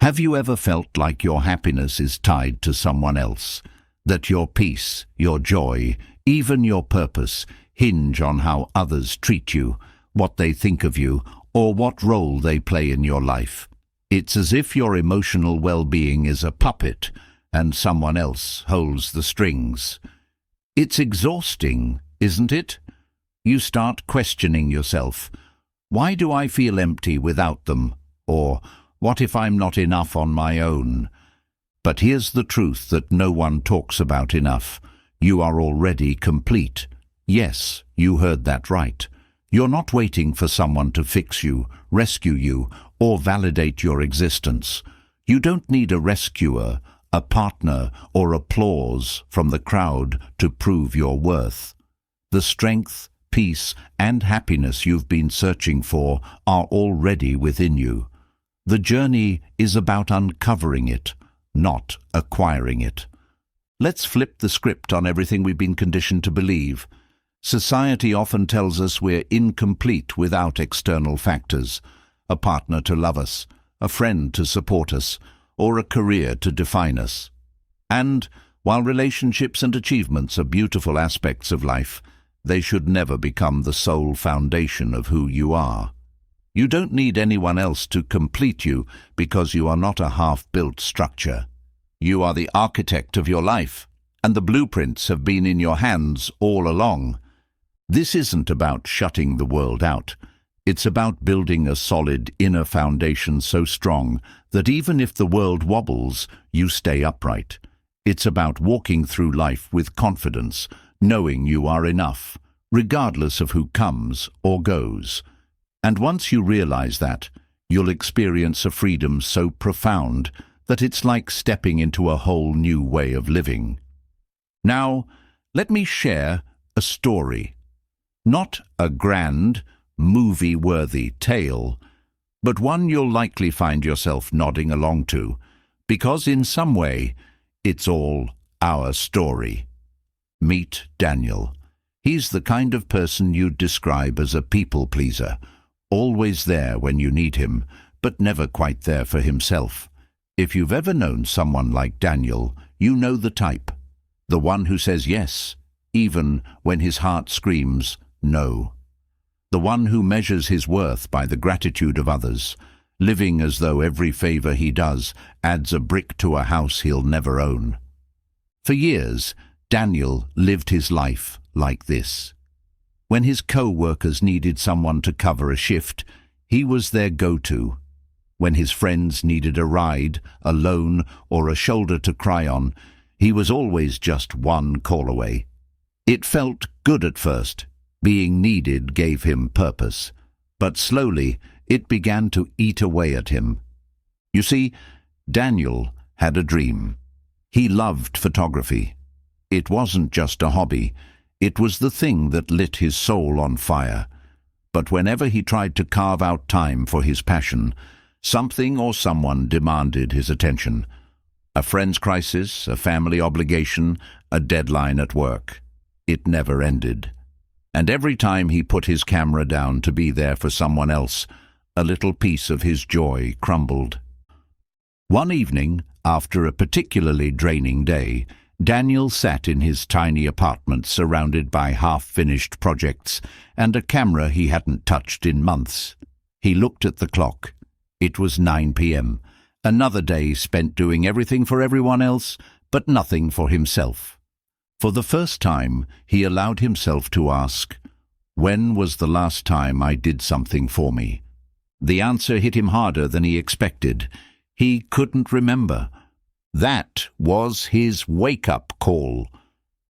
Have you ever felt like your happiness is tied to someone else? That your peace, your joy, even your purpose hinge on how others treat you, what they think of you, or what role they play in your life? It's as if your emotional well-being is a puppet and someone else holds the strings. It's exhausting, isn't it? You start questioning yourself. Why do I feel empty without them? Or, what if I'm not enough on my own? But here's the truth that no one talks about enough. You are already complete. Yes, you heard that right. You're not waiting for someone to fix you, rescue you, or validate your existence. You don't need a rescuer, a partner, or applause from the crowd to prove your worth. The strength, peace, and happiness you've been searching for are already within you. The journey is about uncovering it, not acquiring it. Let's flip the script on everything we've been conditioned to believe. Society often tells us we're incomplete without external factors, a partner to love us, a friend to support us, or a career to define us. And while relationships and achievements are beautiful aspects of life, they should never become the sole foundation of who you are. You don't need anyone else to complete you because you are not a half-built structure. You are the architect of your life, and the blueprints have been in your hands all along. This isn't about shutting the world out. It's about building a solid inner foundation so strong that even if the world wobbles, you stay upright. It's about walking through life with confidence, knowing you are enough, regardless of who comes or goes. And once you realize that, you'll experience a freedom so profound that it's like stepping into a whole new way of living. Now, let me share a story. Not a grand, movie-worthy tale, but one you'll likely find yourself nodding along to, because in some way, it's all our story. Meet Daniel. He's the kind of person you'd describe as a people-pleaser, always there when you need him, but never quite there for himself. If you've ever known someone like Daniel, you know the type. The one who says yes, even when his heart screams no. The one who measures his worth by the gratitude of others, living as though every favor he does adds a brick to a house he'll never own. For years, Daniel lived his life like this. When his co-workers needed someone to cover a shift, he was their go-to. When his friends needed a ride, a loan, or a shoulder to cry on, he was always just one call away. It felt good at first. Being needed gave him purpose. But slowly, it began to eat away at him. You see, Daniel had a dream. He loved photography. It wasn't just a hobby. It was the thing that lit his soul on fire. But whenever he tried to carve out time for his passion, something or someone demanded his attention. A friend's crisis, a family obligation, a deadline at work. It never ended. And every time he put his camera down to be there for someone else, a little piece of his joy crumbled. One evening, after a particularly draining day, Daniel sat in his tiny apartment surrounded by half-finished projects and a camera he hadn't touched in months. He looked at the clock. It was 9 p.m. Another day spent doing everything for everyone else, but nothing for himself. For the first time, he allowed himself to ask, "When was the last time I did something for me?" The answer hit him harder than he expected. He couldn't remember. That was his wake-up call.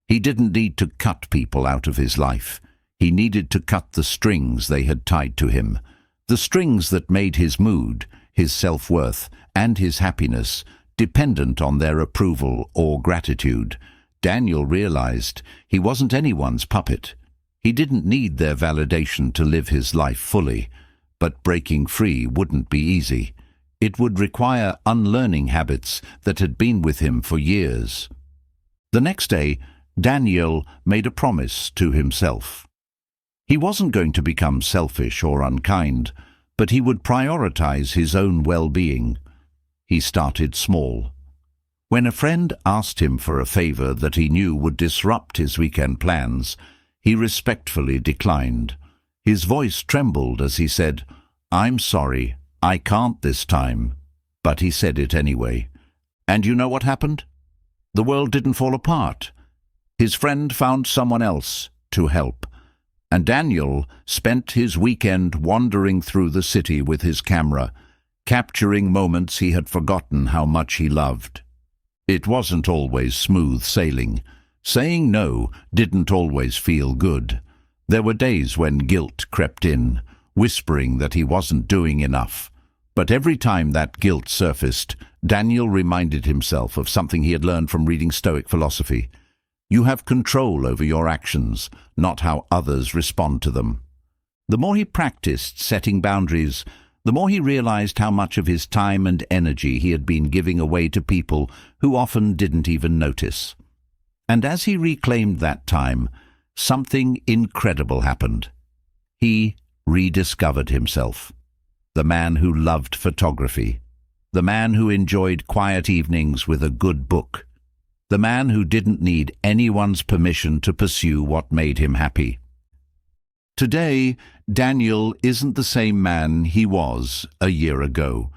He didn't need to cut people out of his life. He needed to cut the strings they had tied to him, the strings that made his mood, his self-worth, and his happiness dependent on their approval or gratitude. Daniel realized he wasn't anyone's puppet. He didn't need their validation to live his life fully, but breaking free wouldn't be easy. It would require unlearning habits that had been with him for years. The next day, Daniel made a promise to himself. He wasn't going to become selfish or unkind, but he would prioritize his own well-being. he started small. When a friend asked him for a favor that he knew would disrupt his weekend plans, he respectfully declined. His voice trembled as he said, "I'm sorry, I can't this time." But he said it anyway. And you know what happened? The world didn't fall apart. His friend found someone else to help, and Daniel spent his weekend wandering through the city with his camera, capturing moments he had forgotten how much he loved. It wasn't always smooth sailing. Saying no didn't always feel good. There were days when guilt crept in, whispering that he wasn't doing enough. But every time that guilt surfaced, Daniel reminded himself of something he had learned from reading Stoic philosophy. You have control over your actions, not how others respond to them. The more he practiced setting boundaries, the more he realized how much of his time and energy he had been giving away to people who often didn't even notice. And as he reclaimed that time, something incredible happened. He rediscovered himself. The man who loved photography. The man who enjoyed quiet evenings with a good book. The man who didn't need anyone's permission to pursue what made him happy. Today, Daniel isn't the same man he was a year ago.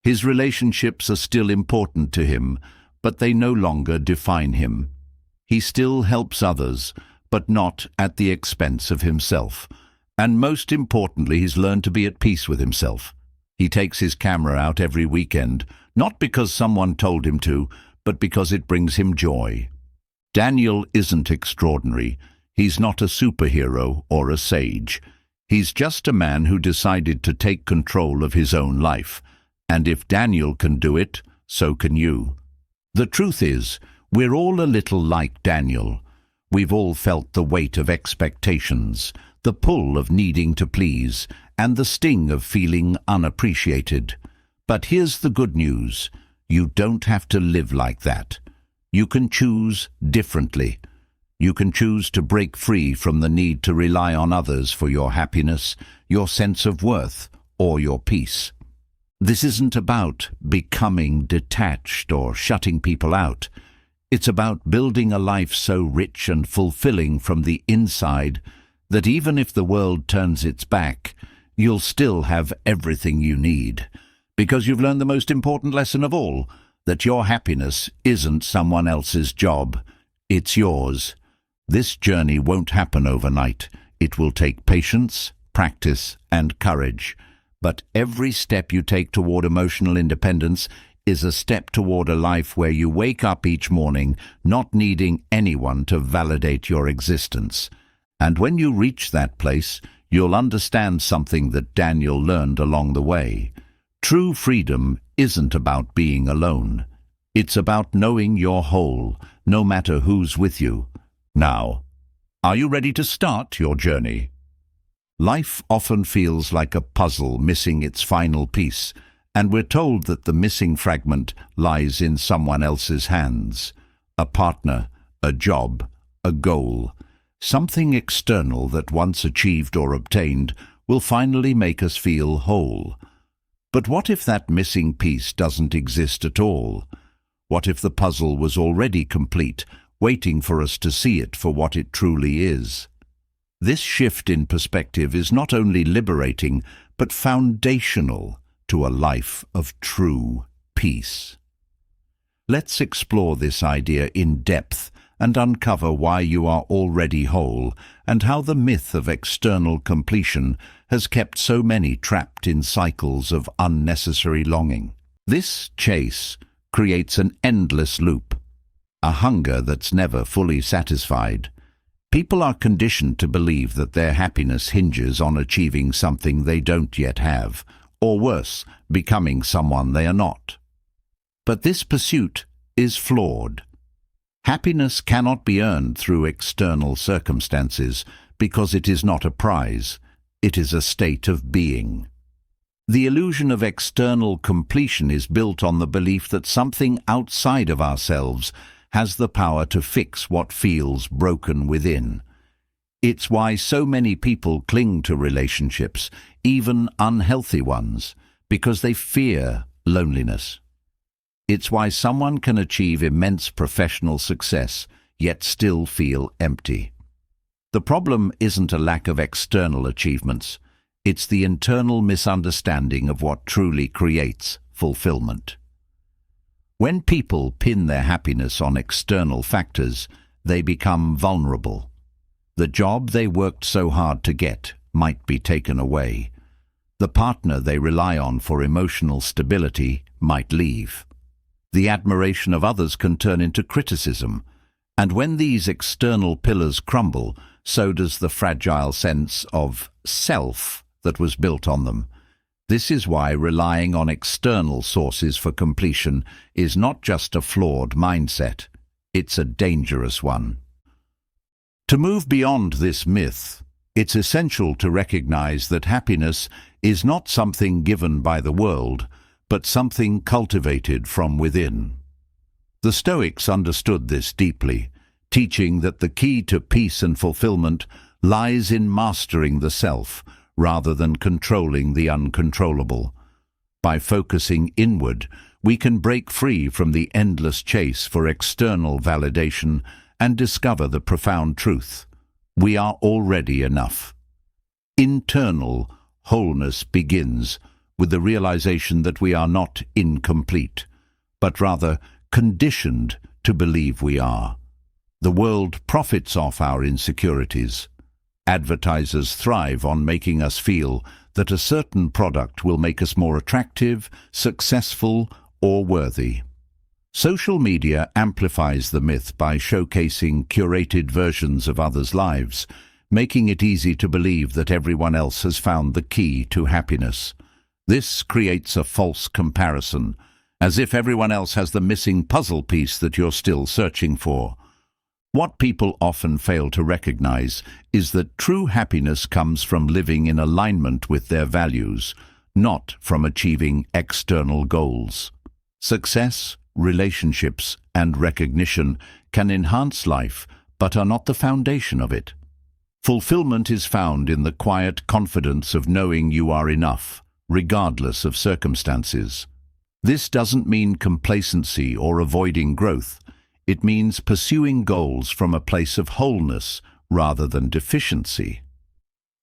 His relationships are still important to him, but they no longer define him. He still helps others, but not at the expense of himself. And most importantly, he's learned to be at peace with himself. He takes his camera out every weekend, not because someone told him to, but because it brings him joy. Daniel isn't extraordinary. He's not a superhero or a sage. He's just a man who decided to take control of his own life. And if Daniel can do it, so can you. The truth is, we're all a little like Daniel. We've all felt the weight of expectations, the pull of needing to please, and the sting of feeling unappreciated. But here's the good news. You don't have to live like that. You can choose differently. You can choose to break free from the need to rely on others for your happiness, your sense of worth, or your peace. This isn't about becoming detached or shutting people out. It's about building a life so rich and fulfilling from the inside that even if the world turns its back, you'll still have everything you need. Because you've learned the most important lesson of all, that your happiness isn't someone else's job. It's yours. This journey won't happen overnight. It will take patience, practice, and courage. But every step you take toward emotional independence is a step toward a life where you wake up each morning not needing anyone to validate your existence. And when you reach that place, you'll understand something that Daniel learned along the way. True freedom isn't about being alone. It's about knowing you're whole, no matter who's with you. Now, are you ready to start your journey? Life often feels like a puzzle missing its final piece, and we're told that the missing fragment lies in someone else's hands. A partner, a job, a goal. Something external that once achieved or obtained will finally make us feel whole. But what if that missing piece doesn't exist at all? What if the puzzle was already complete, waiting for us to see it for what it truly is? This shift in perspective is not only liberating, but foundational to a life of true peace. Let's explore this idea in depth and uncover why you are already whole and how the myth of external completion has kept so many trapped in cycles of unnecessary longing. This chase creates an endless loop, a hunger that's never fully satisfied. People are conditioned to believe that their happiness hinges on achieving something they don't yet have, or worse, becoming someone they are not. But this pursuit is flawed. Happiness cannot be earned through external circumstances because it is not a prize, it is a state of being. The illusion of external completion is built on the belief that something outside of ourselves has the power to fix what feels broken within. It's why so many people cling to relationships, even unhealthy ones, because they fear loneliness. It's why someone can achieve immense professional success, yet still feel empty. The problem isn't a lack of external achievements. It's the internal misunderstanding of what truly creates fulfillment. When people pin their happiness on external factors, they become vulnerable. The job they worked so hard to get might be taken away. The partner they rely on for emotional stability might leave. The admiration of others can turn into criticism, and when these external pillars crumble, so does the fragile sense of self that was built on them. This is why relying on external sources for completion is not just a flawed mindset, it's a dangerous one. To move beyond this myth, it's essential to recognize that happiness is not something given by the world, but something cultivated from within. The Stoics understood this deeply, teaching that the key to peace and fulfillment lies in mastering the self rather than controlling the uncontrollable. By focusing inward, we can break free from the endless chase for external validation and discover the profound truth: we are already enough. Internal wholeness begins with the realization that we are not incomplete, but rather conditioned to believe we are. The world profits off our insecurities. Advertisers thrive on making us feel that a certain product will make us more attractive, successful, or worthy. Social media amplifies the myth by showcasing curated versions of others' lives, making it easy to believe that everyone else has found the key to happiness. This creates a false comparison, as if everyone else has the missing puzzle piece that you're still searching for. What people often fail to recognize is that true happiness comes from living in alignment with their values, not from achieving external goals. Success, relationships, and recognition can enhance life, but are not the foundation of it. Fulfillment is found in the quiet confidence of knowing you are enough, regardless of circumstances. This doesn't mean complacency or avoiding growth. It means pursuing goals from a place of wholeness rather than deficiency.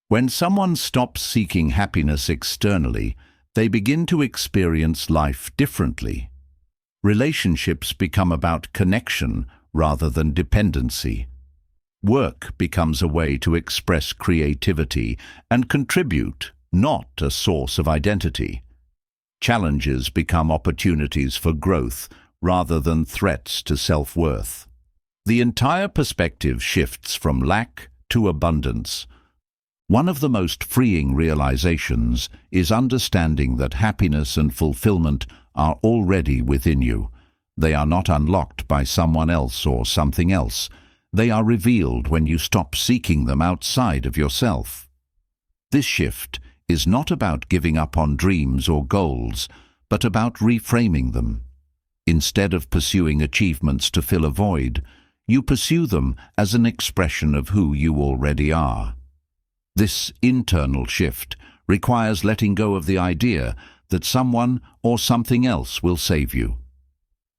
When someone stops seeking happiness externally, they begin to experience life differently. Relationships become about connection rather than dependency. Work becomes a way to express creativity and contribute, not a source of identity. Challenges become opportunities for growth rather than threats to self-worth. The entire perspective shifts from lack to abundance. One of the most freeing realizations is understanding that happiness and fulfillment are already within you. They are not unlocked by someone else or something else. They are revealed when you stop seeking them outside of yourself. This shift is not about giving up on dreams or goals, but about reframing them. Instead of pursuing achievements to fill a void, you pursue them as an expression of who you already are. This internal shift requires letting go of the idea that someone or something else will save you.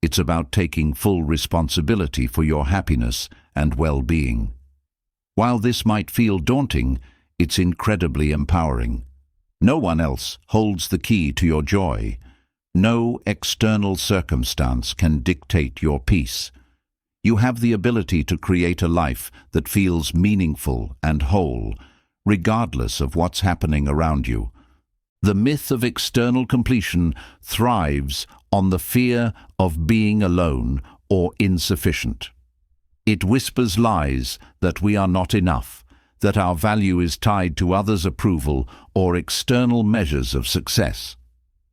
It's about taking full responsibility for your happiness and well-being. While this might feel daunting, it's incredibly empowering. No one else holds the key to your joy. No external circumstance can dictate your peace. You have the ability to create a life that feels meaningful and whole, regardless of what's happening around you. The myth of external completion thrives on the fear of being alone or insufficient. It whispers lies that we are not enough, that our value is tied to others' approval or external measures of success.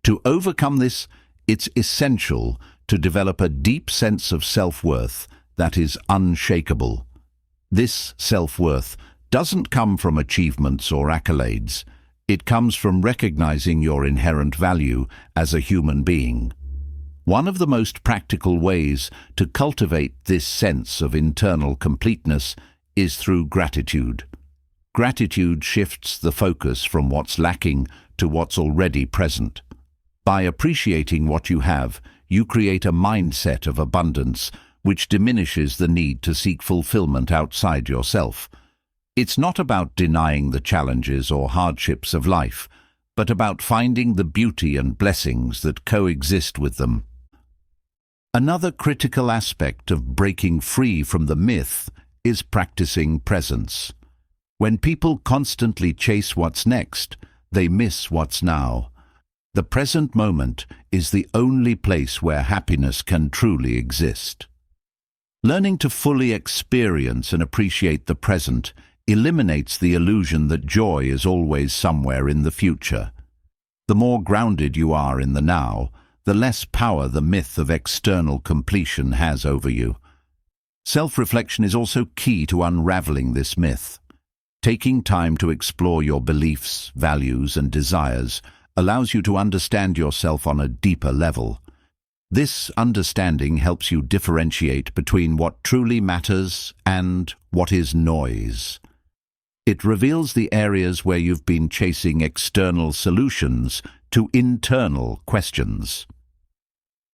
To overcome this, it's essential to develop a deep sense of self-worth that is unshakable. This self-worth doesn't come from achievements or accolades. It comes from recognizing your inherent value as a human being. One of the most practical ways to cultivate this sense of internal completeness is through gratitude. Gratitude shifts the focus from what's lacking to what's already present. By appreciating what you have, you create a mindset of abundance which diminishes the need to seek fulfillment outside yourself. It's not about denying the challenges or hardships of life, but about finding the beauty and blessings that coexist with them. Another critical aspect of breaking free from the myth is practicing presence. When people constantly chase what's next, they miss what's now. The present moment is the only place where happiness can truly exist. Learning to fully experience and appreciate the present eliminates the illusion that joy is always somewhere in the future. The more grounded you are in the now, the less power the myth of external completion has over you. Self-reflection is also key to unraveling this myth. Taking time to explore your beliefs, values, and desires allows you to understand yourself on a deeper level. This understanding helps you differentiate between what truly matters and what is noise. It reveals the areas where you've been chasing external solutions to internal questions.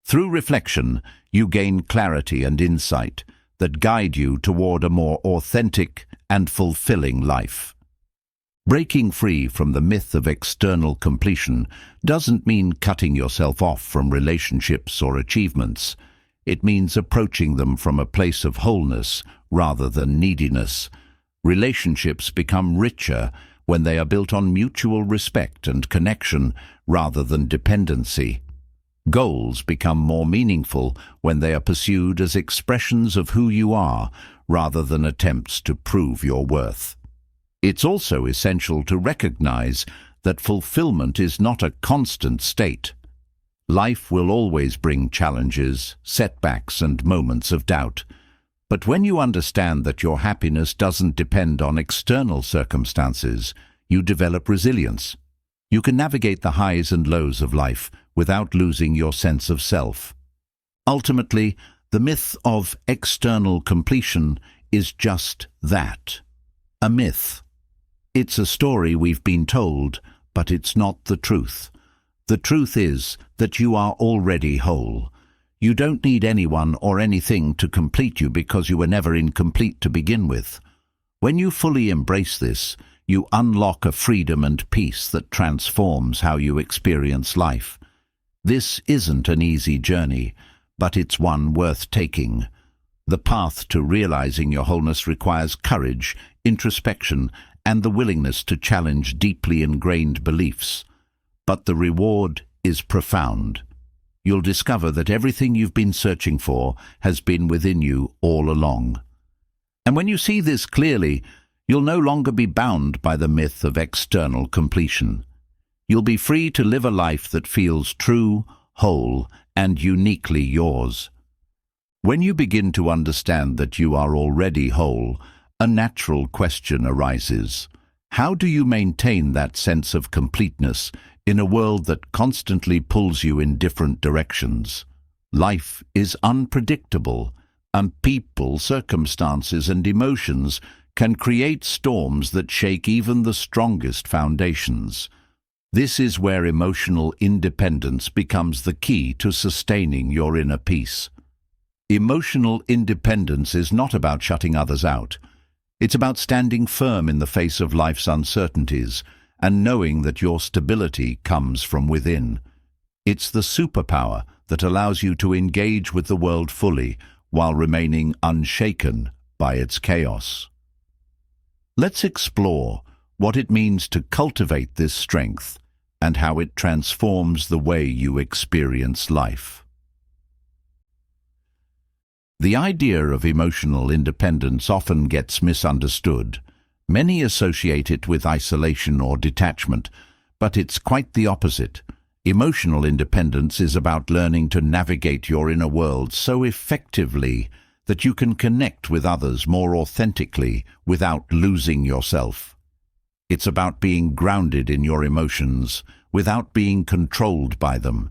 Through reflection, you gain clarity and insight that guide you toward a more authentic and fulfilling life. Breaking free from the myth of external completion doesn't mean cutting yourself off from relationships or achievements. It means approaching them from a place of wholeness rather than neediness. Relationships become richer when they are built on mutual respect and connection rather than dependency. Goals become more meaningful when they are pursued as expressions of who you are rather than attempts to prove your worth. It's also essential to recognize that fulfillment is not a constant state. Life will always bring challenges, setbacks, and moments of doubt. But when you understand that your happiness doesn't depend on external circumstances, you develop resilience. You can navigate the highs and lows of life without losing your sense of self. Ultimately, the myth of external completion is just that, a myth. It's a story we've been told, but it's not the truth. The truth is that you are already whole. You don't need anyone or anything to complete you because you were never incomplete to begin with. When you fully embrace this, you unlock a freedom and peace that transforms how you experience life. This isn't an easy journey, but it's one worth taking. The path to realizing your wholeness requires courage, introspection, and the willingness to challenge deeply ingrained beliefs. But the reward is profound. You'll discover that everything you've been searching for has been within you all along. And when you see this clearly, you'll no longer be bound by the myth of external completion. You'll be free to live a life that feels true, whole, and uniquely yours. When you begin to understand that you are already whole, a natural question arises. How do you maintain that sense of completeness in a world that constantly pulls you in different directions? Life is unpredictable, and people, circumstances, and emotions can create storms that shake even the strongest foundations. This is where emotional independence becomes the key to sustaining your inner peace. Emotional independence is not about shutting others out. It's about standing firm in the face of life's uncertainties and knowing that your stability comes from within. It's the superpower that allows you to engage with the world fully while remaining unshaken by its chaos. Let's explore what it means to cultivate this strength and how it transforms the way you experience life. The idea of emotional independence often gets misunderstood. Many associate it with isolation or detachment, but it's quite the opposite. Emotional independence is about learning to navigate your inner world so effectively that you can connect with others more authentically without losing yourself. It's about being grounded in your emotions without being controlled by them.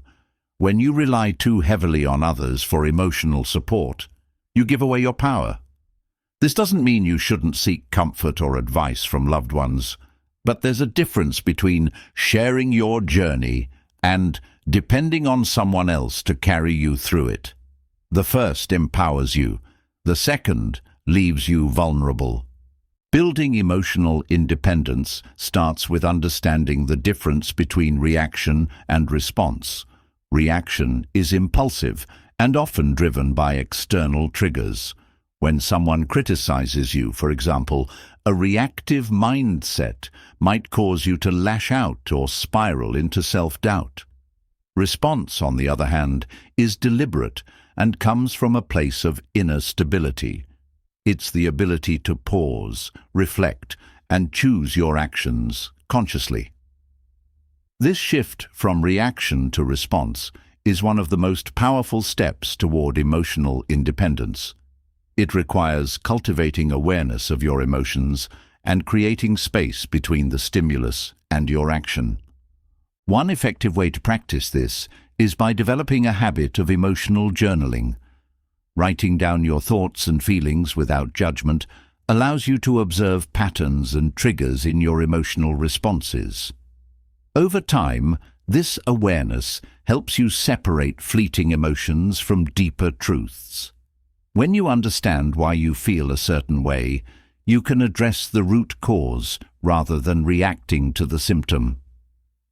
When you rely too heavily on others for emotional support, you give away your power. This doesn't mean you shouldn't seek comfort or advice from loved ones, but there's a difference between sharing your journey and depending on someone else to carry you through it. The first empowers you, the second leaves you vulnerable. Building emotional independence starts with understanding the difference between reaction and response. Reaction is impulsive and often driven by external triggers. When someone criticizes you, for example, a reactive mindset might cause you to lash out or spiral into self-doubt. Response, on the other hand, is deliberate and comes from a place of inner stability. It's the ability to pause, reflect, and choose your actions consciously. This shift from reaction to response is one of the most powerful steps toward emotional independence. It requires cultivating awareness of your emotions and creating space between the stimulus and your action. One effective way to practice this is by developing a habit of emotional journaling. Writing down your thoughts and feelings without judgment allows you to observe patterns and triggers in your emotional responses. Over time, this awareness helps you separate fleeting emotions from deeper truths. When you understand why you feel a certain way, you can address the root cause rather than reacting to the symptom.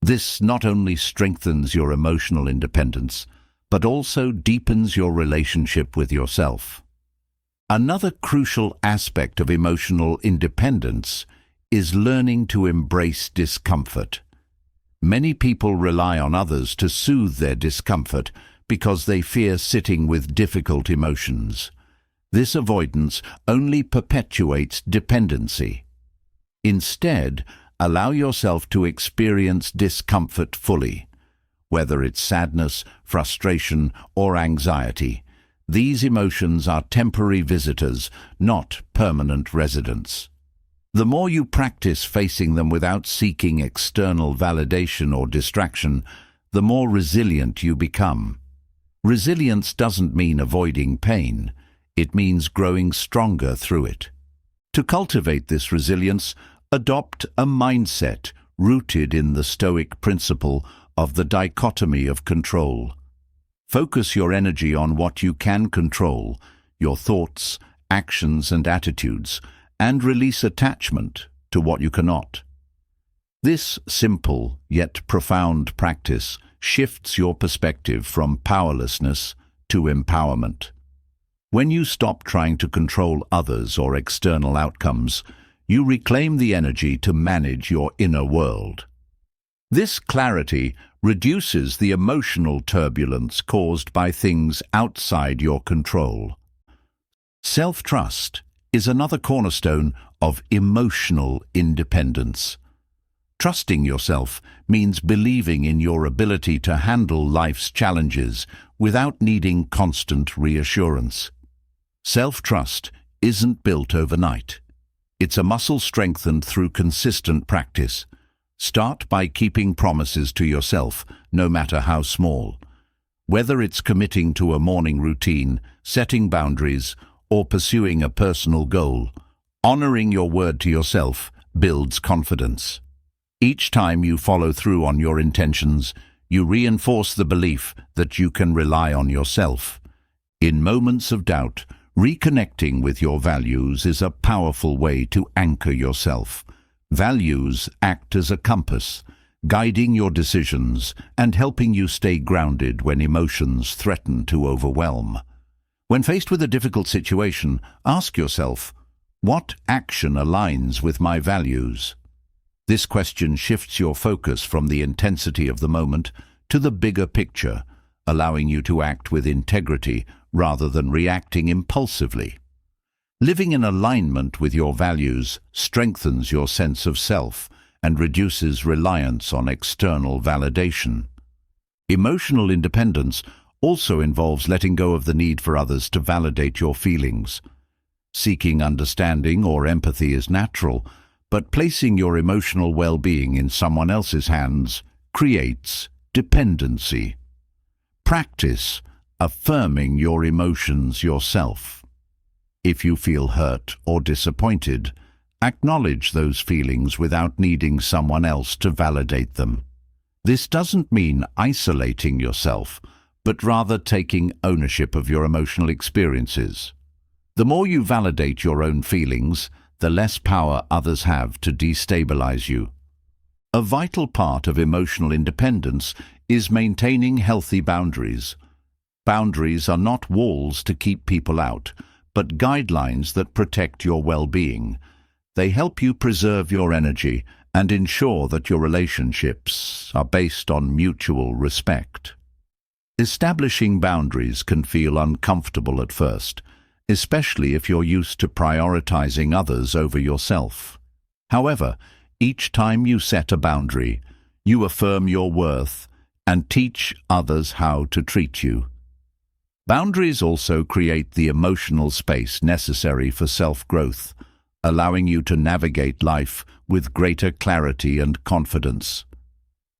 This not only strengthens your emotional independence, but also deepens your relationship with yourself. Another crucial aspect of emotional independence is learning to embrace discomfort. Many people rely on others to soothe their discomfort because they fear sitting with difficult emotions. This avoidance only perpetuates dependency. Instead, allow yourself to experience discomfort fully. Whether it's sadness, frustration, or anxiety, these emotions are temporary visitors, not permanent residents. The more you practice facing them without seeking external validation or distraction, the more resilient you become. Resilience doesn't mean avoiding pain. It means growing stronger through it. To cultivate this resilience, adopt a mindset rooted in the Stoic principle of the dichotomy of control. Focus your energy on what you can control, your thoughts, actions, and attitudes, and release attachment to what you cannot. This simple yet profound practice shifts your perspective from powerlessness to empowerment. When you stop trying to control others or external outcomes, you reclaim the energy to manage your inner world. This clarity reduces the emotional turbulence caused by things outside your control. Self-trust is another cornerstone of emotional independence. Trusting yourself means believing in your ability to handle life's challenges without needing constant reassurance. Self-trust isn't built overnight. It's a muscle strengthened through consistent practice. Start by keeping promises to yourself, no matter how small. Whether it's committing to a morning routine, setting boundaries, or pursuing a personal goal, honoring your word to yourself builds confidence. Each time you follow through on your intentions, you reinforce the belief that you can rely on yourself. In moments of doubt, reconnecting with your values is a powerful way to anchor yourself. Values act as a compass, guiding your decisions and helping you stay grounded when emotions threaten to overwhelm. When faced with a difficult situation, ask yourself, what action aligns with my values? This question shifts your focus from the intensity of the moment to the bigger picture, allowing you to act with integrity rather than reacting impulsively. Living in alignment with your values strengthens your sense of self and reduces reliance on external validation. Emotional independence also involves letting go of the need for others to validate your feelings. Seeking understanding or empathy is natural, but placing your emotional well-being in someone else's hands creates dependency. Practice affirming your emotions yourself. If you feel hurt or disappointed, acknowledge those feelings without needing someone else to validate them. This doesn't mean isolating yourself, but rather taking ownership of your emotional experiences. The more you validate your own feelings, the less power others have to destabilize you. A vital part of emotional independence is maintaining healthy boundaries. Boundaries are not walls to keep people out, but guidelines that protect your well-being. They help you preserve your energy and ensure that your relationships are based on mutual respect. Establishing boundaries can feel uncomfortable at first, especially if you're used to prioritizing others over yourself. However, each time you set a boundary, you affirm your worth and teach others how to treat you. Boundaries also create the emotional space necessary for self-growth, allowing you to navigate life with greater clarity and confidence.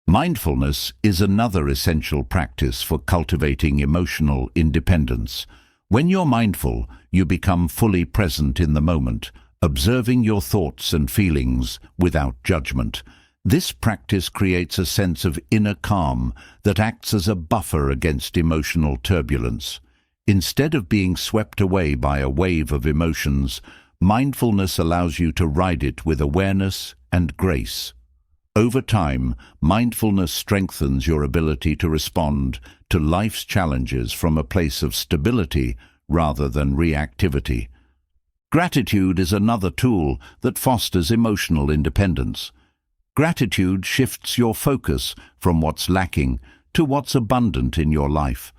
Mindfulness is another essential practice for cultivating emotional independence. When you're mindful, you become fully present in the moment, observing your thoughts and feelings without judgment. This practice creates a sense of inner calm that acts as a buffer against emotional turbulence. Instead of being swept away by a wave of emotions, mindfulness allows you to ride it with awareness and grace. Over time, mindfulness strengthens your ability to respond to life's challenges from a place of stability rather than reactivity. Gratitude is another tool that fosters emotional independence. Gratitude shifts your focus from what's lacking to what's abundant in your life.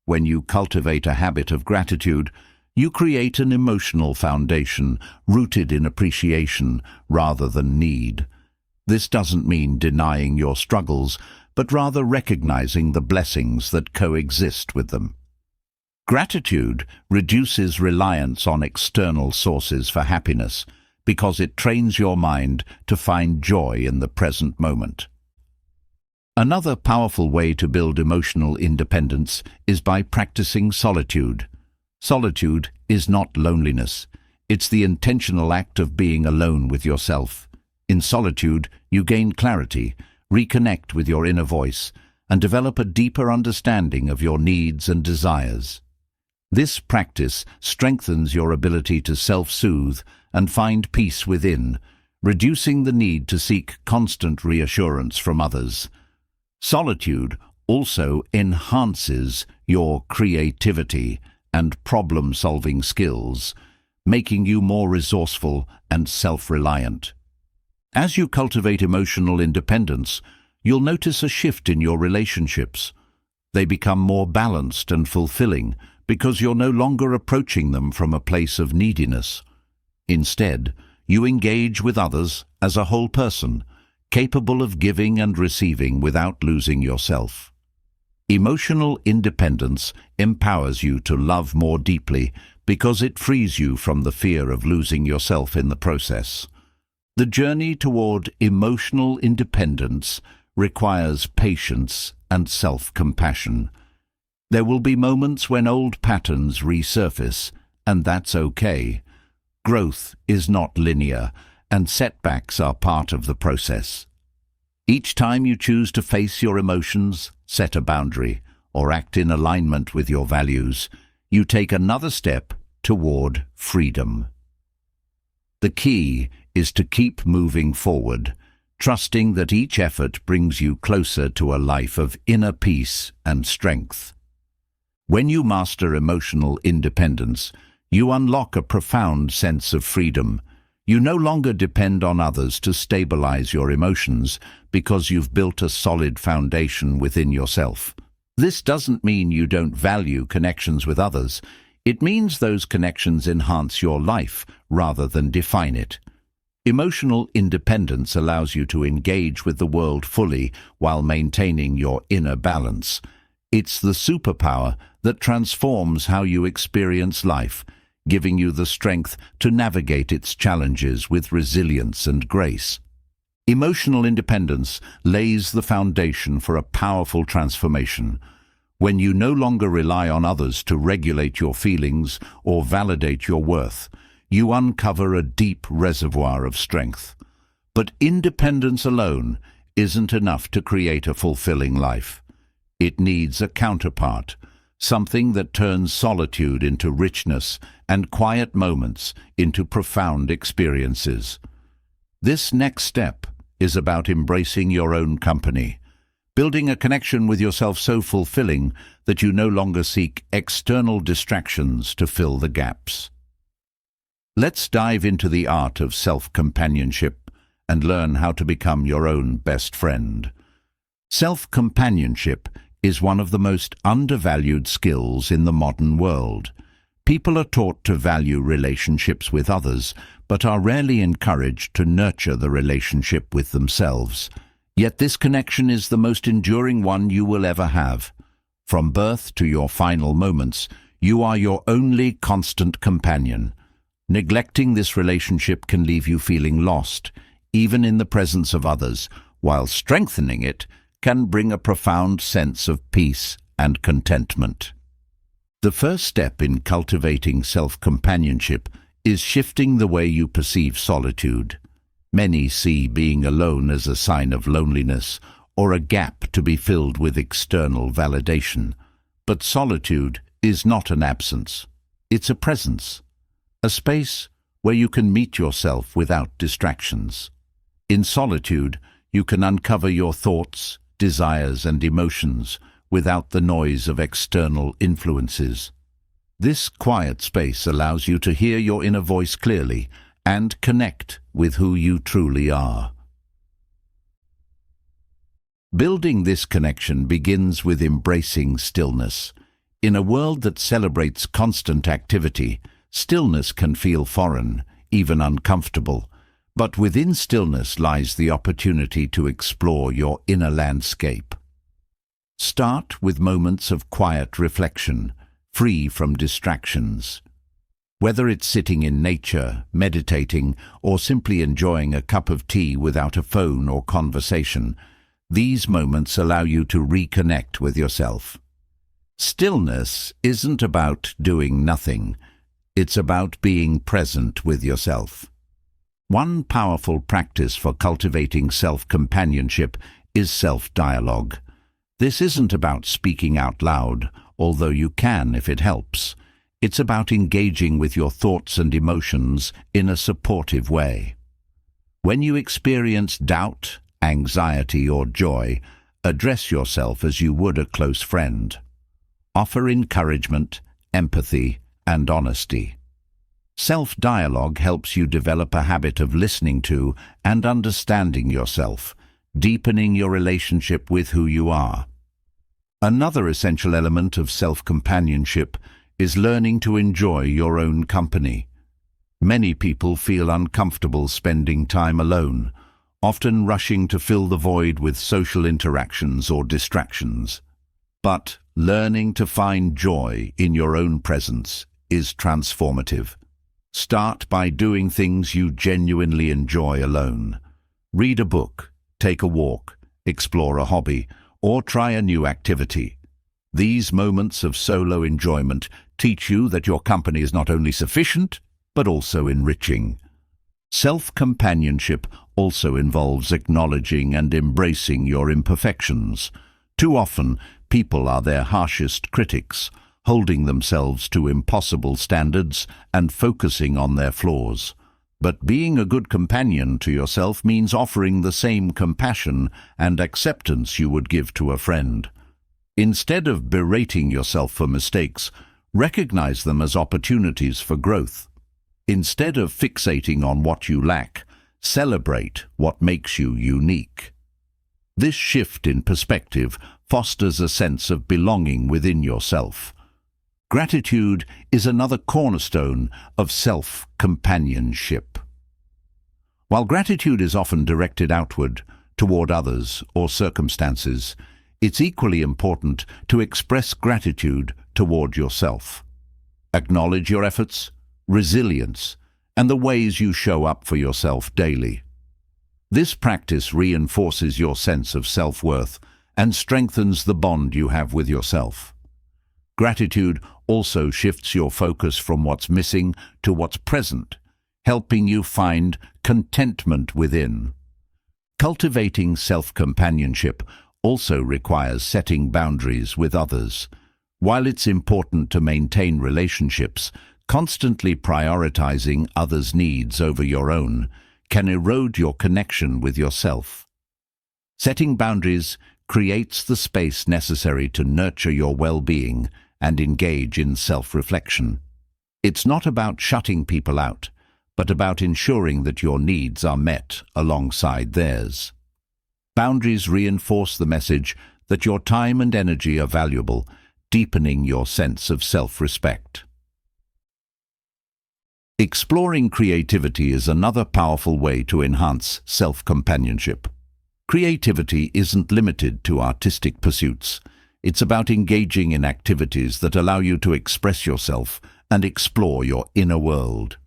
When you cultivate a habit of gratitude, you create an emotional foundation rooted in appreciation rather than need. This doesn't mean denying your struggles, but rather recognizing the blessings that coexist with them. Gratitude reduces reliance on external sources for happiness because it trains your mind to find joy in the present moment. Another powerful way to build emotional independence is by practicing solitude. Solitude is not loneliness. It's the intentional act of being alone with yourself. In solitude, you gain clarity, reconnect with your inner voice, and develop a deeper understanding of your needs and desires. This practice strengthens your ability to self-soothe and find peace within, reducing the need to seek constant reassurance from others. Solitude also enhances your creativity and problem-solving skills, making you more resourceful and self-reliant. As you cultivate emotional independence, you'll notice a shift in your relationships. They become more balanced and fulfilling because you're no longer approaching them from a place of neediness. Instead, you engage with others as a whole person, capable of giving and receiving without losing yourself. Emotional independence empowers you to love more deeply because it frees you from the fear of losing yourself in the process. The journey toward emotional independence requires patience and self-compassion. There will be moments when old patterns resurface, and that's okay. Growth is not linear, and setbacks are part of the process. Each time you choose to face your emotions, set a boundary, or act in alignment with your values, you take another step toward freedom. The key is to keep moving forward, trusting that each effort brings you closer to a life of inner peace and strength. When you master emotional independence, you unlock a profound sense of freedom. You no longer depend on others to stabilize your emotions because you've built a solid foundation within yourself. This doesn't mean you don't value connections with others. It means those connections enhance your life rather than define it. Emotional independence allows you to engage with the world fully while maintaining your inner balance. It's the superpower that transforms how you experience life, giving you the strength to navigate its challenges with resilience and grace. Emotional independence lays the foundation for a powerful transformation. When you no longer rely on others to regulate your feelings or validate your worth, you uncover a deep reservoir of strength. But independence alone isn't enough to create a fulfilling life. It needs a counterpart, something that turns solitude into richness and quiet moments into profound experiences. This next step is about embracing your own company, building a connection with yourself so fulfilling that you no longer seek external distractions to fill the gaps. Let's dive into the art of self-companionship and learn how to become your own best friend. Self-companionship is one of the most undervalued skills in the modern world. People are taught to value relationships with others, but are rarely encouraged to nurture the relationship with themselves. Yet this connection is the most enduring one you will ever have. From birth to your final moments, you are your only constant companion. Neglecting this relationship can leave you feeling lost, even in the presence of others, while strengthening it can bring a profound sense of peace and contentment. The first step in cultivating self-companionship is shifting the way you perceive solitude. Many see being alone as a sign of loneliness or a gap to be filled with external validation. But solitude is not an absence. It's a presence, a space where you can meet yourself without distractions. In solitude, you can uncover your thoughts, desires, and emotions without the noise of external influences. This quiet space allows you to hear your inner voice clearly and connect with who you truly are. Building this connection begins with embracing stillness. In a world that celebrates constant activity, stillness can feel foreign, even uncomfortable. But within stillness lies the opportunity to explore your inner landscape. Start with moments of quiet reflection, free from distractions. Whether it's sitting in nature, meditating, or simply enjoying a cup of tea without a phone or conversation, these moments allow you to reconnect with yourself. Stillness isn't about doing nothing. It's about being present with yourself. One powerful practice for cultivating self-companionship is self-dialogue. This isn't about speaking out loud, although you can if it helps. It's about engaging with your thoughts and emotions in a supportive way. When you experience doubt, anxiety, or joy, address yourself as you would a close friend. Offer encouragement, empathy, and honesty. Self-dialogue helps you develop a habit of listening to and understanding yourself, deepening your relationship with who you are. Another essential element of self-companionship is learning to enjoy your own company. Many people feel uncomfortable spending time alone, often rushing to fill the void with social interactions or distractions. But learning to find joy in your own presence is transformative. Start by doing things you genuinely enjoy alone. Read a book, take a walk, explore a hobby, or try a new activity. These moments of solo enjoyment teach you that your company is not only sufficient, but also enriching. Self-companionship also involves acknowledging and embracing your imperfections. Too often, people are their harshest critics, holding themselves to impossible standards and focusing on their flaws. But being a good companion to yourself means offering the same compassion and acceptance you would give to a friend. Instead of berating yourself for mistakes, recognize them as opportunities for growth. Instead of fixating on what you lack, celebrate what makes you unique. This shift in perspective fosters a sense of belonging within yourself. Gratitude is another cornerstone of self-companionship. While gratitude is often directed outward, toward others or circumstances, it's equally important to express gratitude toward yourself. Acknowledge your efforts, resilience, and the ways you show up for yourself daily. This practice reinforces your sense of self-worth and strengthens the bond you have with yourself. Gratitude also shifts your focus from what's missing to what's present, helping you find contentment within. Cultivating self-companionship also requires setting boundaries with others. While it's important to maintain relationships, constantly prioritizing others' needs over your own can erode your connection with yourself. Setting boundaries creates the space necessary to nurture your well-being and engage in self-reflection. It's not about shutting people out, but about ensuring that your needs are met alongside theirs. Boundaries reinforce the message that your time and energy are valuable, deepening your sense of self-respect. Exploring creativity is another powerful way to enhance self-companionship. Creativity isn't limited to artistic pursuits. It's about engaging in activities that allow you to express yourself and explore your inner world.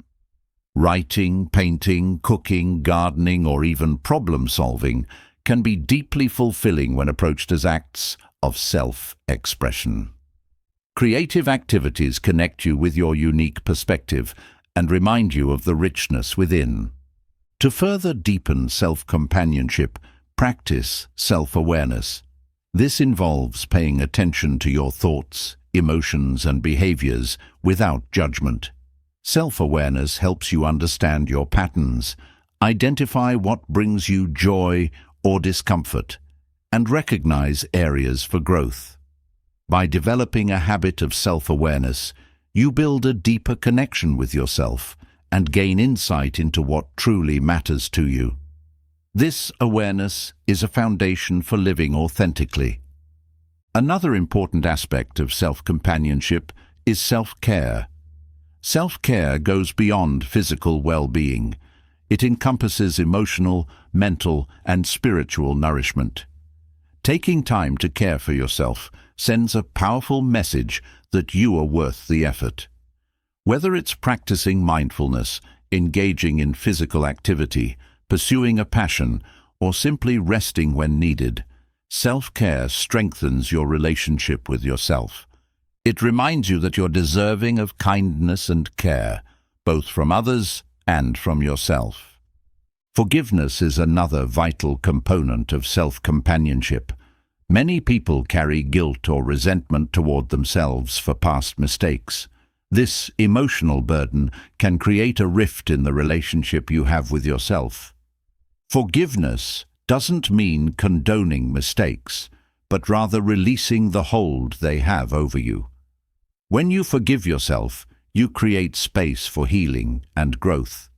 Writing, painting, cooking, gardening, or even problem-solving can be deeply fulfilling when approached as acts of self-expression. Creative activities connect you with your unique perspective and remind you of the richness within. To further deepen self-companionship, practice self-awareness. This involves paying attention to your thoughts, emotions, and behaviors without judgment. Self-awareness helps you understand your patterns, identify what brings you joy or discomfort, and recognize areas for growth. By developing a habit of self-awareness, you build a deeper connection with yourself and gain insight into what truly matters to you. This awareness is a foundation for living authentically. Another important aspect of self-companionship is self-care. Self-care goes beyond physical well-being. It encompasses emotional, mental, and spiritual nourishment. Taking time to care for yourself sends a powerful message that you are worth the effort. Whether it's practicing mindfulness, engaging in physical activity, pursuing a passion, or simply resting when needed, self-care strengthens your relationship with yourself. It reminds you that you're deserving of kindness and care, both from others and from yourself. Forgiveness is another vital component of self-companionship. Many people carry guilt or resentment toward themselves for past mistakes. This emotional burden can create a rift in the relationship you have with yourself. Forgiveness doesn't mean condoning mistakes, but rather releasing the hold they have over you. When you forgive yourself, you create space for healing and growth.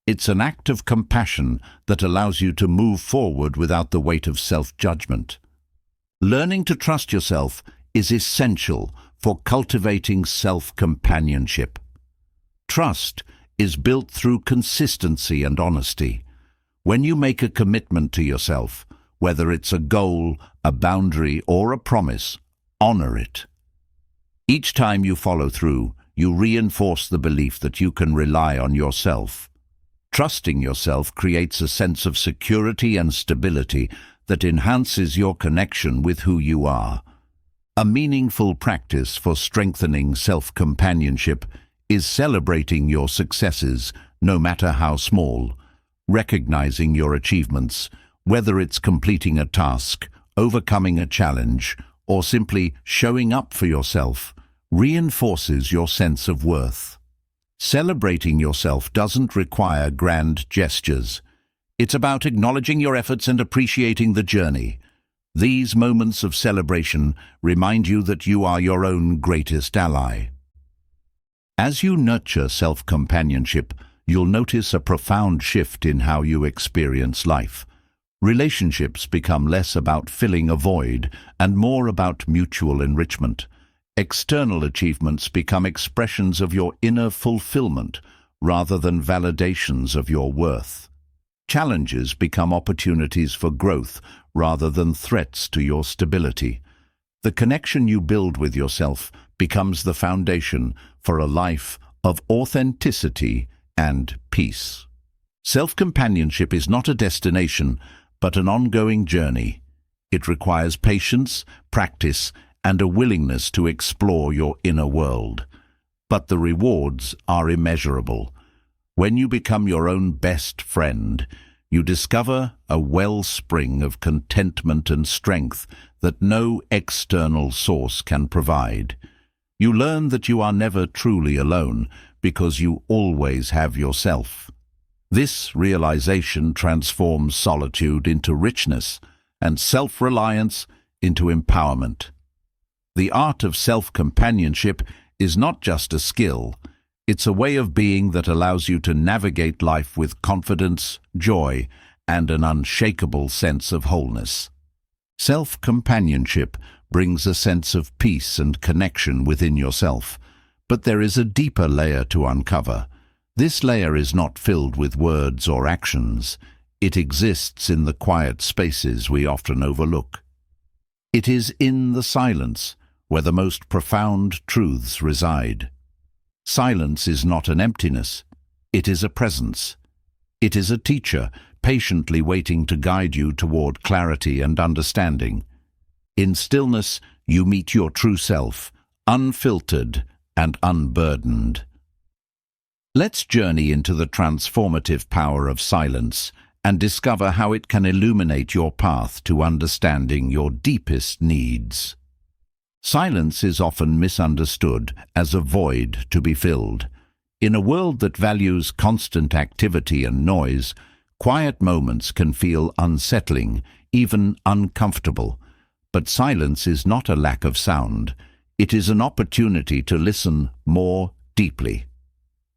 It's an act of compassion that allows you to move forward without the weight of self-judgment. Learning to trust yourself is essential for cultivating self-companionship. Trust is built through consistency and honesty. When you make a commitment to yourself, whether it's a goal, a boundary, or a promise, honor it. Each time you follow through, you reinforce the belief that you can rely on yourself. Trusting yourself creates a sense of security and stability that enhances your connection with who you are. A meaningful practice for strengthening self-companionship is celebrating your successes, no matter how small. Recognizing your achievements, whether it's completing a task, overcoming a challenge, or simply showing up for yourself, reinforces your sense of worth. Celebrating yourself doesn't require grand gestures. It's about acknowledging your efforts and appreciating the journey. These moments of celebration remind you that you are your own greatest ally. As you nurture self-companionship, you'll notice a profound shift in how you experience life. Relationships become less about filling a void and more about mutual enrichment. External achievements become expressions of your inner fulfillment rather than validations of your worth. Challenges become opportunities for growth rather than threats to your stability. The connection you build with yourself becomes the foundation for a life of authenticity and peace. Self-companionship is not a destination, but an ongoing journey. It requires patience, practice, and a willingness to explore your inner world. But the rewards are immeasurable. When you become your own best friend, you discover a wellspring of contentment and strength that no external source can provide. You learn that you are never truly alone because you always have yourself. This realization transforms solitude into richness and self-reliance into empowerment. The art of self-companionship is not just a skill, it's a way of being that allows you to navigate life with confidence, joy, and an unshakable sense of wholeness. Self-companionship brings a sense of peace and connection within yourself, but there is a deeper layer to uncover. This layer is not filled with words or actions. It exists in the quiet spaces we often overlook. It is in the silence where the most profound truths reside. Silence is not an emptiness, it is a presence. It is a teacher patiently waiting to guide you toward clarity and understanding. In stillness, you meet your true self, unfiltered and unburdened. Let's journey into the transformative power of silence and discover how it can illuminate your path to understanding your deepest needs. Silence is often misunderstood as a void to be filled. In a world that values constant activity and noise, quiet moments can feel unsettling, even uncomfortable. But silence is not a lack of sound. It is an opportunity to listen more deeply.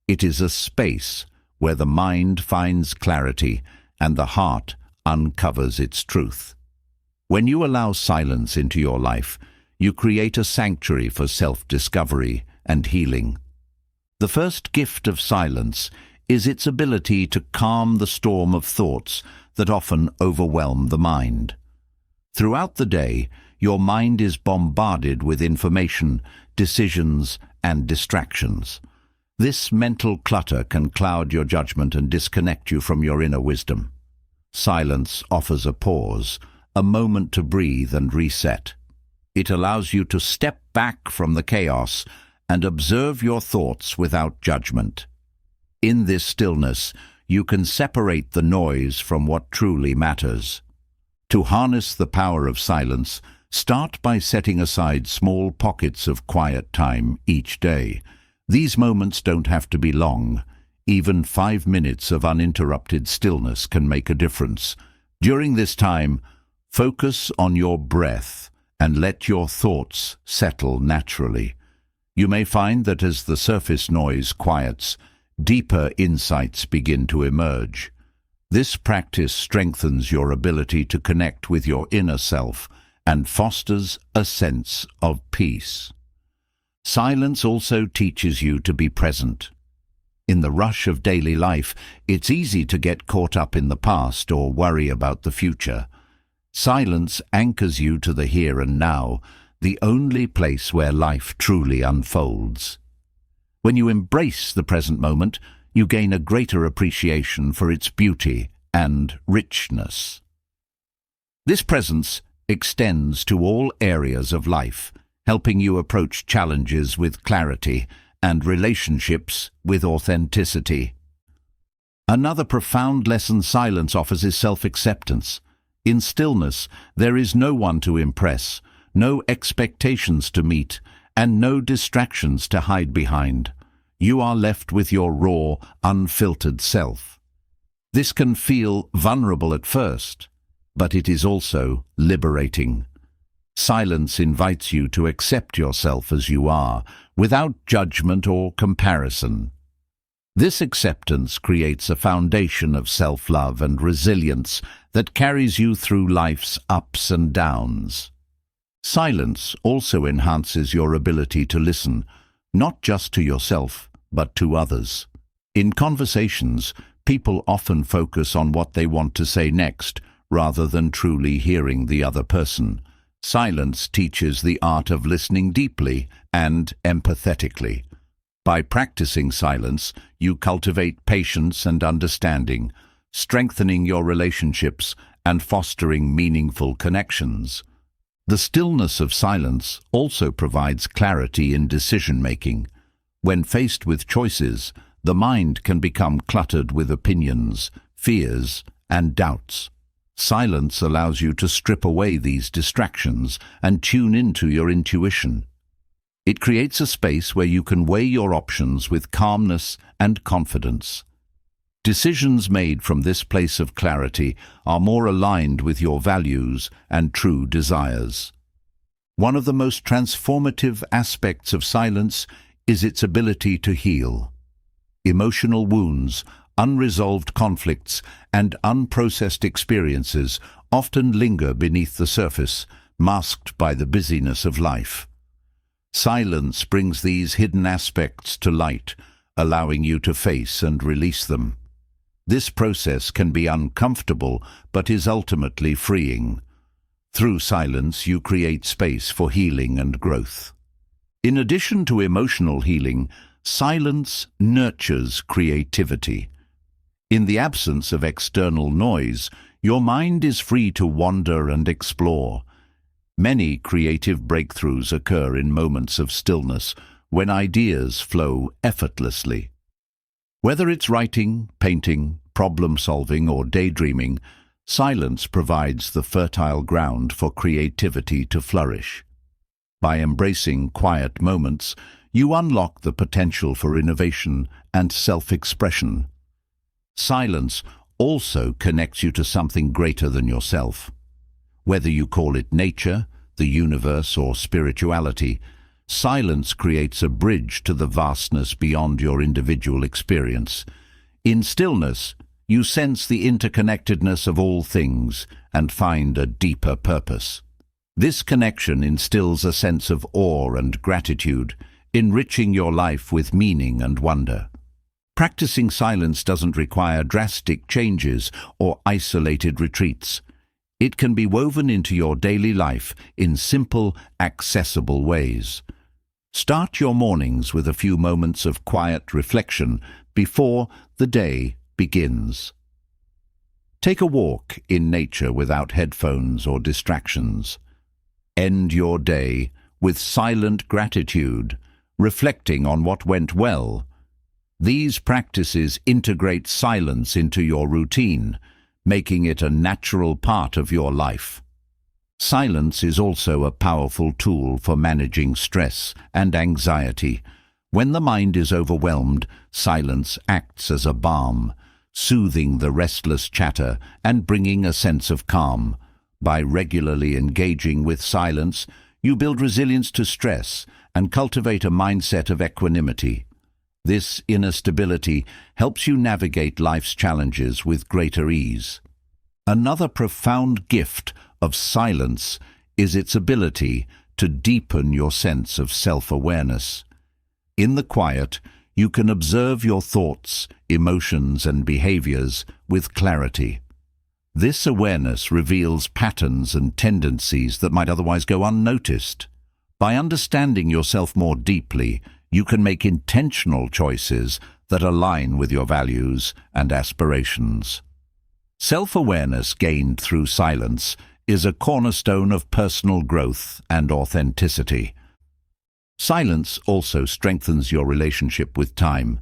It is a space where the mind finds clarity and the heart uncovers its truth. When you allow silence into your life, you create a sanctuary for self-discovery and healing. The first gift of silence is its ability to calm the storm of thoughts that often overwhelm the mind. Throughout the day, your mind is bombarded with information, decisions, and distractions. This mental clutter can cloud your judgment and disconnect you from your inner wisdom. Silence offers a pause, a moment to breathe and reset. It allows you to step back from the chaos and observe your thoughts without judgment. In this stillness, you can separate the noise from what truly matters. To harness the power of silence, start by setting aside small pockets of quiet time each day. These moments don't have to be long. Even 5 minutes of uninterrupted stillness can make a difference. During this time, focus on your breath and let your thoughts settle naturally. You may find that as the surface noise quiets, deeper insights begin to emerge. This practice strengthens your ability to connect with your inner self and fosters a sense of peace. Silence also teaches you to be present. In the rush of daily life, it's easy to get caught up in the past or worry about the future. Silence anchors you to the here and now, the only place where life truly unfolds. When you embrace the present moment, you gain a greater appreciation for its beauty and richness. This presence extends to all areas of life, helping you approach challenges with clarity and relationships with authenticity. Another profound lesson silence offers is self-acceptance. In stillness, there is no one to impress, no expectations to meet, and no distractions to hide behind. You are left with your raw, unfiltered self. This can feel vulnerable at first, but it is also liberating. Silence invites you to accept yourself as you are, without judgment or comparison. This acceptance creates a foundation of self-love and resilience that carries you through life's ups and downs. Silence also enhances your ability to listen, not just to yourself, but to others. In conversations, people often focus on what they want to say next, rather than truly hearing the other person. Silence teaches the art of listening deeply and empathetically. By practicing silence, you cultivate patience and understanding, strengthening your relationships and fostering meaningful connections. The stillness of silence also provides clarity in decision-making. When faced with choices, the mind can become cluttered with opinions, fears, and doubts. Silence allows you to strip away these distractions and tune into your intuition. It creates a space where you can weigh your options with calmness and confidence. Decisions made from this place of clarity are more aligned with your values and true desires. One of the most transformative aspects of silence is its ability to heal. Emotional wounds, unresolved conflicts, and unprocessed experiences often linger beneath the surface, masked by the busyness of life. Silence brings these hidden aspects to light, allowing you to face and release them. This process can be uncomfortable, but is ultimately freeing. Through silence, you create space for healing and growth. In addition to emotional healing, silence nurtures creativity. In the absence of external noise, your mind is free to wander and explore. Many creative breakthroughs occur in moments of stillness, when ideas flow effortlessly. Whether it's writing, painting, problem-solving, or daydreaming, silence provides the fertile ground for creativity to flourish. By embracing quiet moments, you unlock the potential for innovation and self-expression. Silence also connects you to something greater than yourself. Whether you call it nature, the universe, or spirituality, silence creates a bridge to the vastness beyond your individual experience. In stillness, you sense the interconnectedness of all things and find a deeper purpose. This connection instills a sense of awe and gratitude, enriching your life with meaning and wonder. Practicing silence doesn't require drastic changes or isolated retreats. It can be woven into your daily life in simple, accessible ways. Start your mornings with a few moments of quiet reflection before the day begins. Take a walk in nature without headphones or distractions. End your day with silent gratitude, reflecting on what went well. These practices integrate silence into your routine, making it a natural part of your life. Silence is also a powerful tool for managing stress and anxiety. When the mind is overwhelmed, silence acts as a balm, soothing the restless chatter and bringing a sense of calm. By regularly engaging with silence, you build resilience to stress and cultivate a mindset of equanimity. This inner stability helps you navigate life's challenges with greater ease. Another profound gift of silence is its ability to deepen your sense of self-awareness. In the quiet, you can observe your thoughts, emotions, and behaviors with clarity. This awareness reveals patterns and tendencies that might otherwise go unnoticed. By understanding yourself more deeply, you can make intentional choices that align with your values and aspirations. Self-awareness gained through silence is a cornerstone of personal growth and authenticity. Silence also strengthens your relationship with time.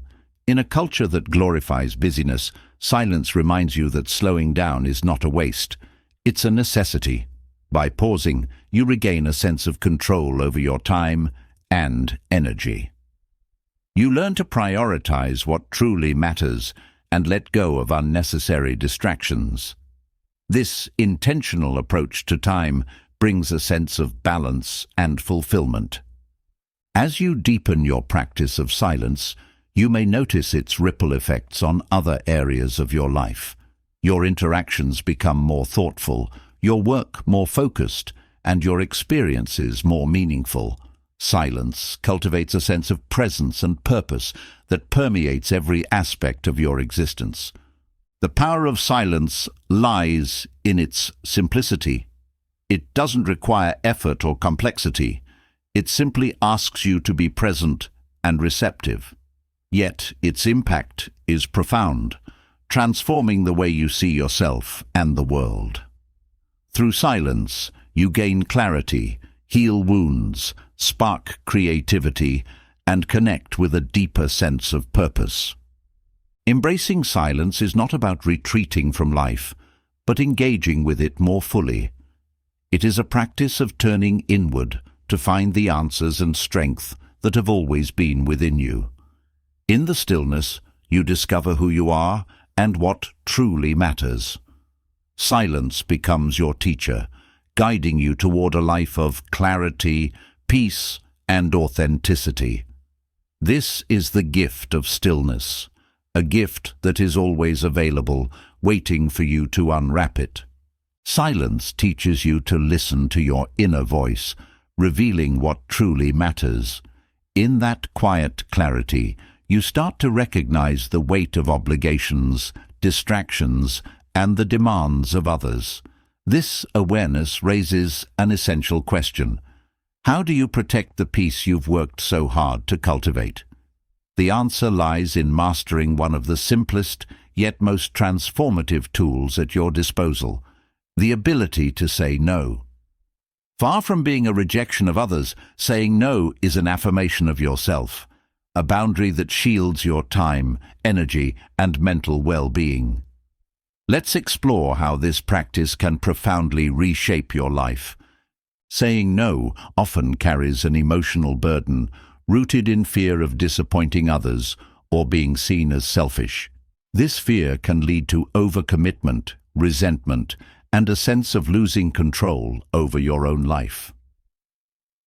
In a culture that glorifies busyness, silence reminds you that slowing down is not a waste. It's a necessity. By pausing, you regain a sense of control over your time and energy. You learn to prioritize what truly matters and let go of unnecessary distractions. This intentional approach to time brings a sense of balance and fulfillment. As you deepen your practice of silence, you may notice its ripple effects on other areas of your life. Your interactions become more thoughtful, your work more focused, and your experiences more meaningful. Silence cultivates a sense of presence and purpose that permeates every aspect of your existence. The power of silence lies in its simplicity. It doesn't require effort or complexity. It simply asks you to be present and receptive. Yet its impact is profound, transforming the way you see yourself and the world. Through silence, you gain clarity, heal wounds, spark creativity, and connect with a deeper sense of purpose. Embracing silence is not about retreating from life, but engaging with it more fully. It is a practice of turning inward to find the answers and strength that have always been within you. In the stillness, you discover who you are and what truly matters. Silence becomes your teacher, guiding you toward a life of clarity, peace, and authenticity. This is the gift of stillness, a gift that is always available, waiting for you to unwrap it. Silence teaches you to listen to your inner voice, revealing what truly matters. In that quiet clarity, you start to recognize the weight of obligations, distractions, and the demands of others. This awareness raises an essential question. How do you protect the peace you've worked so hard to cultivate? The answer lies in mastering one of the simplest yet most transformative tools at your disposal, the ability to say no. Far from being a rejection of others, saying no is an affirmation of yourself, a boundary that shields your time, energy, and mental well-being. Let's explore how this practice can profoundly reshape your life. Saying no often carries an emotional burden, rooted in fear of disappointing others or being seen as selfish. This fear can lead to overcommitment, resentment, and a sense of losing control over your own life.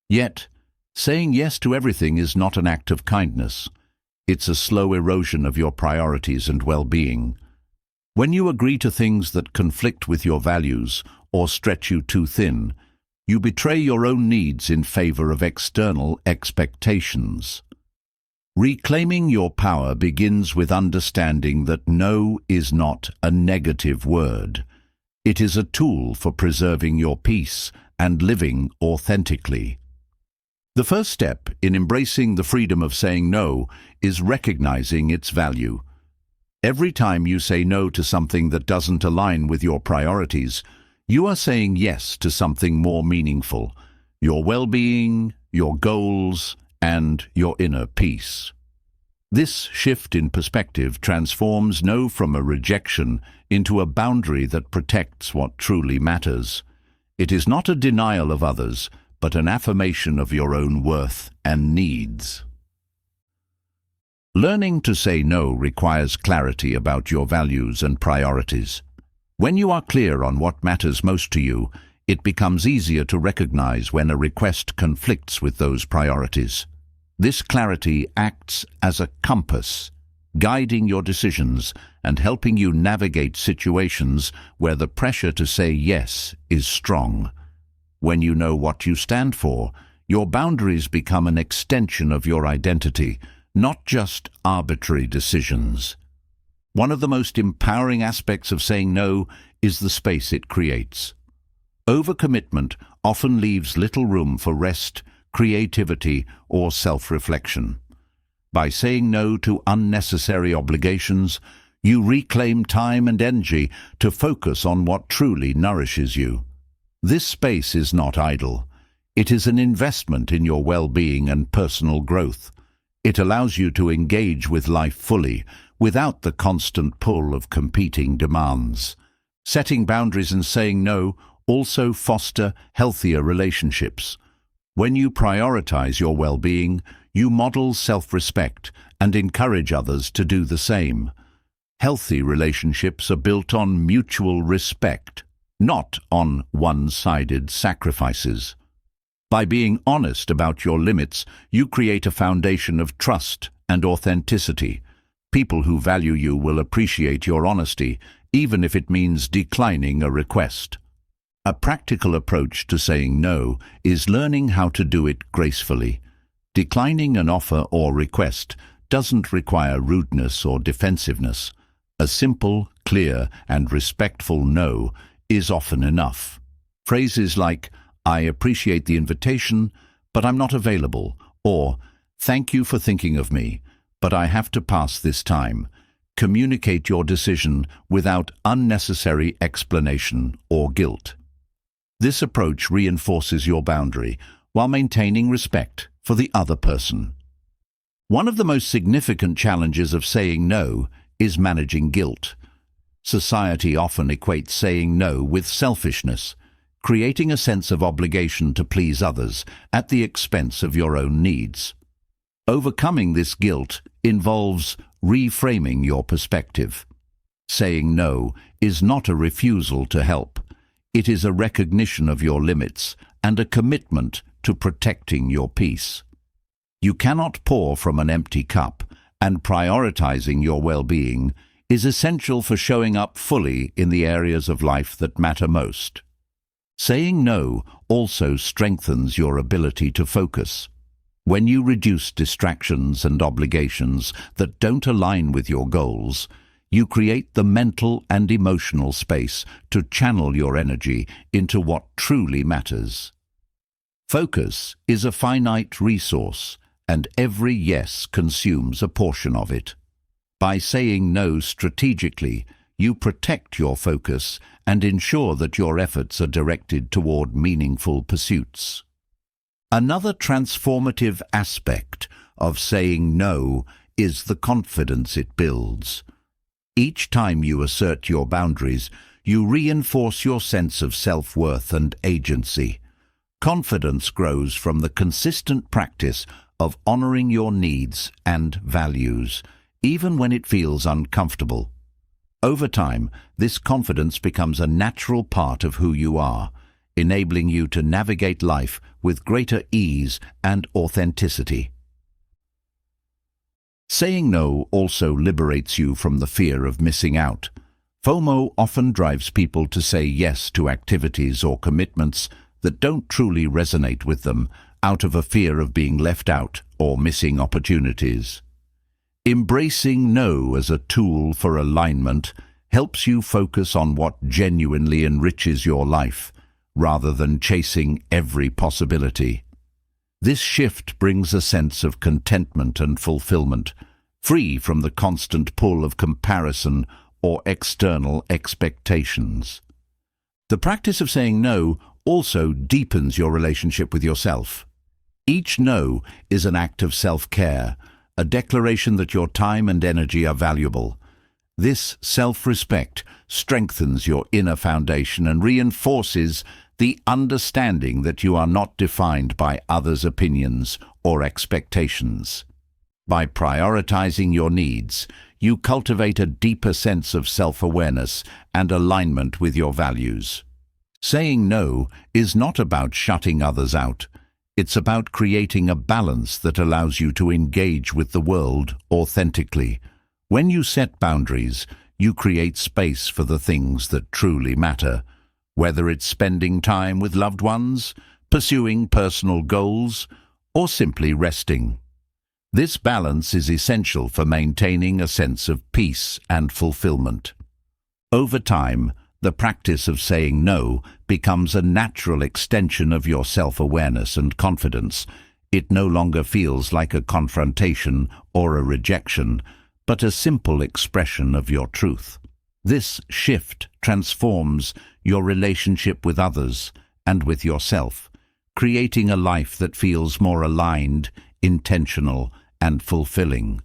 Yet, saying yes to everything is not an act of kindness. It's a slow erosion of your priorities and well-being. When you agree to things that conflict with your values or stretch you too thin, you betray your own needs in favor of external expectations. Reclaiming your power begins with understanding that no is not a negative word. It is a tool for preserving your peace and living authentically. The first step in embracing the freedom of saying no is recognizing its value. Every time you say no to something that doesn't align with your priorities, you are saying yes to something more meaningful, your well-being, your goals, and your inner peace. This shift in perspective transforms no from a rejection into a boundary that protects what truly matters. It is not a denial of others, but an affirmation of your own worth and needs. Learning to say no requires clarity about your values and priorities. When you are clear on what matters most to you, it becomes easier to recognize when a request conflicts with those priorities. This clarity acts as a compass, guiding your decisions and helping you navigate situations where the pressure to say yes is strong. When you know what you stand for, your boundaries become an extension of your identity, not just arbitrary decisions. One of the most empowering aspects of saying no is the space it creates. Overcommitment often leaves little room for rest, creativity, or self-reflection. By saying no to unnecessary obligations, you reclaim time and energy to focus on what truly nourishes you. This space is not idle. It is an investment in your well-being and personal growth. It allows you to engage with life fully, without the constant pull of competing demands. Setting boundaries and saying no also foster healthier relationships. When you prioritize your well-being, you model self-respect and encourage others to do the same. Healthy relationships are built on mutual respect, not on one-sided sacrifices. By being honest about your limits, you create a foundation of trust and authenticity. People who value you will appreciate your honesty, even if it means declining a request. A practical approach to saying no is learning how to do it gracefully. Declining an offer or request doesn't require rudeness or defensiveness. A simple, clear, and respectful no is often enough. Phrases like, "I appreciate the invitation, but I'm not available," or "Thank you for thinking of me, but I have to pass this time," communicate your decision without unnecessary explanation or guilt. This approach reinforces your boundary while maintaining respect for the other person. One of the most significant challenges of saying no is managing guilt. Society often equates saying no with selfishness, creating a sense of obligation to please others at the expense of your own needs. Overcoming this guilt involves reframing your perspective. Saying no is not a refusal to help. It is a recognition of your limits and a commitment to protecting your peace. You cannot pour from an empty cup, and prioritizing your well-being is essential for showing up fully in the areas of life that matter most. Saying no also strengthens your ability to focus. When you reduce distractions and obligations that don't align with your goals, you create the mental and emotional space to channel your energy into what truly matters. Focus is a finite resource, and every yes consumes a portion of it. By saying no strategically, you protect your focus and ensure that your efforts are directed toward meaningful pursuits. Another transformative aspect of saying no is the confidence it builds. Each time you assert your boundaries, you reinforce your sense of self-worth and agency. Confidence grows from the consistent practice of honoring your needs and values, even when it feels uncomfortable. Over time, this confidence becomes a natural part of who you are, enabling you to navigate life with greater ease and authenticity. Saying no also liberates you from the fear of missing out. FOMO often drives people to say yes to activities or commitments that don't truly resonate with them, out of a fear of being left out or missing opportunities. Embracing no as a tool for alignment helps you focus on what genuinely enriches your life, rather than chasing every possibility. This shift brings a sense of contentment and fulfillment, free from the constant pull of comparison or external expectations. The practice of saying no also deepens your relationship with yourself. Each no is an act of self-care, a declaration that your time and energy are valuable. This self-respect strengthens your inner foundation and reinforces the understanding that you are not defined by others' opinions or expectations. By prioritizing your needs, you cultivate a deeper sense of self-awareness and alignment with your values. Saying no is not about shutting others out. It's about creating a balance that allows you to engage with the world authentically. When you set boundaries, you create space for the things that truly matter, whether it's spending time with loved ones, pursuing personal goals, or simply resting. This balance is essential for maintaining a sense of peace and fulfillment. Over time, the practice of saying no becomes a natural extension of your self-awareness and confidence. It no longer feels like a confrontation or a rejection, but a simple expression of your truth. This shift transforms your relationship with others and with yourself, creating a life that feels more aligned, intentional, and fulfilling.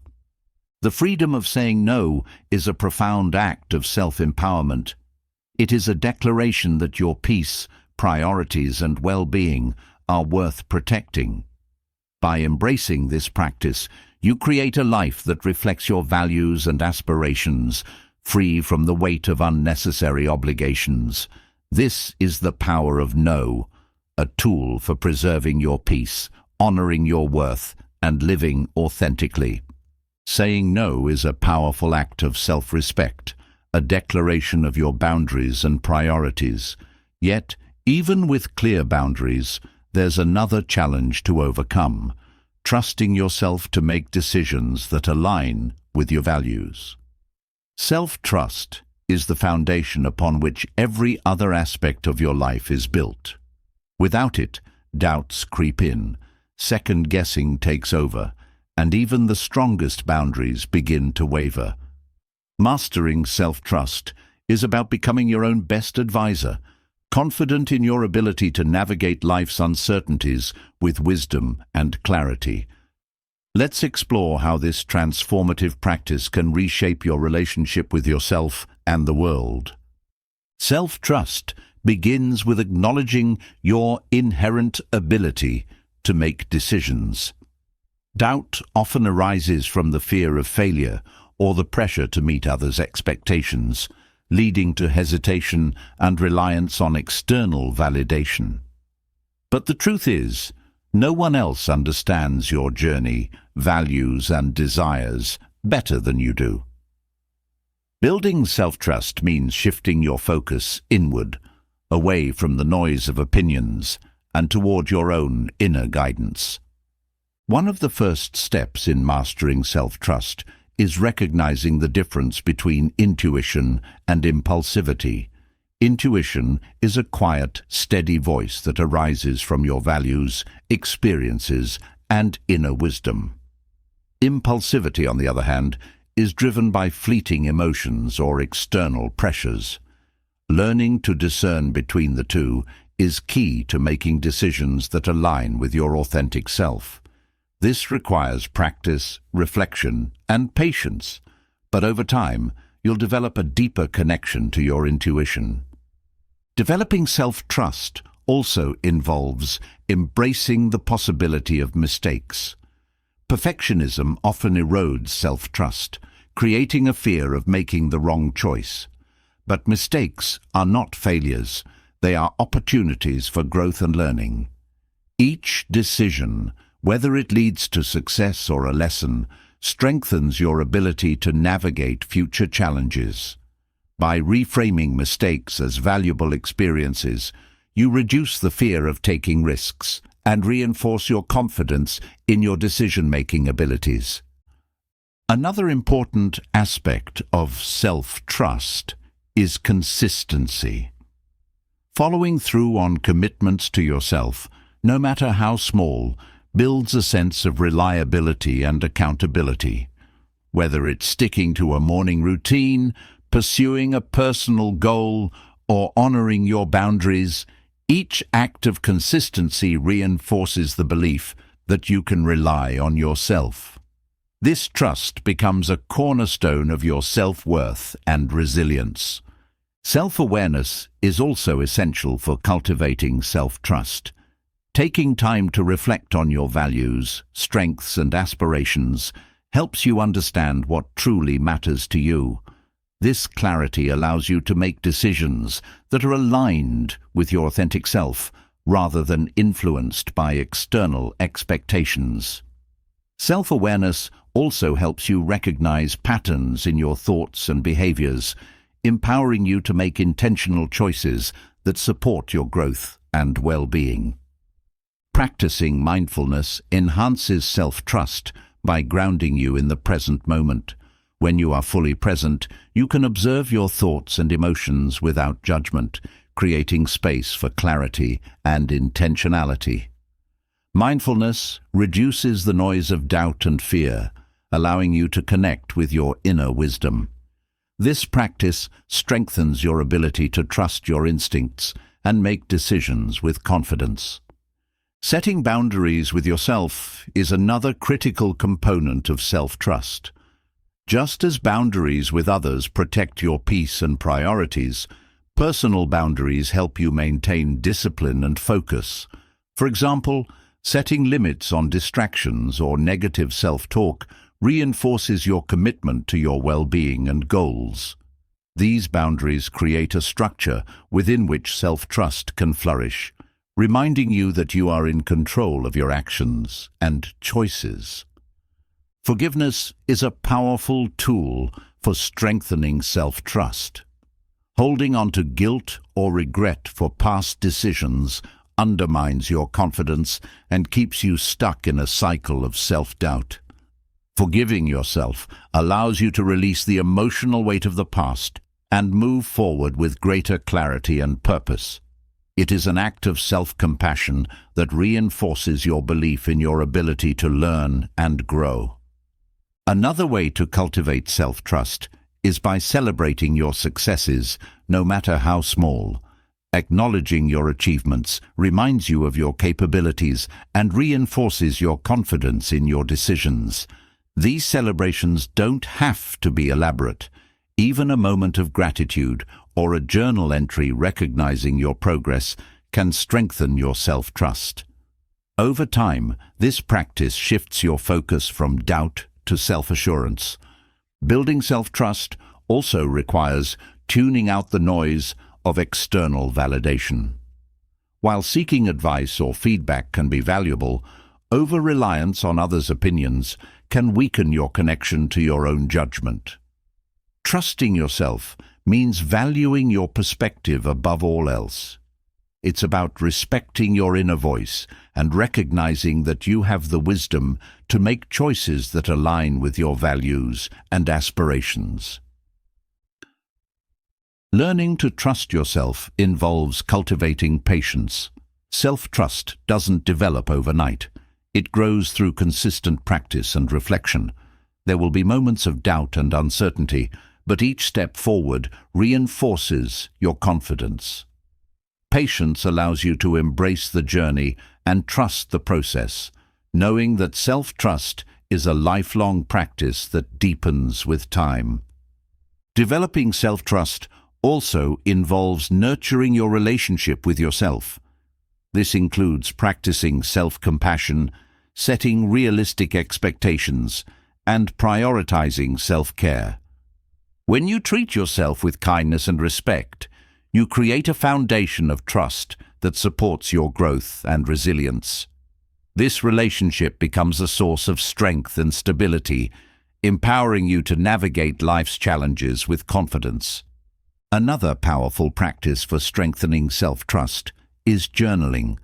The freedom of saying no is a profound act of self-empowerment. It is a declaration that your peace, priorities, and well-being are worth protecting. By embracing this practice, you create a life that reflects your values and aspirations, free from the weight of unnecessary obligations. This is the power of no, a tool for preserving your peace, honoring your worth, and living authentically. Saying no is a powerful act of self-respect, a declaration of your boundaries and priorities. Yet, even with clear boundaries, there's another challenge to overcome: trusting yourself to make decisions that align with your values. Self-trust is the foundation upon which every other aspect of your life is built. Without it, doubts creep in, second-guessing takes over, and even the strongest boundaries begin to waver. Mastering self-trust is about becoming your own best advisor, confident in your ability to navigate life's uncertainties with wisdom and clarity. Let's explore how this transformative practice can reshape your relationship with yourself and the world. Self-trust begins with acknowledging your inherent ability to make decisions. Doubt often arises from the fear of failure or the pressure to meet others' expectations, leading to hesitation and reliance on external validation. But the truth is, no one else understands your journey, values, and desires better than you do. Building self-trust means shifting your focus inward, away from the noise of opinions, and toward your own inner guidance. One of the first steps in mastering self-trust is recognizing the difference between intuition and impulsivity. Intuition is a quiet, steady voice that arises from your values, experiences, and inner wisdom. Impulsivity, on the other hand, is driven by fleeting emotions or external pressures. Learning to discern between the two is key to making decisions that align with your authentic self. This requires practice, reflection, and patience, but over time, you'll develop a deeper connection to your intuition. Developing self-trust also involves embracing the possibility of mistakes. Perfectionism often erodes self-trust, creating a fear of making the wrong choice. But mistakes are not failures. They are opportunities for growth and learning. Each decision, whether it leads to success or a lesson, strengthens your ability to navigate future challenges. By reframing mistakes as valuable experiences, you reduce the fear of taking risks and reinforce your confidence in your decision-making abilities. Another important aspect of self-trust is consistency. Following through on commitments to yourself, no matter how small, builds a sense of reliability and accountability. Whether it's sticking to a morning routine, pursuing a personal goal, or honoring your boundaries, each act of consistency reinforces the belief that you can rely on yourself. This trust becomes a cornerstone of your self-worth and resilience. Self-awareness is also essential for cultivating self-trust. Taking time to reflect on your values, strengths, and aspirations helps you understand what truly matters to you. This clarity allows you to make decisions that are aligned with your authentic self rather than influenced by external expectations. Self-awareness also helps you recognize patterns in your thoughts and behaviors, empowering you to make intentional choices that support your growth and well-being. Practicing mindfulness enhances self-trust by grounding you in the present moment. When you are fully present, you can observe your thoughts and emotions without judgment, creating space for clarity and intentionality. Mindfulness reduces the noise of doubt and fear, allowing you to connect with your inner wisdom. This practice strengthens your ability to trust your instincts and make decisions with confidence. Setting boundaries with yourself is another critical component of self-trust. Just as boundaries with others protect your peace and priorities, personal boundaries help you maintain discipline and focus. For example, setting limits on distractions or negative self-talk reinforces your commitment to your well-being and goals. These boundaries create a structure within which self-trust can flourish, reminding you that you are in control of your actions and choices. Forgiveness is a powerful tool for strengthening self-trust. Holding on to guilt or regret for past decisions undermines your confidence and keeps you stuck in a cycle of self-doubt. Forgiving yourself allows you to release the emotional weight of the past and move forward with greater clarity and purpose. It is an act of self-compassion that reinforces your belief in your ability to learn and grow. Another way to cultivate self-trust is by celebrating your successes, no matter how small. Acknowledging your achievements reminds you of your capabilities and reinforces your confidence in your decisions. These celebrations don't have to be elaborate. Even a moment of gratitude or a journal entry recognizing your progress can strengthen your self-trust. Over time, this practice shifts your focus from doubt to self-assurance. Building self-trust also requires tuning out the noise of external validation. While seeking advice or feedback can be valuable, over-reliance on others' opinions can weaken your connection to your own judgment. Trusting yourself means valuing your perspective above all else. It's about respecting your inner voice and recognizing that you have the wisdom to make choices that align with your values and aspirations. Learning to trust yourself involves cultivating patience. Self-trust doesn't develop overnight. It grows through consistent practice and reflection. There will be moments of doubt and uncertainty, but each step forward reinforces your confidence. Patience allows you to embrace the journey and trust the process, knowing that self-trust is a lifelong practice that deepens with time. Developing self-trust also involves nurturing your relationship with yourself. This includes practicing self-compassion, setting realistic expectations, and prioritizing self-care. When you treat yourself with kindness and respect, you create a foundation of trust that supports your growth and resilience. This relationship becomes a source of strength and stability, empowering you to navigate life's challenges with confidence. Another powerful practice for strengthening self-trust is journaling.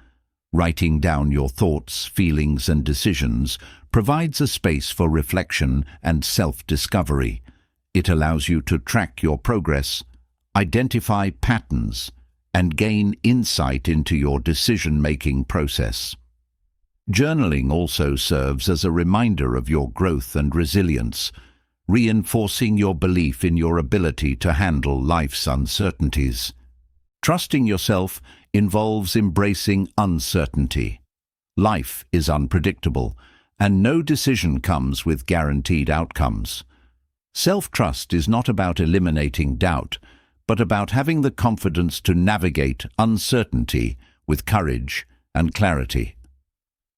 Writing down your thoughts, feelings, and decisions provides a space for reflection and self-discovery. It allows you to track your progress, identify patterns, and gain insight into your decision-making process. Journaling also serves as a reminder of your growth and resilience, reinforcing your belief in your ability to handle life's uncertainties. Trusting yourself involves embracing uncertainty. Life is unpredictable, and no decision comes with guaranteed outcomes. Self-trust is not about eliminating doubt, but about having the confidence to navigate uncertainty with courage and clarity.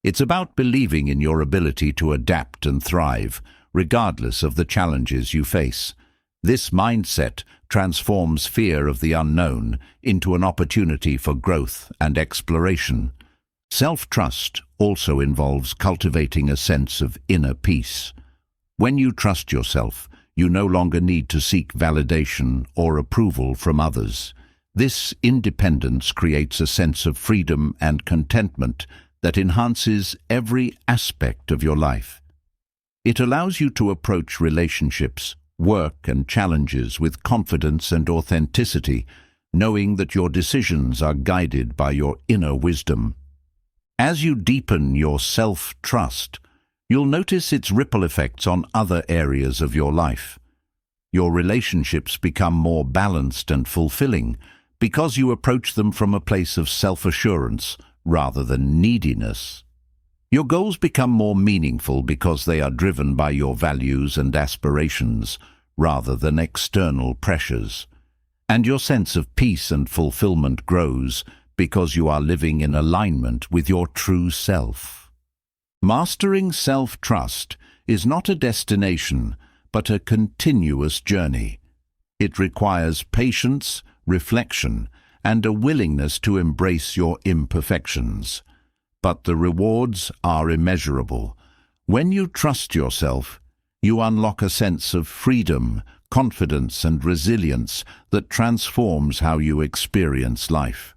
It's about believing in your ability to adapt and thrive, regardless of the challenges you face. This mindset transforms fear of the unknown into an opportunity for growth and exploration. Self-trust also involves cultivating a sense of inner peace. When you trust yourself, you no longer need to seek validation or approval from others. This independence creates a sense of freedom and contentment that enhances every aspect of your life. It allows you to approach relationships, work, and challenges with confidence and authenticity, knowing that your decisions are guided by your inner wisdom. As you deepen your self-trust, you'll notice its ripple effects on other areas of your life. Your relationships become more balanced and fulfilling because you approach them from a place of self-assurance rather than neediness. Your goals become more meaningful because they are driven by your values and aspirations rather than external pressures. And your sense of peace and fulfillment grows because you are living in alignment with your true self. Mastering self-trust is not a destination, but a continuous journey. It requires patience, reflection, and a willingness to embrace your imperfections. But the rewards are immeasurable. When you trust yourself, you unlock a sense of freedom, confidence, and resilience that transforms how you experience life.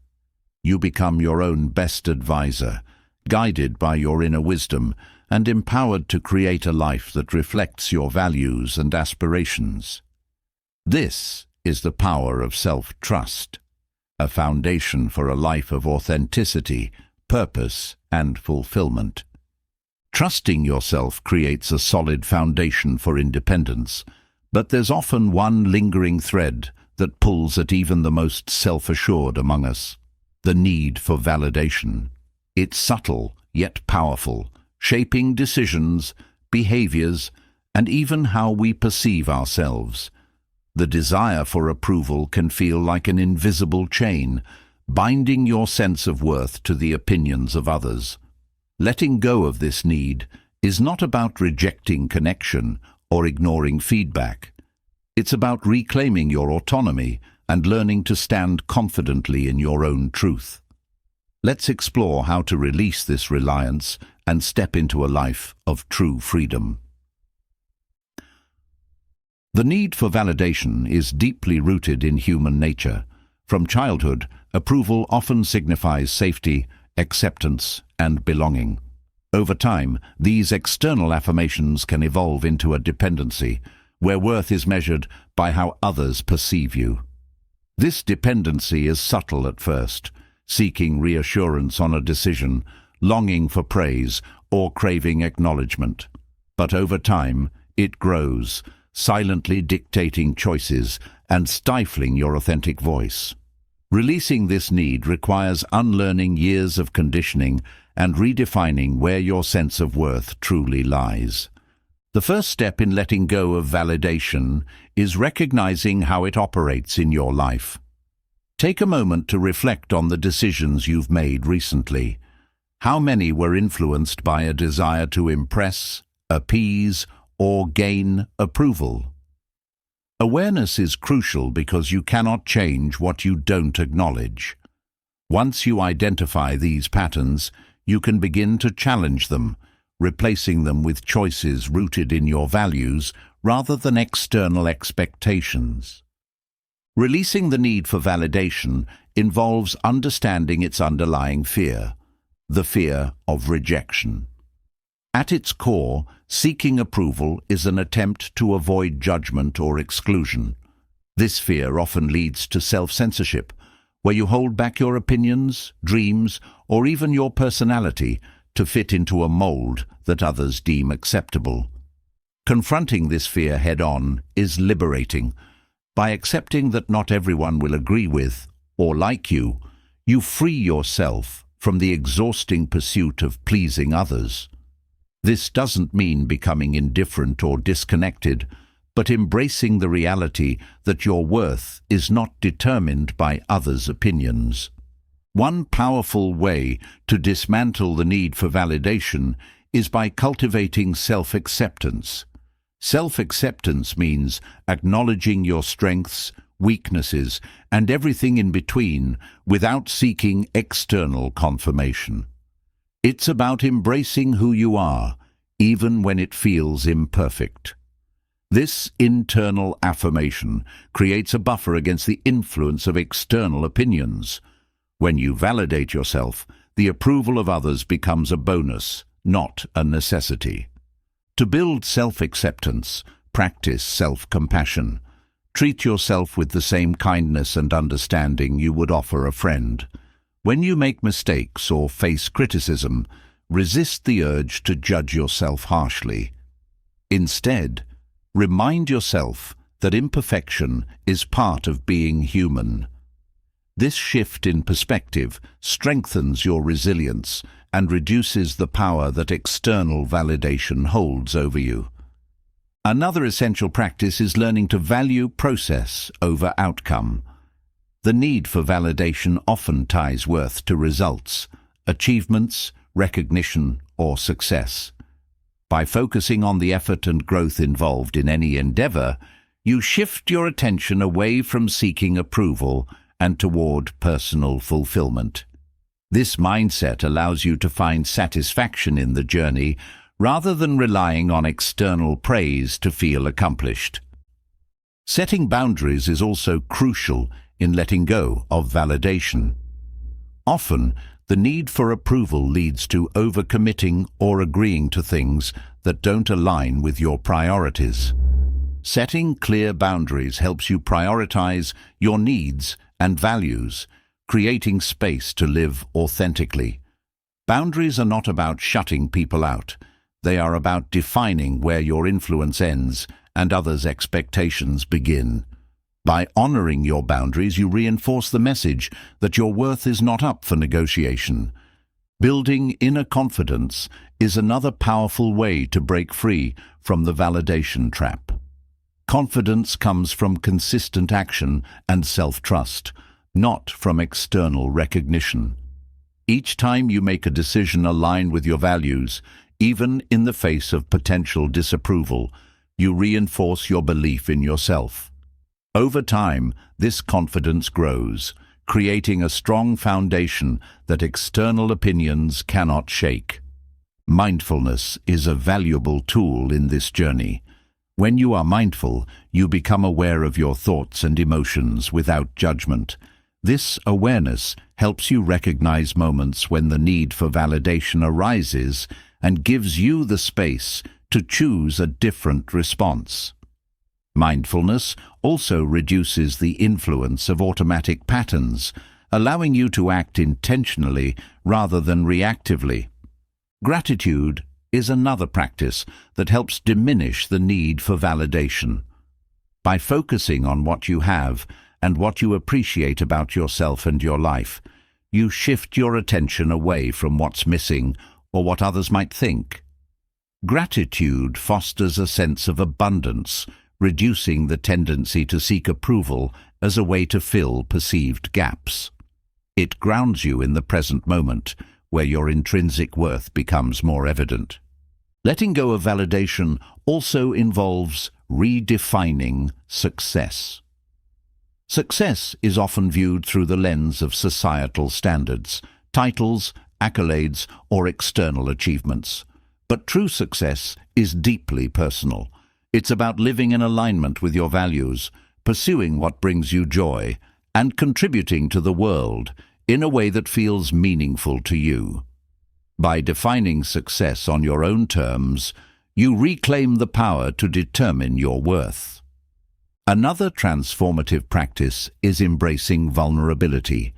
You become your own best advisor, guided by your inner wisdom and empowered to create a life that reflects your values and aspirations. This is the power of self-trust, a foundation for a life of authenticity, purpose, and fulfillment. Trusting yourself creates a solid foundation for independence, but there's often one lingering thread that pulls at even the most self-assured among us: the need for validation. It's subtle, yet powerful, shaping decisions, behaviors, and even how we perceive ourselves. The desire for approval can feel like an invisible chain, binding your sense of worth to the opinions of others. Letting go of this need is not about rejecting connection or ignoring feedback. It's about reclaiming your autonomy and learning to stand confidently in your own truth. Let's explore how to release this reliance and step into a life of true freedom. The need for validation is deeply rooted in human nature. From childhood, approval often signifies safety, acceptance, and belonging. Over time, these external affirmations can evolve into a dependency, where worth is measured by how others perceive you. This dependency is subtle at first, seeking reassurance on a decision, longing for praise, or craving acknowledgement. But over time, it grows, silently dictating choices and stifling your authentic voice. Releasing this need requires unlearning years of conditioning and redefining where your sense of worth truly lies. The first step in letting go of validation is recognizing how it operates in your life. Take a moment to reflect on the decisions you've made recently. How many were influenced by a desire to impress, appease, or gain approval? Awareness is crucial because you cannot change what you don't acknowledge. Once you identify these patterns, you can begin to challenge them, replacing them with choices rooted in your values rather than external expectations. Releasing the need for validation involves understanding its underlying fear, the fear of rejection. At its core, seeking approval is an attempt to avoid judgment or exclusion. This fear often leads to self-censorship, where you hold back your opinions, dreams, or even your personality to fit into a mold that others deem acceptable. Confronting this fear head-on is liberating. By accepting that not everyone will agree with or like you, you free yourself from the exhausting pursuit of pleasing others. This doesn't mean becoming indifferent or disconnected, but embracing the reality that your worth is not determined by others' opinions. One powerful way to dismantle the need for validation is by cultivating self-acceptance. Self-acceptance means acknowledging your strengths, weaknesses, and everything in between without seeking external confirmation. It's about embracing who you are, even when it feels imperfect. This internal affirmation creates a buffer against the influence of external opinions. When you validate yourself, the approval of others becomes a bonus, not a necessity. To build self-acceptance, practice self-compassion. Treat yourself with the same kindness and understanding you would offer a friend. When you make mistakes or face criticism, resist the urge to judge yourself harshly. Instead, remind yourself that imperfection is part of being human. This shift in perspective strengthens your resilience and reduces the power that external validation holds over you. Another essential practice is learning to value process over outcome. The need for validation often ties worth to results, achievements, recognition, or success. By focusing on the effort and growth involved in any endeavor, you shift your attention away from seeking approval and toward personal fulfillment. This mindset allows you to find satisfaction in the journey rather than relying on external praise to feel accomplished. Setting boundaries is also crucial in letting go of validation. Often, the need for approval leads to overcommitting or agreeing to things that don't align with your priorities. Setting clear boundaries helps you prioritize your needs and values, creating space to live authentically. Boundaries are not about shutting people out. They are about defining where your influence ends and others' expectations begin. By honoring your boundaries, you reinforce the message that your worth is not up for negotiation. Building inner confidence is another powerful way to break free from the validation trap. Confidence comes from consistent action and self-trust, not from external recognition. Each time you make a decision aligned with your values, even in the face of potential disapproval, you reinforce your belief in yourself. Over time, this confidence grows, creating a strong foundation that external opinions cannot shake. Mindfulness is a valuable tool in this journey. When you are mindful, you become aware of your thoughts and emotions without judgment. This awareness helps you recognize moments when the need for validation arises and gives you the space to choose a different response. Mindfulness also reduces the influence of automatic patterns, allowing you to act intentionally rather than reactively. Gratitude is another practice that helps diminish the need for validation. By focusing on what you have and what you appreciate about yourself and your life, you shift your attention away from what's missing or what others might think. Gratitude fosters a sense of abundance, reducing the tendency to seek approval as a way to fill perceived gaps. It grounds you in the present moment, where your intrinsic worth becomes more evident. Letting go of validation also involves redefining success. Success is often viewed through the lens of societal standards, titles, accolades, or external achievements. But true success is deeply personal. It's about living in alignment with your values, pursuing what brings you joy, and contributing to the world in a way that feels meaningful to you. By defining success on your own terms, you reclaim the power to determine your worth. Another transformative practice is embracing vulnerability.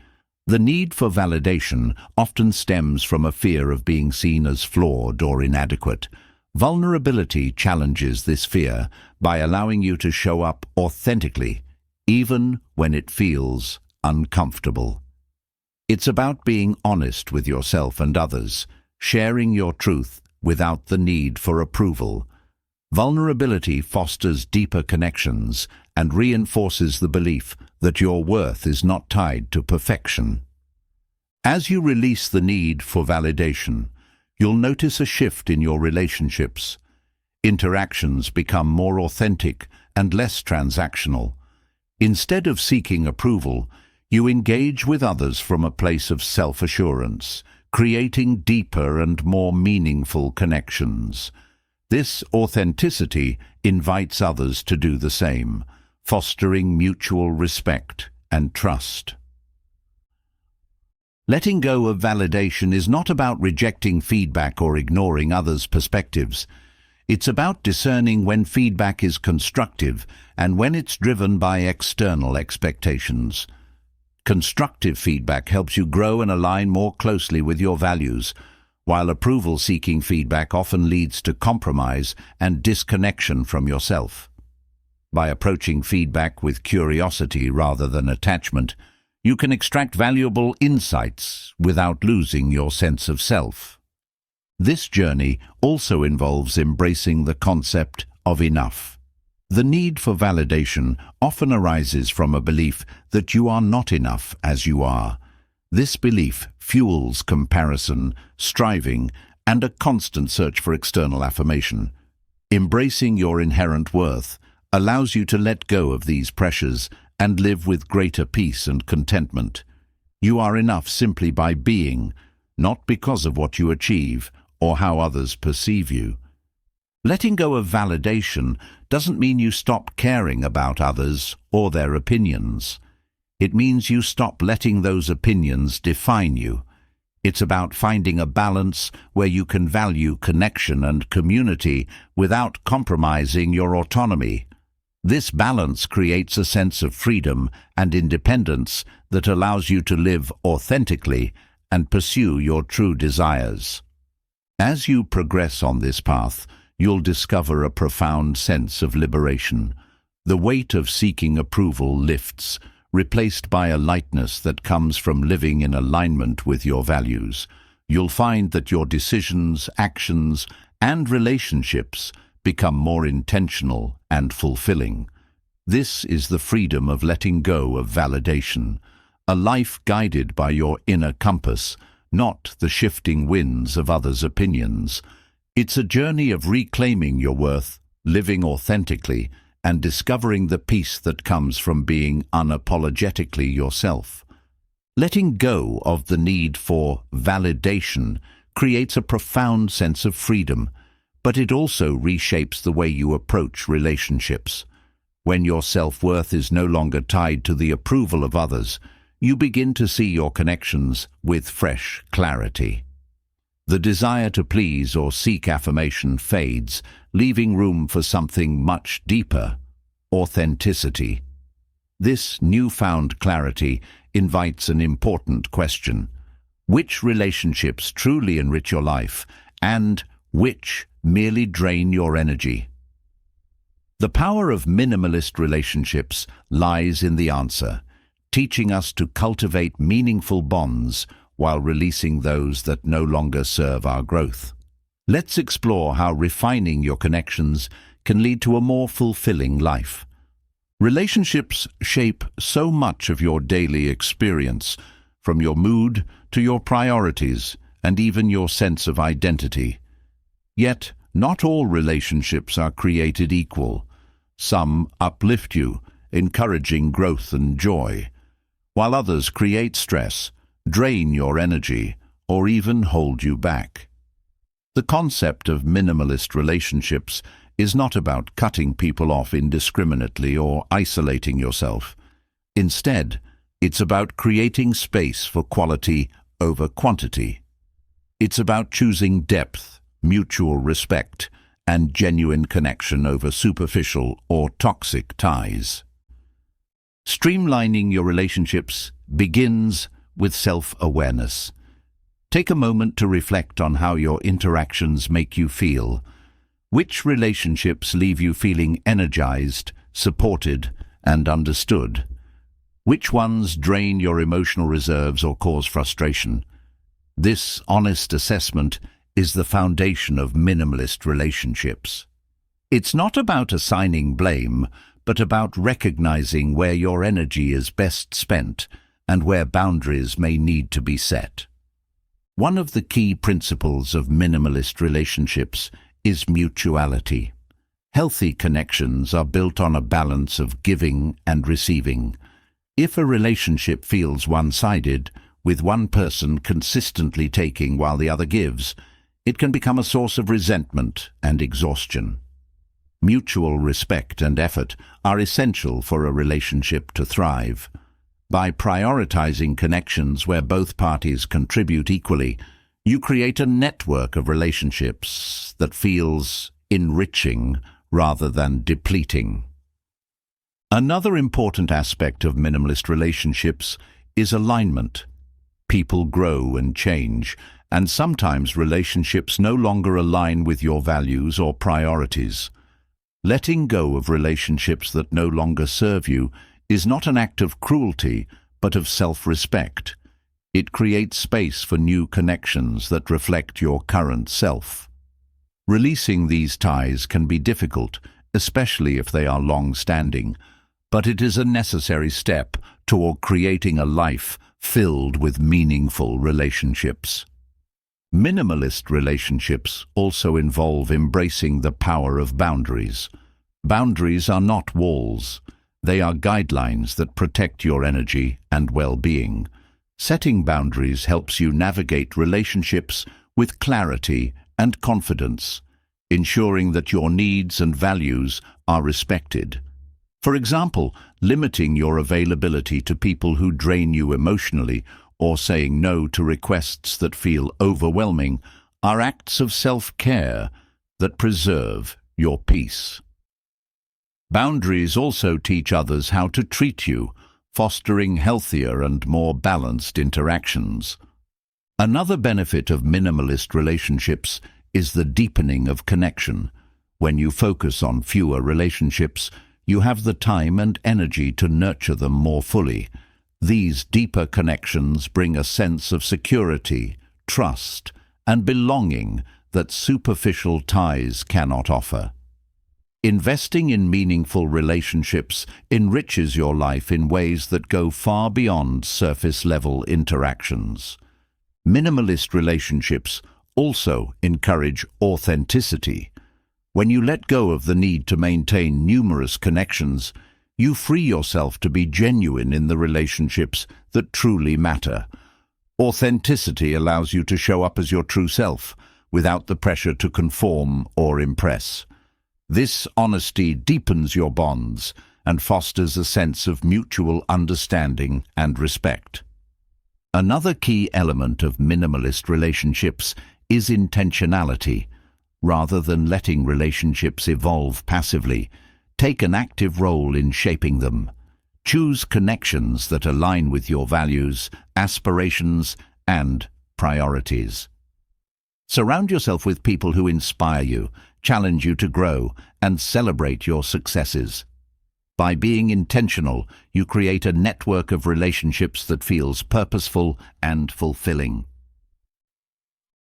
The need for validation often stems from a fear of being seen as flawed or inadequate. Vulnerability challenges this fear by allowing you to show up authentically, even when it feels uncomfortable. It's about being honest with yourself and others, sharing your truth without the need for approval. Vulnerability fosters deeper connections and reinforces the belief that your worth is not tied to perfection. As you release the need for validation, you'll notice a shift in your relationships. Interactions become more authentic and less transactional. Instead of seeking approval, you engage with others from a place of self-assurance, creating deeper and more meaningful connections. This authenticity invites others to do the same, fostering mutual respect and trust. Letting go of validation is not about rejecting feedback or ignoring others' perspectives. It's about discerning when feedback is constructive and when it's driven by external expectations. Constructive feedback helps you grow and align more closely with your values, while approval-seeking feedback often leads to compromise and disconnection from yourself. By approaching feedback with curiosity rather than attachment, you can extract valuable insights without losing your sense of self. This journey also involves embracing the concept of enough. The need for validation often arises from a belief that you are not enough as you are. This belief fuels comparison, striving, and a constant search for external affirmation. Embracing your inherent worth allows you to let go of these pressures and live with greater peace and contentment. You are enough simply by being, not because of what you achieve or how others perceive you. Letting go of validation doesn't mean you stop caring about others or their opinions. It means you stop letting those opinions define you. It's about finding a balance where you can value connection and community without compromising your autonomy. This balance creates a sense of freedom and independence that allows you to live authentically and pursue your true desires. As you progress on this path, you'll discover a profound sense of liberation. The weight of seeking approval lifts, replaced by a lightness that comes from living in alignment with your values. You'll find that your decisions, actions, and relationships become more intentional and fulfilling. This is the freedom of letting go of validation, a life guided by your inner compass, not the shifting winds of others' opinions. It's a journey of reclaiming your worth, living authentically, and discovering the peace that comes from being unapologetically yourself. Letting go of the need for validation creates a profound sense of freedom, but it also reshapes the way you approach relationships. When your self-worth is no longer tied to the approval of others, you begin to see your connections with fresh clarity. The desire to please or seek affirmation fades, leaving room for something much deeper: authenticity. This newfound clarity invites an important question: which relationships truly enrich your life, and which merely drain your energy? The power of minimalist relationships lies in the answer, teaching us to cultivate meaningful bonds while releasing those that no longer serve our growth. Let's explore how refining your connections can lead to a more fulfilling life. Relationships shape so much of your daily experience, from your mood to your priorities and even your sense of identity. Yet, not all relationships are created equal. Some uplift you, encouraging growth and joy, while others create stress, drain your energy, or even hold you back. The concept of minimalist relationships is not about cutting people off indiscriminately or isolating yourself. Instead, it's about creating space for quality over quantity. It's about choosing depth, mutual respect, and genuine connection over superficial or toxic ties. Streamlining your relationships begins with self-awareness. Take a moment to reflect on how your interactions make you feel. Which relationships leave you feeling energized, supported, and understood? Which ones drain your emotional reserves or cause frustration? This honest assessment is the foundation of minimalist relationships. It's not about assigning blame, but about recognizing where your energy is best spent and where boundaries may need to be set. One of the key principles of minimalist relationships is mutuality. Healthy connections are built on a balance of giving and receiving. If a relationship feels one-sided, with one person consistently taking while the other gives, it can become a source of resentment and exhaustion. Mutual respect and effort are essential for a relationship to thrive. By prioritizing connections where both parties contribute equally, you create a network of relationships that feels enriching rather than depleting. Another important aspect of minimalist relationships is alignment. People grow and change, and sometimes relationships no longer align with your values or priorities. Letting go of relationships that no longer serve you is not an act of cruelty, but of self-respect. It creates space for new connections that reflect your current self. Releasing these ties can be difficult, especially if they are long-standing, but it is a necessary step toward creating a life filled with meaningful relationships. Minimalist relationships also involve embracing the power of boundaries. Boundaries are not walls. They are guidelines that protect your energy and well-being. Setting boundaries helps you navigate relationships with clarity and confidence, ensuring that your needs and values are respected. For example, limiting your availability to people who drain you emotionally or saying no to requests that feel overwhelming are acts of self-care that preserve your peace. Boundaries also teach others how to treat you, fostering healthier and more balanced interactions. Another benefit of minimalist relationships is the deepening of connection. When you focus on fewer relationships, You have the time and energy to nurture them more fully. These deeper connections bring a sense of security, trust, and belonging that superficial ties cannot offer. Investing in meaningful relationships enriches your life in ways that go far beyond surface-level interactions. Minimalist relationships also encourage authenticity. When you let go of the need to maintain numerous connections, you free yourself to be genuine in the relationships that truly matter. Authenticity allows you to show up as your true self, without the pressure to conform or impress. This honesty deepens your bonds and fosters a sense of mutual understanding and respect. Another key element of minimalist relationships is intentionality. Rather than letting relationships evolve passively, take an active role in shaping them. Choose connections that align with your values, aspirations, and priorities. Surround yourself with people who inspire you, challenge you to grow, and celebrate your successes. By being intentional, you create a network of relationships that feels purposeful and fulfilling.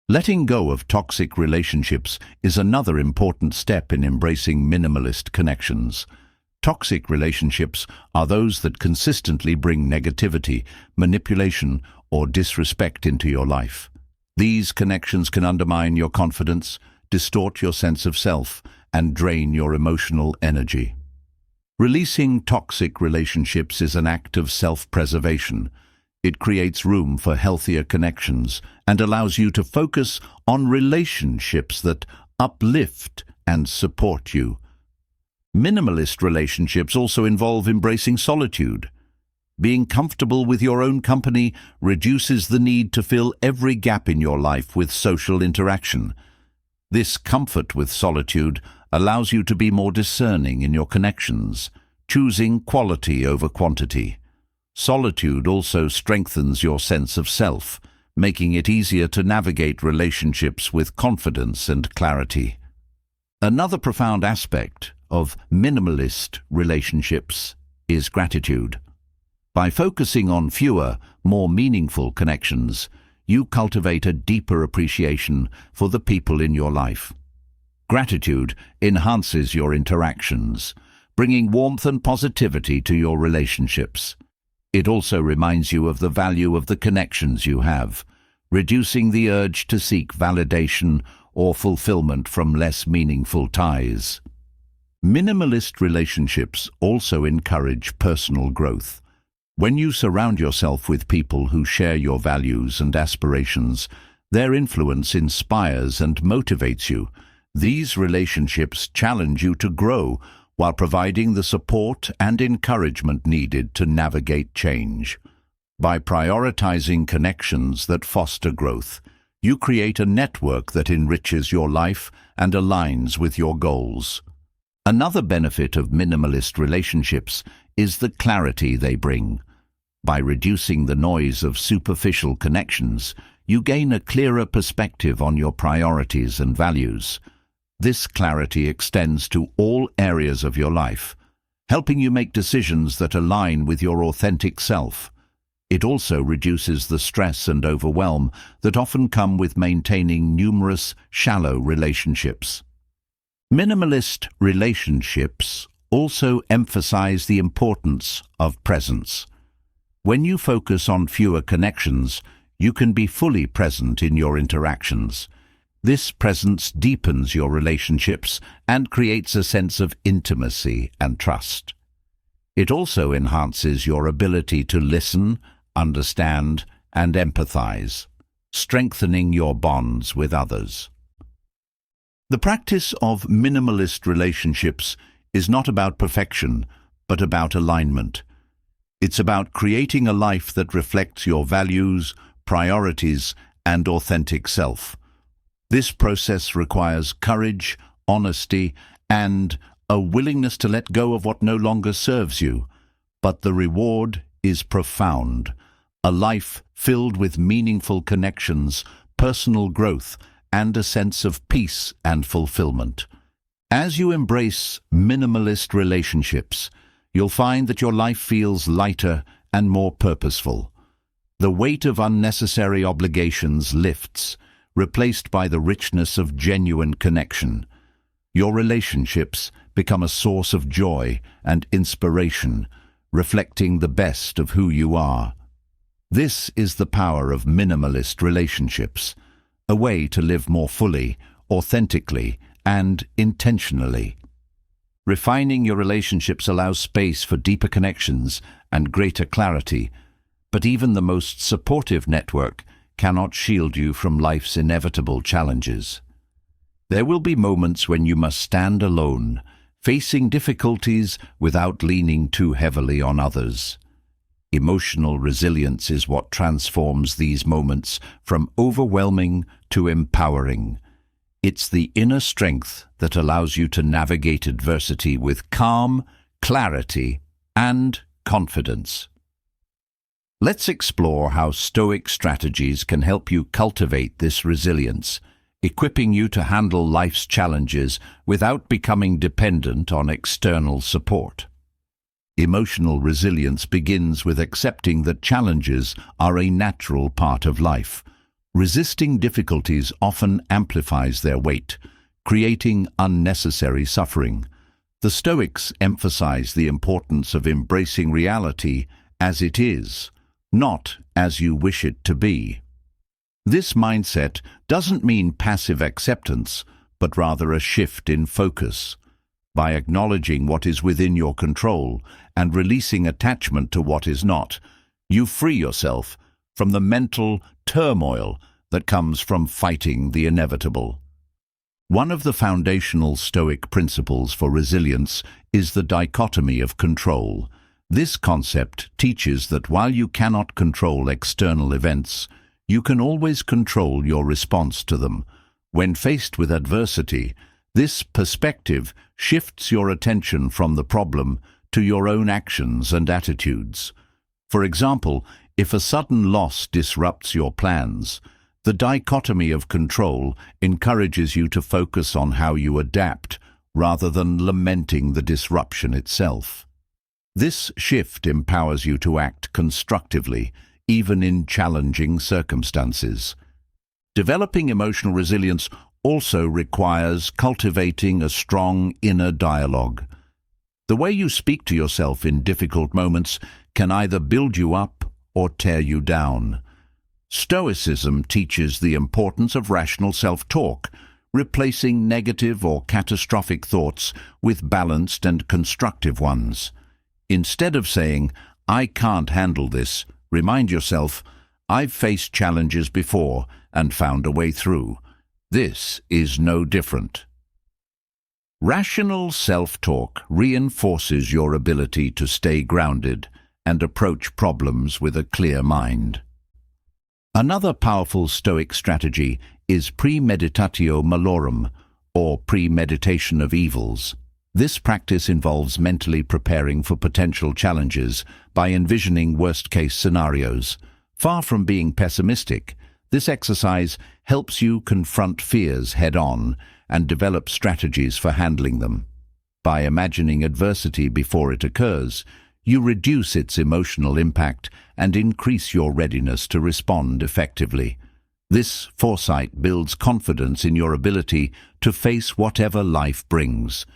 Letting go of toxic relationships is another important step in embracing minimalist connections. Toxic relationships are those that consistently bring negativity, manipulation, or disrespect into your life. These connections can undermine your confidence, distort your sense of self, and drain your emotional energy. Releasing toxic relationships is an act of self-preservation. It creates room for healthier connections and allows you to focus on relationships that uplift and support you. Minimalist relationships also involve embracing solitude. Being comfortable with your own company reduces the need to fill every gap in your life with social interaction. This comfort with solitude allows you to be more discerning in your connections, choosing quality over quantity. Solitude also strengthens your sense of self, making it easier to navigate relationships with confidence and clarity. Another profound aspect of minimalist relationships is gratitude. By focusing on fewer, more meaningful connections, you cultivate a deeper appreciation for the people in your life. Gratitude enhances your interactions, bringing warmth and positivity to your relationships. It also reminds you of the value of the connections you have, reducing the urge to seek validation or fulfillment from less meaningful ties. Minimalist relationships also encourage personal growth. When you surround yourself with people who share your values and aspirations, their influence inspires and motivates you. These relationships challenge you to grow while providing the support and encouragement needed to navigate change. By prioritizing connections that foster growth, you create a network that enriches your life and aligns with your goals. Another benefit of minimalist relationships is the clarity they bring. By reducing the noise of superficial connections, you gain a clearer perspective on your priorities and values. This clarity extends to all areas of your life, helping you make decisions that align with your authentic self. It also reduces the stress and overwhelm that often come with maintaining numerous, shallow relationships. Minimalist relationships also emphasize the importance of presence. When you focus on fewer connections, you can be fully present in your interactions. This presence deepens your relationships and creates a sense of intimacy and trust. It also enhances your ability to listen, understand, and empathize, strengthening your bonds with others. The practice of minimalist relationships is not about perfection, but about alignment. It's about creating a life that reflects your values, priorities, and authentic self. This process requires courage, honesty, and a willingness to let go of what no longer serves you. But the reward is profound. A life filled with meaningful connections, personal growth, and a sense of peace and fulfillment. As you embrace minimalist relationships, you'll find that your life feels lighter and more purposeful. The weight of unnecessary obligations lifts, replaced by the richness of genuine connection. Your relationships become a source of joy and inspiration, reflecting the best of who you are. This is the power of minimalist relationships, a way to live more fully, authentically, and intentionally. Refining your relationships allows space for deeper connections and greater clarity, but even the most supportive network cannot shield you from life's inevitable challenges. There will be moments when you must stand alone, facing difficulties without leaning too heavily on others. Emotional resilience is what transforms these moments from overwhelming to empowering. It's the inner strength that allows you to navigate adversity with calm, clarity, and confidence. Let's explore how Stoic strategies can help you cultivate this resilience, equipping you to handle life's challenges without becoming dependent on external support. Emotional resilience begins with accepting that challenges are a natural part of life. Resisting difficulties often amplifies their weight, creating unnecessary suffering. The Stoics emphasize the importance of embracing reality as it is, not as you wish it to be. This mindset doesn't mean passive acceptance, but rather a shift in focus. By acknowledging what is within your control and releasing attachment to what is not, you free yourself from the mental turmoil that comes from fighting the inevitable. One of the foundational Stoic principles for resilience is the dichotomy of control. This concept teaches that while you cannot control external events, you can always control your response to them. When faced with adversity, this perspective shifts your attention from the problem to your own actions and attitudes. For example, if a sudden loss disrupts your plans, the dichotomy of control encourages you to focus on how you adapt rather than lamenting the disruption itself. This shift empowers you to act constructively, even in challenging circumstances. Developing emotional resilience also requires cultivating a strong inner dialogue. The way you speak to yourself in difficult moments can either build you up or tear you down. Stoicism teaches the importance of rational self-talk, replacing negative or catastrophic thoughts with balanced and constructive ones. Instead of saying, "I can't handle this," remind yourself, "I've faced challenges before and found a way through. This is no different." Rational self-talk reinforces your ability to stay grounded and approach problems with a clear mind. Another powerful Stoic strategy is premeditatio malorum, or premeditation of evils. This practice involves mentally preparing for potential challenges by envisioning worst-case scenarios. Far from being pessimistic, this exercise helps you confront fears head-on and develop strategies for handling them. By imagining adversity before it occurs, you reduce its emotional impact and increase your readiness to respond effectively. This foresight builds confidence in your ability to face whatever life brings.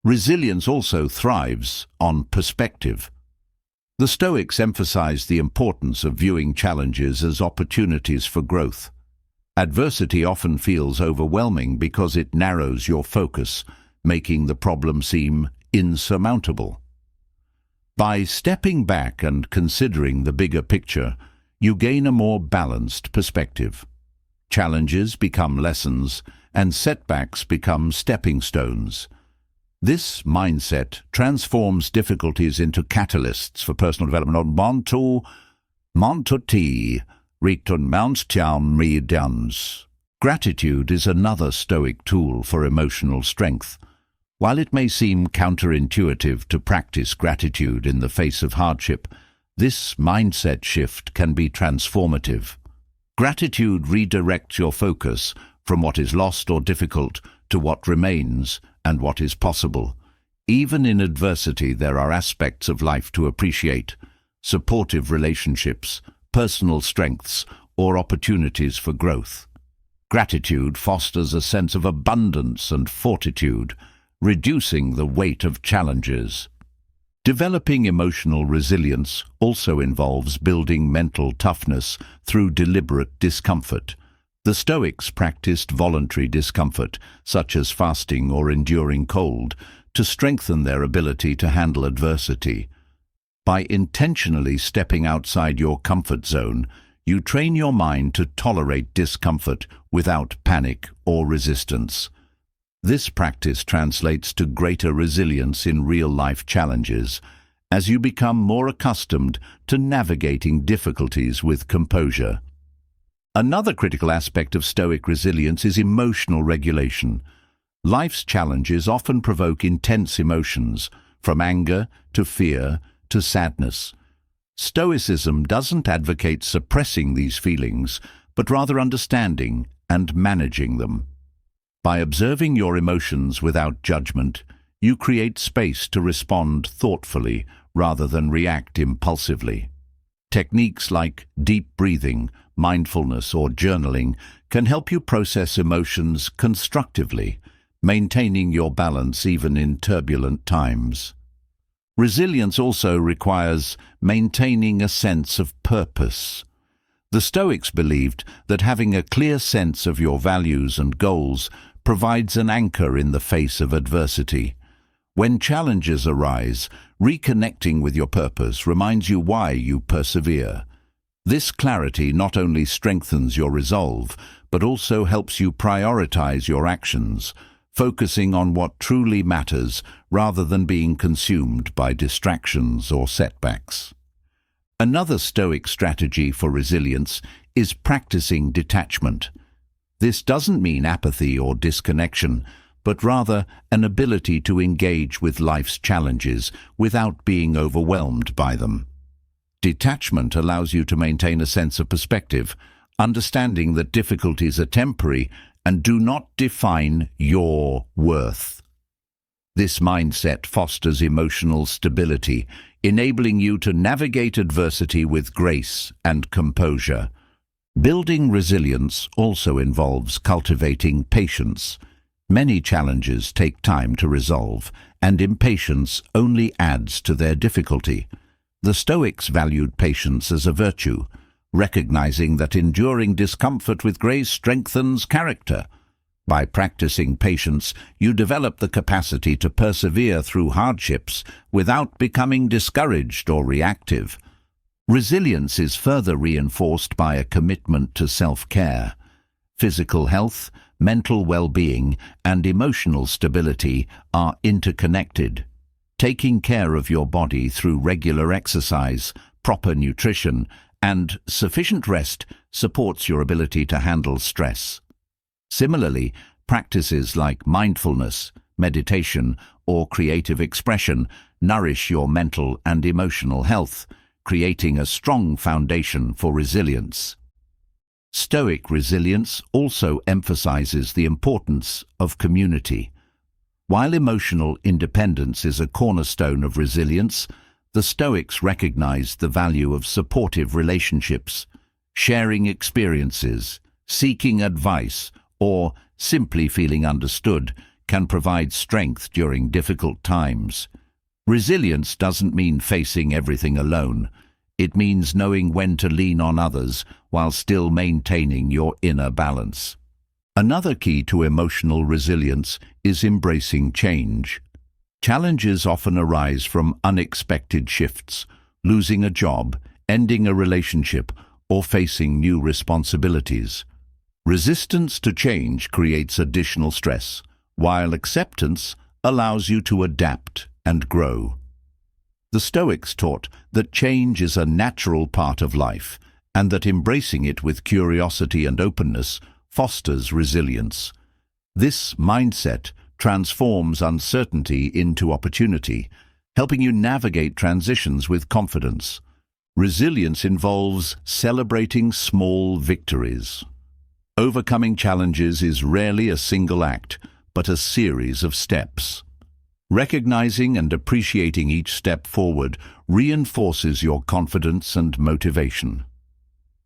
Resilience also thrives on perspective. The Stoics emphasize the importance of viewing challenges as opportunities for growth. Adversity often feels overwhelming because it narrows your focus, making the problem seem insurmountable. By stepping back and considering the bigger picture, you gain a more balanced perspective. Challenges become lessons, and setbacks become stepping stones. This mindset transforms difficulties into catalysts for personal development. Gratitude is another Stoic tool for emotional strength. While it may seem counterintuitive to practice gratitude in the face of hardship, this mindset shift can be transformative. Gratitude redirects your focus from what is lost or difficult to what remains and what is possible. Even in adversity, there are aspects of life to appreciate: supportive relationships, personal strengths, or opportunities for growth. Gratitude fosters a sense of abundance and fortitude, reducing the weight of challenges. Developing emotional resilience also involves building mental toughness through deliberate discomfort. The Stoics practiced voluntary discomfort, such as fasting or enduring cold, to strengthen their ability to handle adversity. By intentionally stepping outside your comfort zone, you train your mind to tolerate discomfort without panic or resistance. This practice translates to greater resilience in real-life challenges, as you become more accustomed to navigating difficulties with composure. Another critical aspect of Stoic resilience is emotional regulation. Life's challenges often provoke intense emotions, from anger to fear to sadness. Stoicism doesn't advocate suppressing these feelings, but rather understanding and managing them. By observing your emotions without judgment, you create space to respond thoughtfully rather than react impulsively. Techniques like deep breathing, mindfulness, or journaling can help you process emotions constructively, maintaining your balance even in turbulent times. Resilience also requires maintaining a sense of purpose. The Stoics believed that having a clear sense of your values and goals provides an anchor in the face of adversity. When challenges arise, reconnecting with your purpose reminds you why you persevere. This clarity not only strengthens your resolve, but also helps you prioritize your actions, focusing on what truly matters rather than being consumed by distractions or setbacks. Another Stoic strategy for resilience is practicing detachment. This doesn't mean apathy or disconnection, but rather an ability to engage with life's challenges without being overwhelmed by them. Detachment allows you to maintain a sense of perspective, understanding that difficulties are temporary and do not define your worth. This mindset fosters emotional stability, enabling you to navigate adversity with grace and composure. Building resilience also involves cultivating patience. Many challenges take time to resolve, and impatience only adds to their difficulty. The Stoics valued patience as a virtue, recognizing that enduring discomfort with grace strengthens character. By practicing patience, you develop the capacity to persevere through hardships without becoming discouraged or reactive. Resilience is further reinforced by a commitment to self-care. Physical health, mental well-being, and emotional stability are interconnected. Taking care of your body through regular exercise, proper nutrition, and sufficient rest supports your ability to handle stress. Similarly, practices like mindfulness, meditation, or creative expression nourish your mental and emotional health, creating a strong foundation for resilience. Stoic resilience also emphasizes the importance of community. While emotional independence is a cornerstone of resilience, the Stoics recognized the value of supportive relationships. Sharing experiences, seeking advice, or simply feeling understood can provide strength during difficult times. Resilience doesn't mean facing everything alone. It means knowing when to lean on others while still maintaining your inner balance. Another key to emotional resilience is embracing change. Challenges often arise from unexpected shifts: losing a job, ending a relationship, or facing new responsibilities. Resistance to change creates additional stress, while acceptance allows you to adapt and grow. The Stoics taught that change is a natural part of life, and that embracing it with curiosity and openness fosters resilience. This mindset transforms uncertainty into opportunity, helping you navigate transitions with confidence. Resilience involves celebrating small victories. Overcoming challenges is rarely a single act, but a series of steps. Recognizing and appreciating each step forward reinforces your confidence and motivation.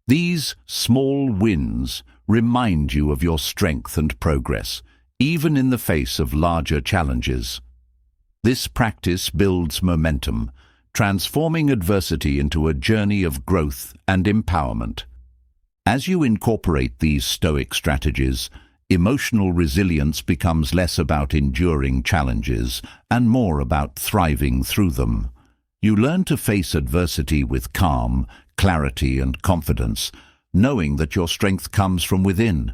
These small wins remind you of your strength and progress, even in the face of larger challenges. This practice builds momentum, transforming adversity into a journey of growth and empowerment. As you incorporate these Stoic strategies, emotional resilience becomes less about enduring challenges and more about thriving through them. You learn to face adversity with calm, clarity, and confidence, knowing that your strength comes from within.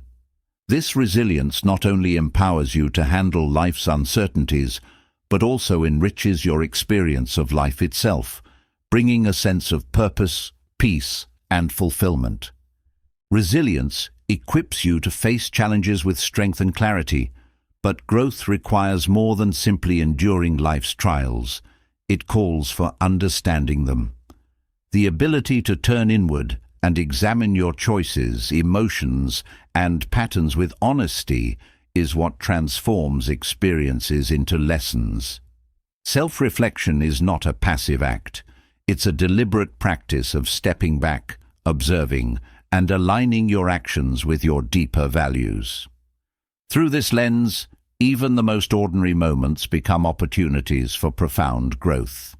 This resilience not only empowers you to handle life's uncertainties, but also enriches your experience of life itself, bringing a sense of purpose, peace, and fulfillment. Resilience equips you to face challenges with strength and clarity, but growth requires more than simply enduring life's trials. It calls for understanding them. The ability to turn inward and examine your choices, emotions, and patterns with honesty is what transforms experiences into lessons. Self-reflection is not a passive act. It's a deliberate practice of stepping back, observing, and aligning your actions with your deeper values. Through this lens, even the most ordinary moments become opportunities for profound growth.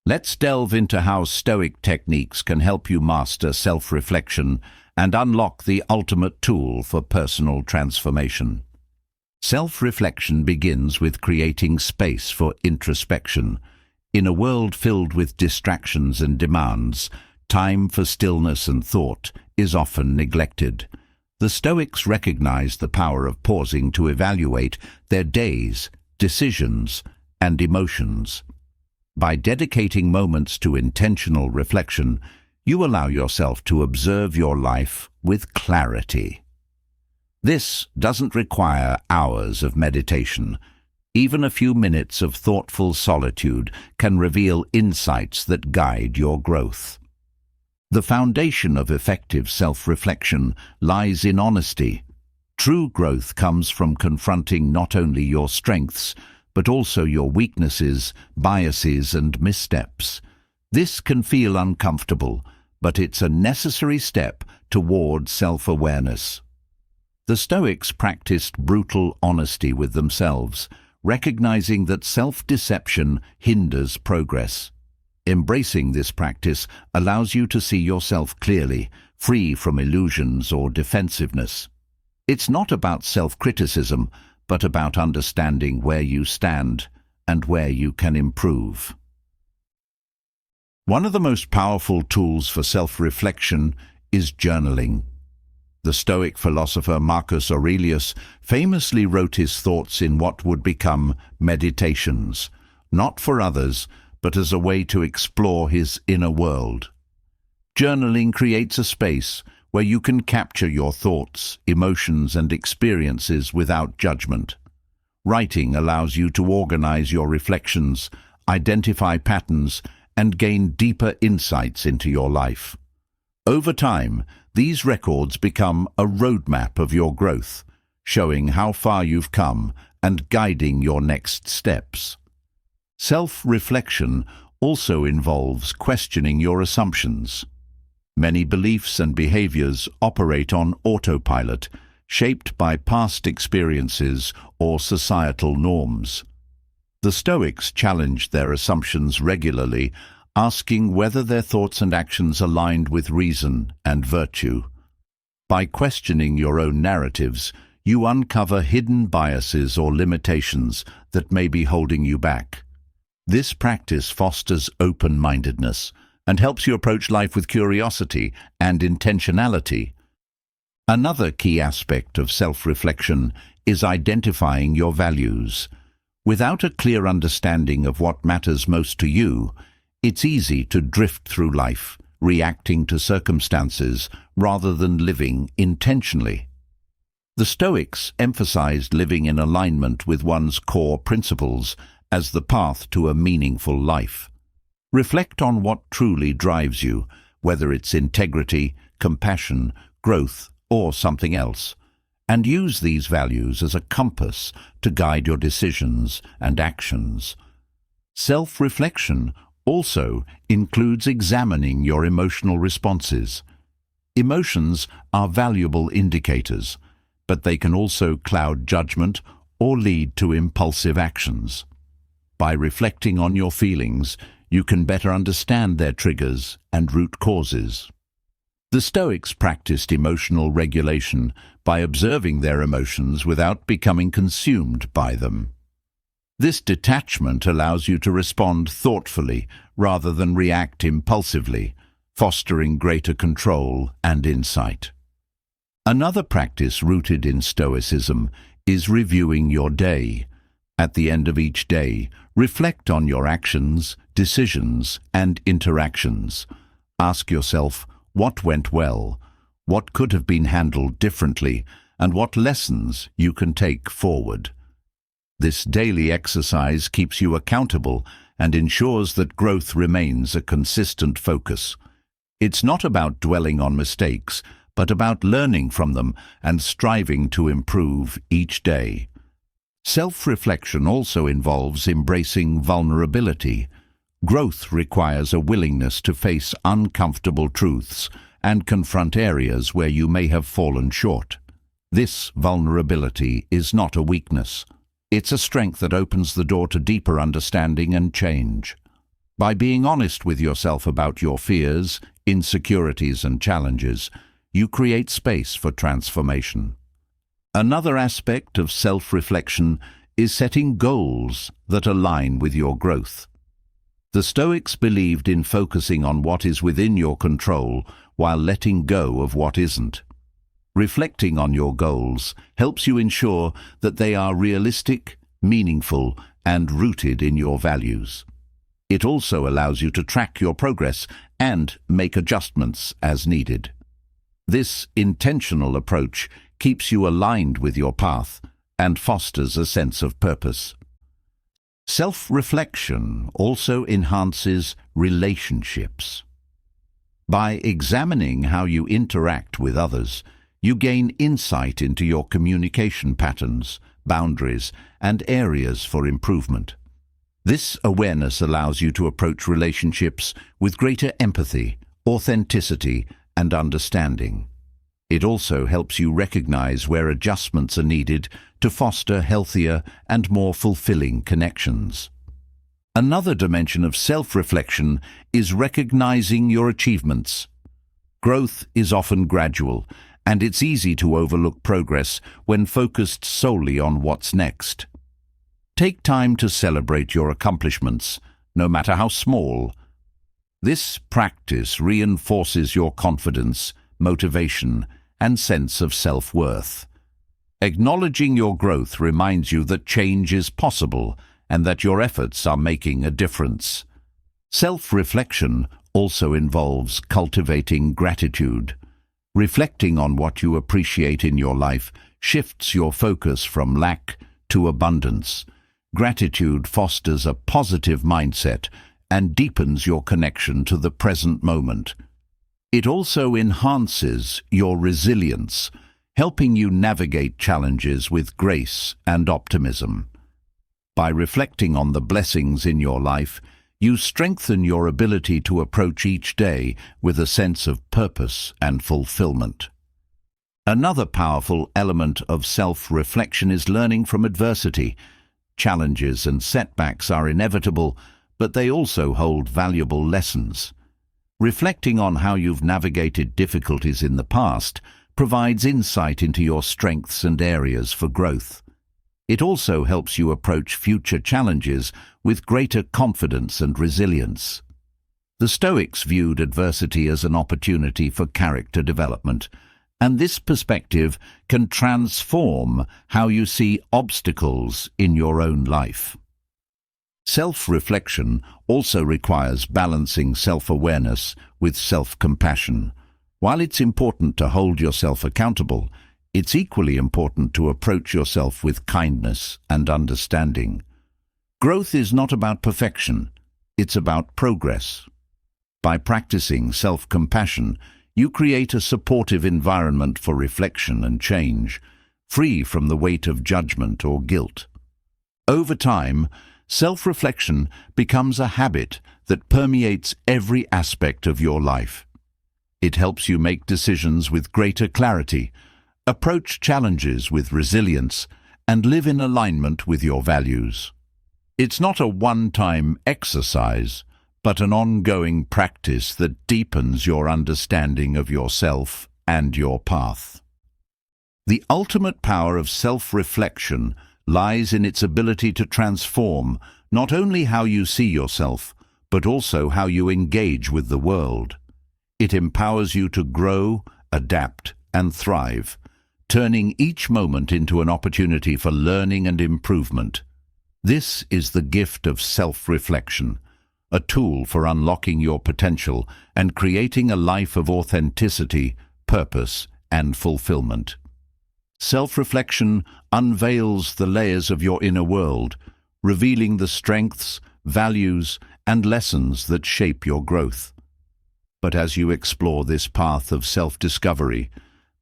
Let's delve into how Stoic techniques can help you master self-reflection and unlock the ultimate tool for personal transformation. Self-reflection begins with creating space for introspection. In a world filled with distractions and demands, time for stillness and thought is often neglected. The Stoics recognize the power of pausing to evaluate their days, decisions, and emotions. By dedicating moments to intentional reflection, you allow yourself to observe your life with clarity. This doesn't require hours of meditation. Even a few minutes of thoughtful solitude can reveal insights that guide your growth. The foundation of effective self-reflection lies in honesty. True growth comes from confronting not only your strengths, but also your weaknesses, biases, and missteps. This can feel uncomfortable, but it's a necessary step toward self-awareness. The Stoics practiced brutal honesty with themselves, recognizing that self-deception hinders progress. Embracing this practice allows you to see yourself clearly, free from illusions or defensiveness. It's not about self-criticism, but about understanding where you stand and where you can improve. One of the most powerful tools for self-reflection is journaling. The Stoic philosopher Marcus Aurelius famously wrote his thoughts in what would become meditations, not for others, but as a way to explore his inner world. Journaling creates a space where you can capture your thoughts, emotions, and experiences without judgment. Writing allows you to organize your reflections, identify patterns, and gain deeper insights into your life. Over time, these records become a roadmap of your growth, showing how far you've come and guiding your next steps. Self-reflection also involves questioning your assumptions. Many beliefs and behaviors operate on autopilot, shaped by past experiences or societal norms. The Stoics challenged their assumptions regularly, asking whether their thoughts and actions aligned with reason and virtue. By questioning your own narratives, you uncover hidden biases or limitations that may be holding you back. This practice fosters open-mindedness and helps you approach life with curiosity and intentionality. Another key aspect of self-reflection is identifying your values. Without a clear understanding of what matters most to you, it's easy to drift through life, reacting to circumstances rather than living intentionally. The Stoics emphasized living in alignment with one's core principles as the path to a meaningful life. Reflect on what truly drives you, whether it's integrity, compassion, growth, or something else, and use these values as a compass to guide your decisions and actions. Self-reflection also includes examining your emotional responses. Emotions are valuable indicators, but they can also cloud judgment or lead to impulsive actions. By reflecting on your feelings, you can better understand their triggers and root causes. The Stoics practiced emotional regulation by observing their emotions without becoming consumed by them. This detachment allows you to respond thoughtfully rather than react impulsively, fostering greater control and insight. Another practice rooted in Stoicism is reviewing your day. At the end of each day, reflect on your actions, decisions, and interactions. Ask yourself, what went well, what could have been handled differently, and what lessons you can take forward. This daily exercise keeps you accountable and ensures that growth remains a consistent focus. It's not about dwelling on mistakes, but about learning from them and striving to improve each day. Self-reflection also involves embracing vulnerability. Growth requires a willingness to face uncomfortable truths and confront areas where you may have fallen short. This vulnerability is not a weakness. It's a strength that opens the door to deeper understanding and change. By being honest with yourself about your fears, insecurities, and challenges, you create space for transformation. Another aspect of self-reflection is setting goals that align with your growth. The Stoics believed in focusing on what is within your control while letting go of what isn't. Reflecting on your goals helps you ensure that they are realistic, meaningful, and rooted in your values. It also allows you to track your progress and make adjustments as needed. This intentional approach keeps you aligned with your path and fosters a sense of purpose. Self-reflection also enhances relationships. By examining how you interact with others, you gain insight into your communication patterns, boundaries, and areas for improvement. This awareness allows you to approach relationships with greater empathy, authenticity, and understanding. It also helps you recognize where adjustments are needed to foster healthier and more fulfilling connections. Another dimension of self-reflection is recognizing your achievements. Growth is often gradual, and it's easy to overlook progress when focused solely on what's next. Take time to celebrate your accomplishments, no matter how small. This practice reinforces your confidence, motivation, and sense of self-worth. Acknowledging your growth reminds you that change is possible and that your efforts are making a difference. Self-reflection also involves cultivating gratitude. Reflecting on what you appreciate in your life shifts your focus from lack to abundance. Gratitude fosters a positive mindset and deepens your connection to the present moment. It also enhances your resilience, helping you navigate challenges with grace and optimism. By reflecting on the blessings in your life, you strengthen your ability to approach each day with a sense of purpose and fulfillment. Another powerful element of self-reflection is learning from adversity. Challenges and setbacks are inevitable, but they also hold valuable lessons. Reflecting on how you've navigated difficulties in the past provides insight into your strengths and areas for growth. It also helps you approach future challenges with greater confidence and resilience. The Stoics viewed adversity as an opportunity for character development, and this perspective can transform how you see obstacles in your own life. Self-reflection also requires balancing self-awareness with self-compassion. While it's important to hold yourself accountable, it's equally important to approach yourself with kindness and understanding. Growth is not about perfection, it's about progress. By practicing self-compassion, you create a supportive environment for reflection and change, free from the weight of judgment or guilt. Over time, self-reflection becomes a habit that permeates every aspect of your life. It helps you make decisions with greater clarity, approach challenges with resilience, and live in alignment with your values. It's not a one-time exercise, but an ongoing practice that deepens your understanding of yourself and your path. The ultimate power of self-reflection lies in its ability to transform not only how you see yourself, but also how you engage with the world. It empowers you to grow, adapt, and thrive, turning each moment into an opportunity for learning and improvement. This is the gift of self-reflection, a tool for unlocking your potential and creating a life of authenticity, purpose, and fulfillment. Self-reflection unveils the layers of your inner world, revealing the strengths, values, and lessons that shape your growth. But as you explore this path of self-discovery,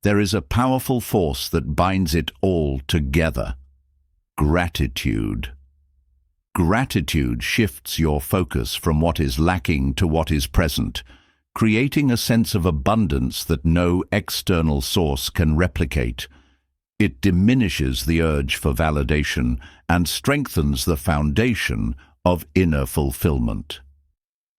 there is a powerful force that binds it all together: gratitude. Gratitude shifts your focus from what is lacking to what is present, creating a sense of abundance that no external source can replicate. It diminishes the urge for validation and strengthens the foundation of inner fulfillment.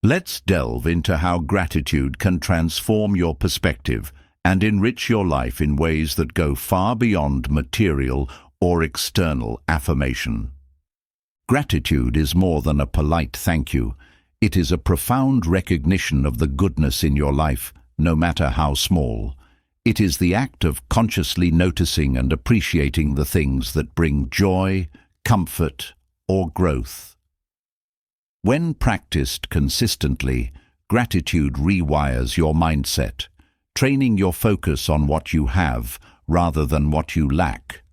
Let's delve into how gratitude can transform your perspective and enrich your life in ways that go far beyond material or external affirmation. Gratitude is more than a polite thank you. It is a profound recognition of the goodness in your life, no matter how small. It is the act of consciously noticing and appreciating the things that bring joy, comfort, or growth. When practiced consistently, gratitude rewires your mindset, training your focus on what you have rather than what you lack.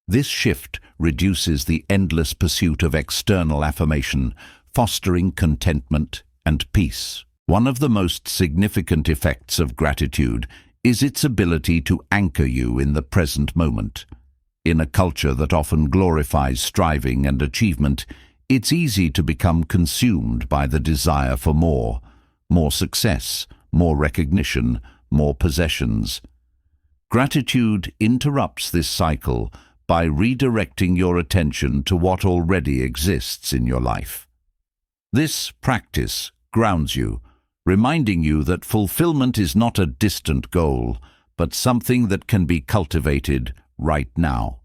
This shift reduces the endless pursuit of external affirmation, fostering contentment and peace. One of the most significant effects of gratitude is its ability to anchor you in the present moment. In a culture that often glorifies striving and achievement, it's easy to become consumed by the desire for more success, more recognition, more possessions. Gratitude interrupts this cycle by redirecting your attention to what already exists in your life. This practice grounds you, reminding you that fulfillment is not a distant goal, but something that can be cultivated right now.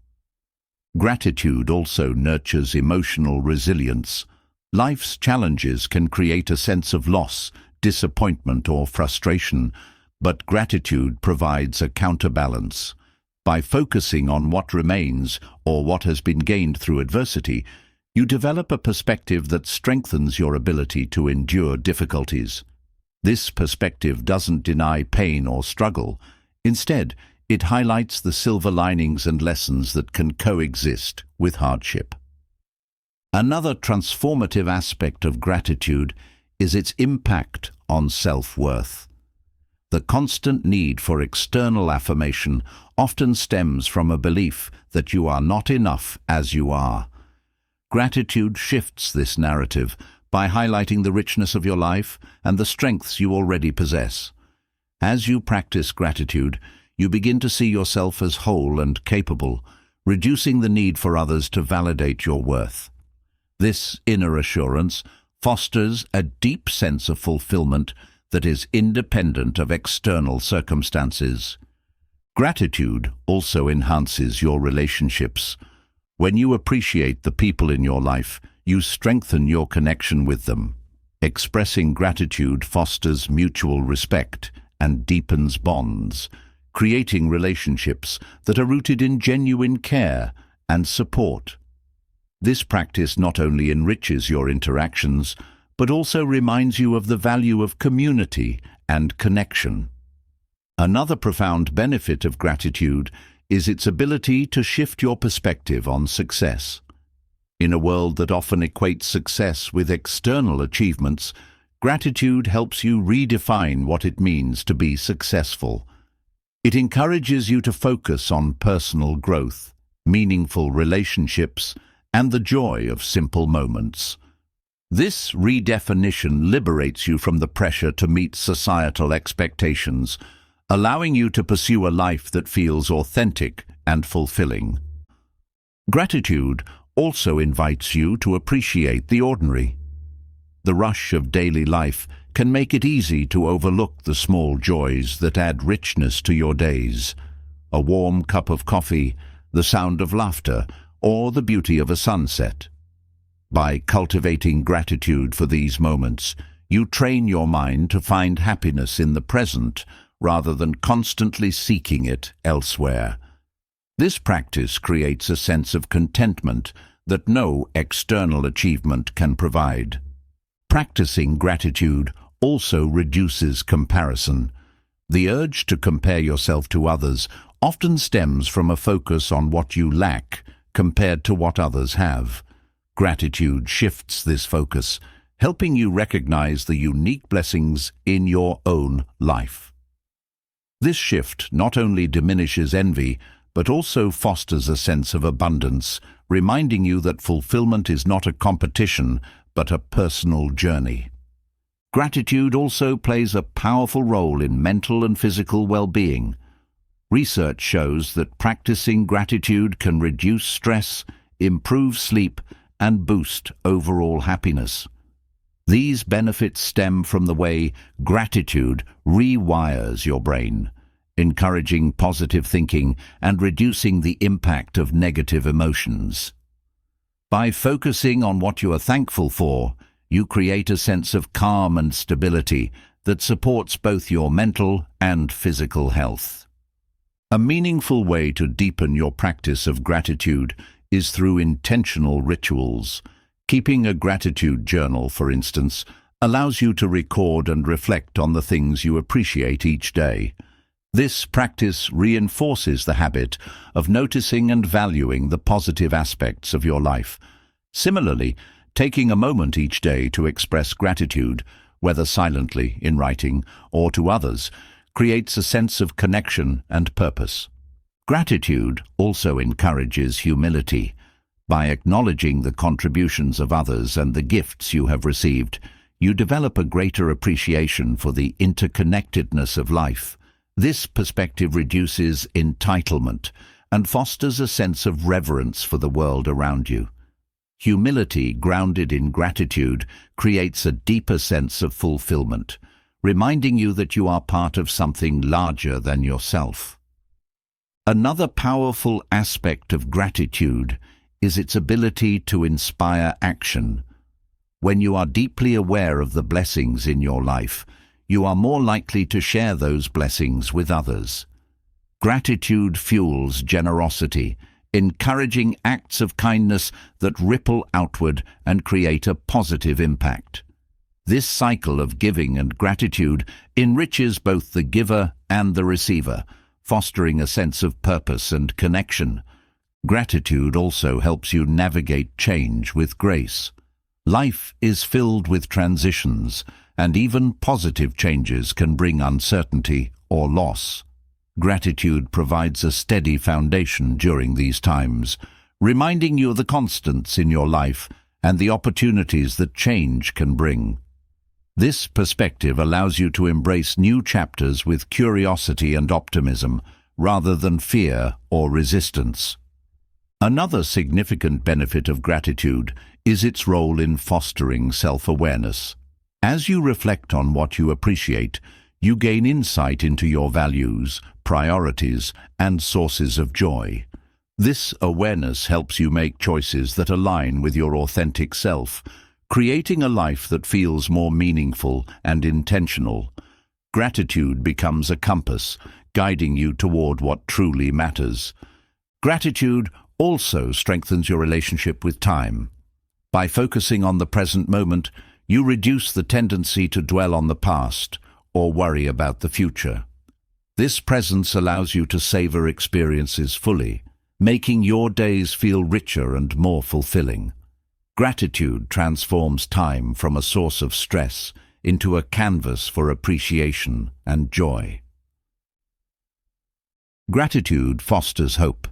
Gratitude also nurtures emotional resilience. Life's challenges can create a sense of loss, disappointment, or frustration, but gratitude provides a counterbalance. By focusing on what remains or what has been gained through adversity, you develop a perspective that strengthens your ability to endure difficulties. This perspective doesn't deny pain or struggle. Instead, it highlights the silver linings and lessons that can coexist with hardship. Another transformative aspect of gratitude is its impact on self-worth. The constant need for external affirmation often stems from a belief that you are not enough as you are. Gratitude shifts this narrative by highlighting the richness of your life and the strengths you already possess. As you practice gratitude, you begin to see yourself as whole and capable, reducing the need for others to validate your worth. This inner assurance fosters a deep sense of fulfillment that is independent of external circumstances. Gratitude also enhances your relationships. When you appreciate the people in your life, you strengthen your connection with them. Expressing gratitude fosters mutual respect and deepens bonds, creating relationships that are rooted in genuine care and support. This practice not only enriches your interactions, but also reminds you of the value of community and connection. Another profound benefit of gratitude is its ability to shift your perspective on success. In a world that often equates success with external achievements, gratitude helps you redefine what it means to be successful. It encourages you to focus on personal growth, meaningful relationships, and the joy of simple moments. This redefinition liberates you from the pressure to meet societal expectations, allowing you to pursue a life that feels authentic and fulfilling. Gratitude also invites you to appreciate the ordinary. The rush of daily life can make it easy to overlook the small joys that add richness to your days. A warm cup of coffee, the sound of laughter, or the beauty of a sunset. By cultivating gratitude for these moments, you train your mind to find happiness in the present rather than constantly seeking it elsewhere. This practice creates a sense of contentment that no external achievement can provide. Practicing gratitude also reduces comparison. The urge to compare yourself to others often stems from a focus on what you lack compared to what others have. Gratitude shifts this focus, helping you recognize the unique blessings in your own life. This shift not only diminishes envy, but also fosters a sense of abundance, reminding you that fulfillment is not a competition, but a personal journey. Gratitude also plays a powerful role in mental and physical well-being. Research shows that practicing gratitude can reduce stress, improve sleep, and boost overall happiness. These benefits stem from the way gratitude rewires your brain, encouraging positive thinking and reducing the impact of negative emotions. By focusing on what you are thankful for, you create a sense of calm and stability that supports both your mental and physical health. A meaningful way to deepen your practice of gratitude is through intentional rituals. Keeping a gratitude journal, for instance, allows you to record and reflect on the things you appreciate each day. This practice reinforces the habit of noticing and valuing the positive aspects of your life. Similarly, taking a moment each day to express gratitude, whether silently, in writing, or to others, creates a sense of connection and purpose. Gratitude also encourages humility. By acknowledging the contributions of others and the gifts you have received, you develop a greater appreciation for the interconnectedness of life. This perspective reduces entitlement and fosters a sense of reverence for the world around you. Humility grounded in gratitude creates a deeper sense of fulfillment, reminding you that you are part of something larger than yourself. Another powerful aspect of gratitude is its ability to inspire action. When you are deeply aware of the blessings in your life, you are more likely to share those blessings with others. Gratitude fuels generosity, encouraging acts of kindness that ripple outward and create a positive impact. This cycle of giving and gratitude enriches both the giver and the receiver, fostering a sense of purpose and connection. Gratitude also helps you navigate change with grace. Life is filled with transitions, and even positive changes can bring uncertainty or loss. Gratitude provides a steady foundation during these times, reminding you of the constants in your life and the opportunities that change can bring. This perspective allows you to embrace new chapters with curiosity and optimism, rather than fear or resistance. Another significant benefit of gratitude is its role in fostering self-awareness. As you reflect on what you appreciate, you gain insight into your values, priorities, and sources of joy. This awareness helps you make choices that align with your authentic self, creating a life that feels more meaningful and intentional. Gratitude becomes a compass, guiding you toward what truly matters. Gratitude also strengthens your relationship with time. By focusing on the present moment, you reduce the tendency to dwell on the past or worry about the future. This presence allows you to savor experiences fully, making your days feel richer and more fulfilling. Gratitude transforms time from a source of stress into a canvas for appreciation and joy. Gratitude fosters hope.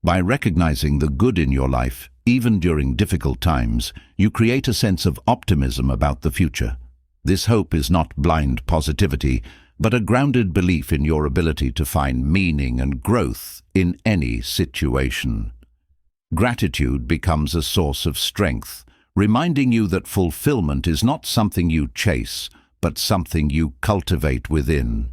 By recognizing the good in your life, even during difficult times, you create a sense of optimism about the future. This hope is not blind positivity, but a grounded belief in your ability to find meaning and growth in any situation. Gratitude becomes a source of strength, reminding you that fulfillment is not something you chase, but something you cultivate within.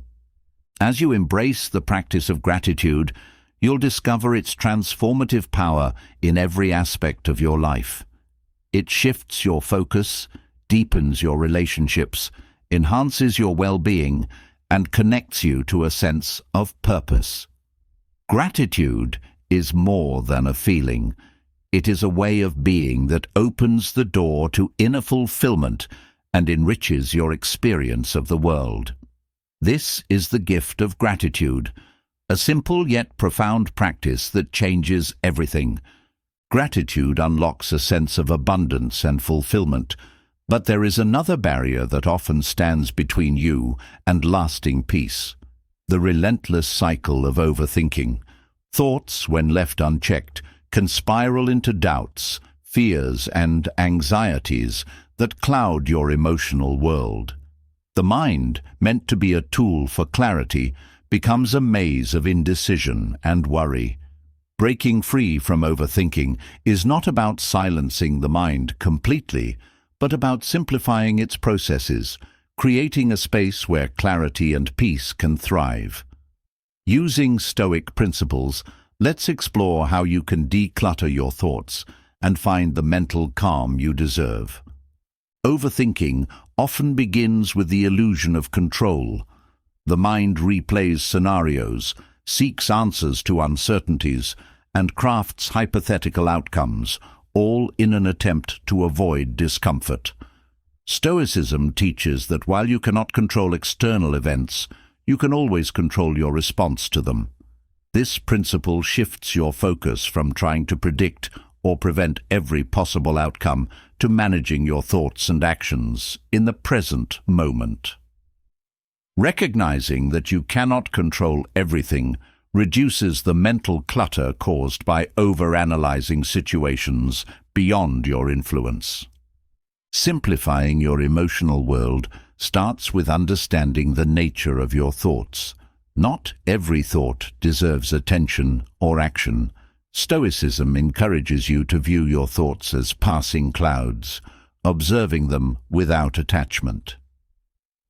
As you embrace the practice of gratitude, you'll discover its transformative power in every aspect of your life. It shifts your focus, deepens your relationships, enhances your well-being, and connects you to a sense of purpose. Gratitude is more than a feeling. It is a way of being that opens the door to inner fulfillment and enriches your experience of the world. This is the gift of gratitude, a simple yet profound practice that changes everything. Gratitude unlocks a sense of abundance and fulfillment, but there is another barrier that often stands between you and lasting peace: the relentless cycle of overthinking. Thoughts, when left unchecked, can spiral into doubts, fears, and anxieties that cloud your emotional world. The mind, meant to be a tool for clarity, becomes a maze of indecision and worry. Breaking free from overthinking is not about silencing the mind completely, but about simplifying its processes, creating a space where clarity and peace can thrive. Using Stoic principles, let's explore how you can declutter your thoughts and find the mental calm you deserve. Overthinking often begins with the illusion of control. The mind replays scenarios, seeks answers to uncertainties, and crafts hypothetical outcomes, all in an attempt to avoid discomfort. Stoicism teaches that while you cannot control external events, you can always control your response to them. This principle shifts your focus from trying to predict or prevent every possible outcome to managing your thoughts and actions in the present moment. Recognizing that you cannot control everything reduces the mental clutter caused by overanalyzing situations beyond your influence. Simplifying your emotional world starts with understanding the nature of your thoughts. Not every thought deserves attention or action. Stoicism encourages you to view your thoughts as passing clouds, observing them without attachment.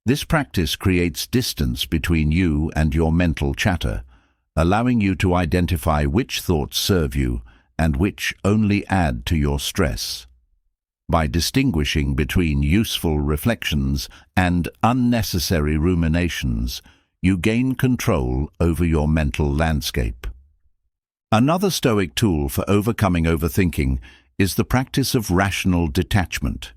This practice creates distance between you and your mental chatter, allowing you to identify which thoughts serve you and which only add to your stress. By distinguishing between useful reflections and unnecessary ruminations, you gain control over your mental landscape. Another Stoic tool for overcoming overthinking is the practice of rational detachment.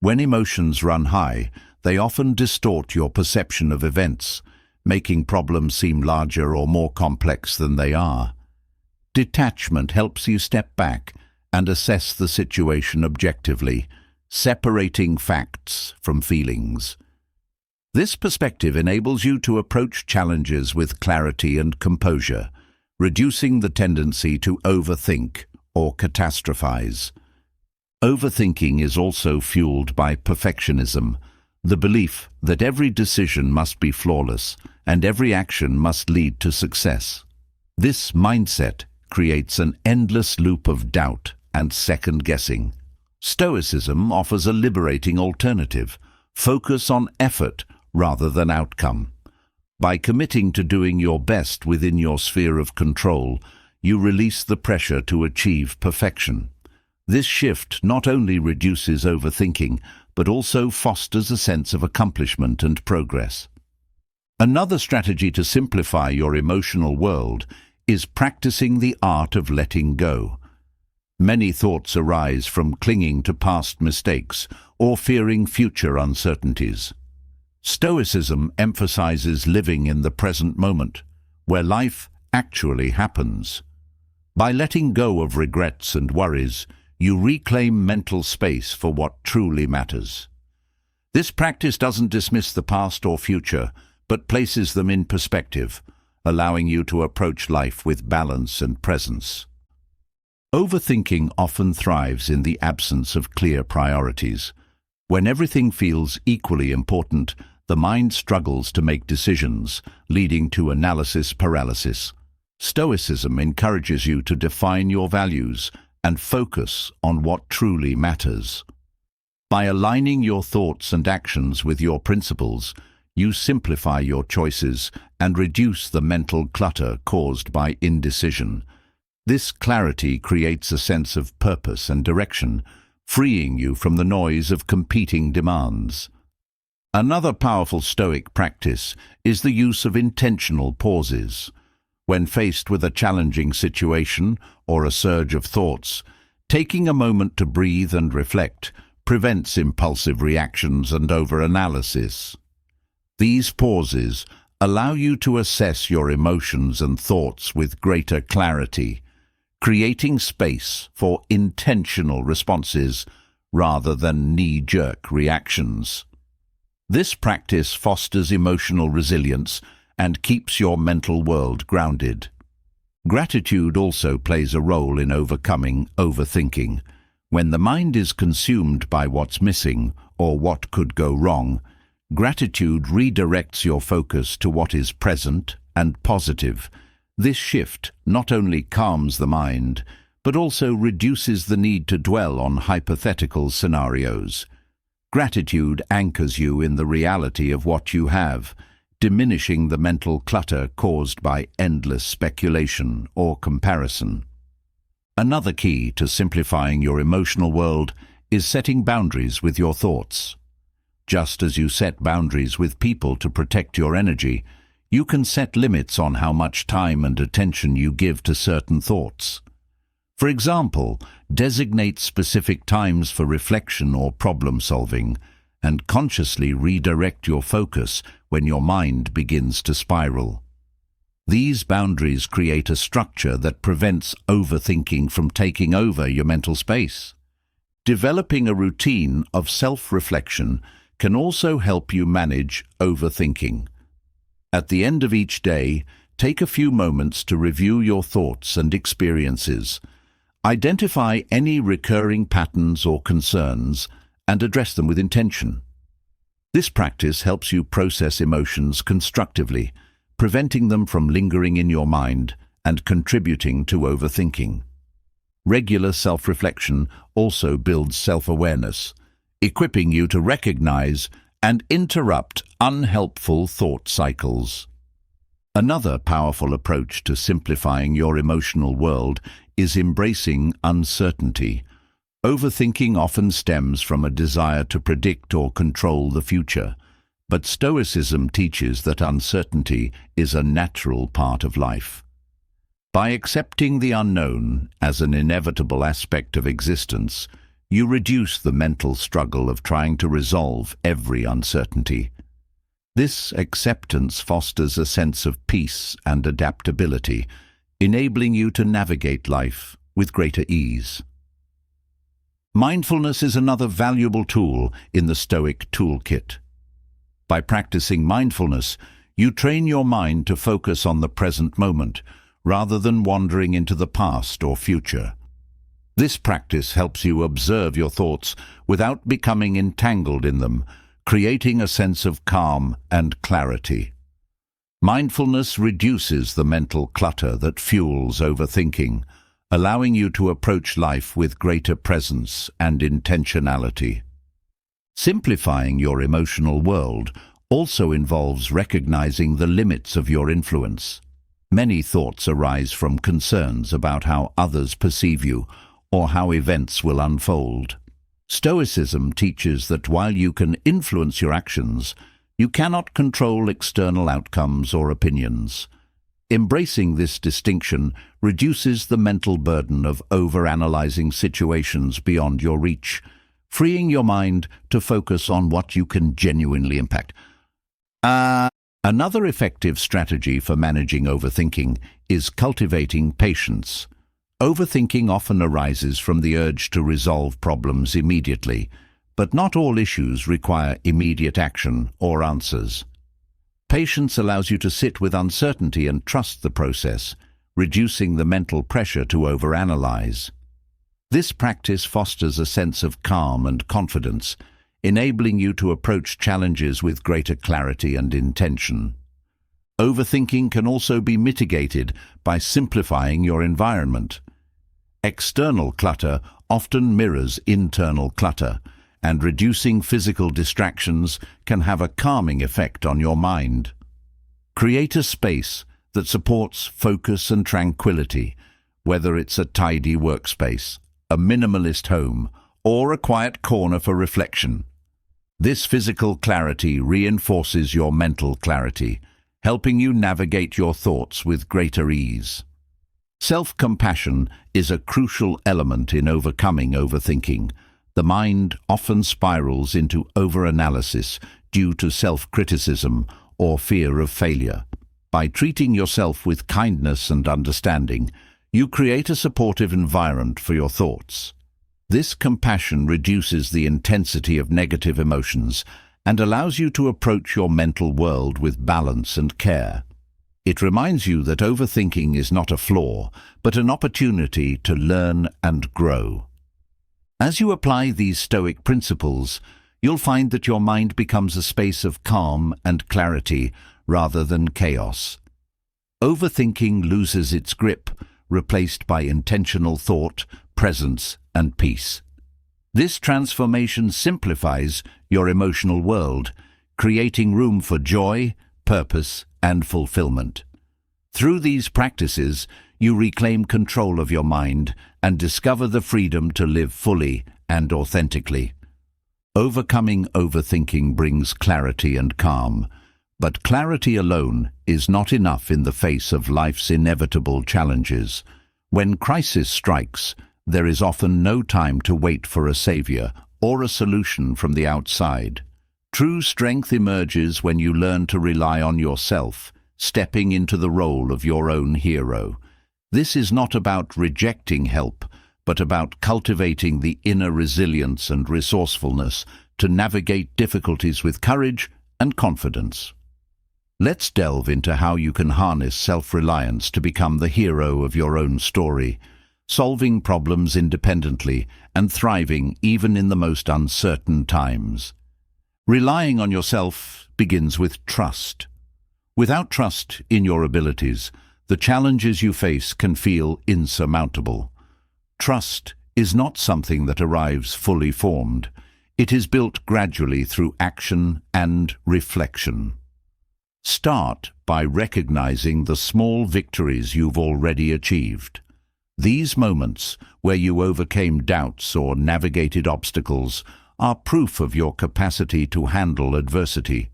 When emotions run high, they often distort your perception of events, making problems seem larger or more complex than they are. Detachment helps you step back and assess the situation objectively, separating facts from feelings. This perspective enables you to approach challenges with clarity and composure, reducing the tendency to overthink or catastrophize. Overthinking is also fueled by perfectionism, the belief that every decision must be flawless and every action must lead to success. This mindset creates an endless loop of doubt and second-guessing. Stoicism offers a liberating alternative: focus on effort rather than outcome. By committing to doing your best within your sphere of control, you release the pressure to achieve perfection. This shift not only reduces overthinking, but also fosters a sense of accomplishment and progress. Another strategy to simplify your emotional world is practicing the art of letting go. Many thoughts arise from clinging to past mistakes or fearing future uncertainties. Stoicism emphasizes living in the present moment, where life actually happens. By letting go of regrets and worries, you reclaim mental space for what truly matters. This practice doesn't dismiss the past or future, but places them in perspective, allowing you to approach life with balance and presence. Overthinking often thrives in the absence of clear priorities. When everything feels equally important, the mind struggles to make decisions, leading to analysis paralysis. Stoicism encourages you to define your values and focus on what truly matters. By aligning your thoughts and actions with your principles, you simplify your choices and reduce the mental clutter caused by indecision. This clarity creates a sense of purpose and direction, freeing you from the noise of competing demands. Another powerful Stoic practice is the use of intentional pauses. When faced with a challenging situation or a surge of thoughts, taking a moment to breathe and reflect prevents impulsive reactions and overanalysis. These pauses allow you to assess your emotions and thoughts with greater clarity, creating space for intentional responses rather than knee-jerk reactions. This practice fosters emotional resilience and keeps your mental world grounded. Gratitude also plays a role in overcoming overthinking. When the mind is consumed by what's missing or what could go wrong, gratitude redirects your focus to what is present and positive. This shift not only calms the mind, but also reduces the need to dwell on hypothetical scenarios. Gratitude anchors you in the reality of what you have, diminishing the mental clutter caused by endless speculation or comparison. Another key to simplifying your emotional world is setting boundaries with your thoughts. Just as you set boundaries with people to protect your energy, you can set limits on how much time and attention you give to certain thoughts. For example, designate specific times for reflection or problem solving, and consciously redirect your focus when your mind begins to spiral. These boundaries create a structure that prevents overthinking from taking over your mental space. Developing a routine of self-reflection can also help you manage overthinking. At the end of each day, take a few moments to review your thoughts and experiences. Identify any recurring patterns or concerns and address them with intention. This practice helps you process emotions constructively, preventing them from lingering in your mind and contributing to overthinking. Regular self-reflection also builds self-awareness, equipping you to recognize and interrupt unhelpful thought cycles. Another powerful approach to simplifying your emotional world is embracing uncertainty. Overthinking often stems from a desire to predict or control the future, but Stoicism teaches that uncertainty is a natural part of life. By accepting the unknown as an inevitable aspect of existence, you reduce the mental struggle of trying to resolve every uncertainty. This acceptance fosters a sense of peace and adaptability, enabling you to navigate life with greater ease. Mindfulness is another valuable tool in the Stoic toolkit. By practicing mindfulness, you train your mind to focus on the present moment, rather than wandering into the past or future. This practice helps you observe your thoughts without becoming entangled in them, creating a sense of calm and clarity. Mindfulness reduces the mental clutter that fuels overthinking, allowing you to approach life with greater presence and intentionality. Simplifying your emotional world also involves recognizing the limits of your influence. Many thoughts arise from concerns about how others perceive you or how events will unfold. Stoicism teaches that while you can influence your actions, you cannot control external outcomes or opinions. Embracing this distinction reduces the mental burden of overanalyzing situations beyond your reach, freeing your mind to focus on what you can genuinely impact. Another effective strategy for managing overthinking is cultivating patience. Overthinking often arises from the urge to resolve problems immediately, but not all issues require immediate action or answers. Patience allows you to sit with uncertainty and trust the process, reducing the mental pressure to overanalyze. This practice fosters a sense of calm and confidence, enabling you to approach challenges with greater clarity and intention. Overthinking can also be mitigated by simplifying your environment. External clutter often mirrors internal clutter, and reducing physical distractions can have a calming effect on your mind. Create a space that supports focus and tranquility, whether it's a tidy workspace, a minimalist home, or a quiet corner for reflection. This physical clarity reinforces your mental clarity, helping you navigate your thoughts with greater ease. Self-compassion is a crucial element in overcoming overthinking. The mind often spirals into overanalysis due to self-criticism or fear of failure. By treating yourself with kindness and understanding, you create a supportive environment for your thoughts. This compassion reduces the intensity of negative emotions and allows you to approach your mental world with balance and care. It reminds you that overthinking is not a flaw, but an opportunity to learn and grow. As you apply these Stoic principles, you'll find that your mind becomes a space of calm and clarity rather than chaos. Overthinking loses its grip, replaced by intentional thought, presence, and peace. This transformation simplifies your emotional world, creating room for joy, purpose, and fulfillment. Through these practices, you reclaim control of your mind and discover the freedom to live fully and authentically. Overcoming overthinking brings clarity and calm, but clarity alone is not enough in the face of life's inevitable challenges. When crisis strikes, there is often no time to wait for a savior or a solution from the outside. True strength emerges when you learn to rely on yourself, stepping into the role of your own hero. This is not about rejecting help, but about cultivating the inner resilience and resourcefulness to navigate difficulties with courage and confidence. Let's delve into how you can harness self-reliance to become the hero of your own story, solving problems independently and thriving even in the most uncertain times. Relying on yourself begins with trust. Without trust in your abilities, the challenges you face can feel insurmountable. Trust is not something that arrives fully formed. It is built gradually through action and reflection. Start by recognizing the small victories you've already achieved. These moments, where you overcame doubts or navigated obstacles, are proof of your capacity to handle adversity.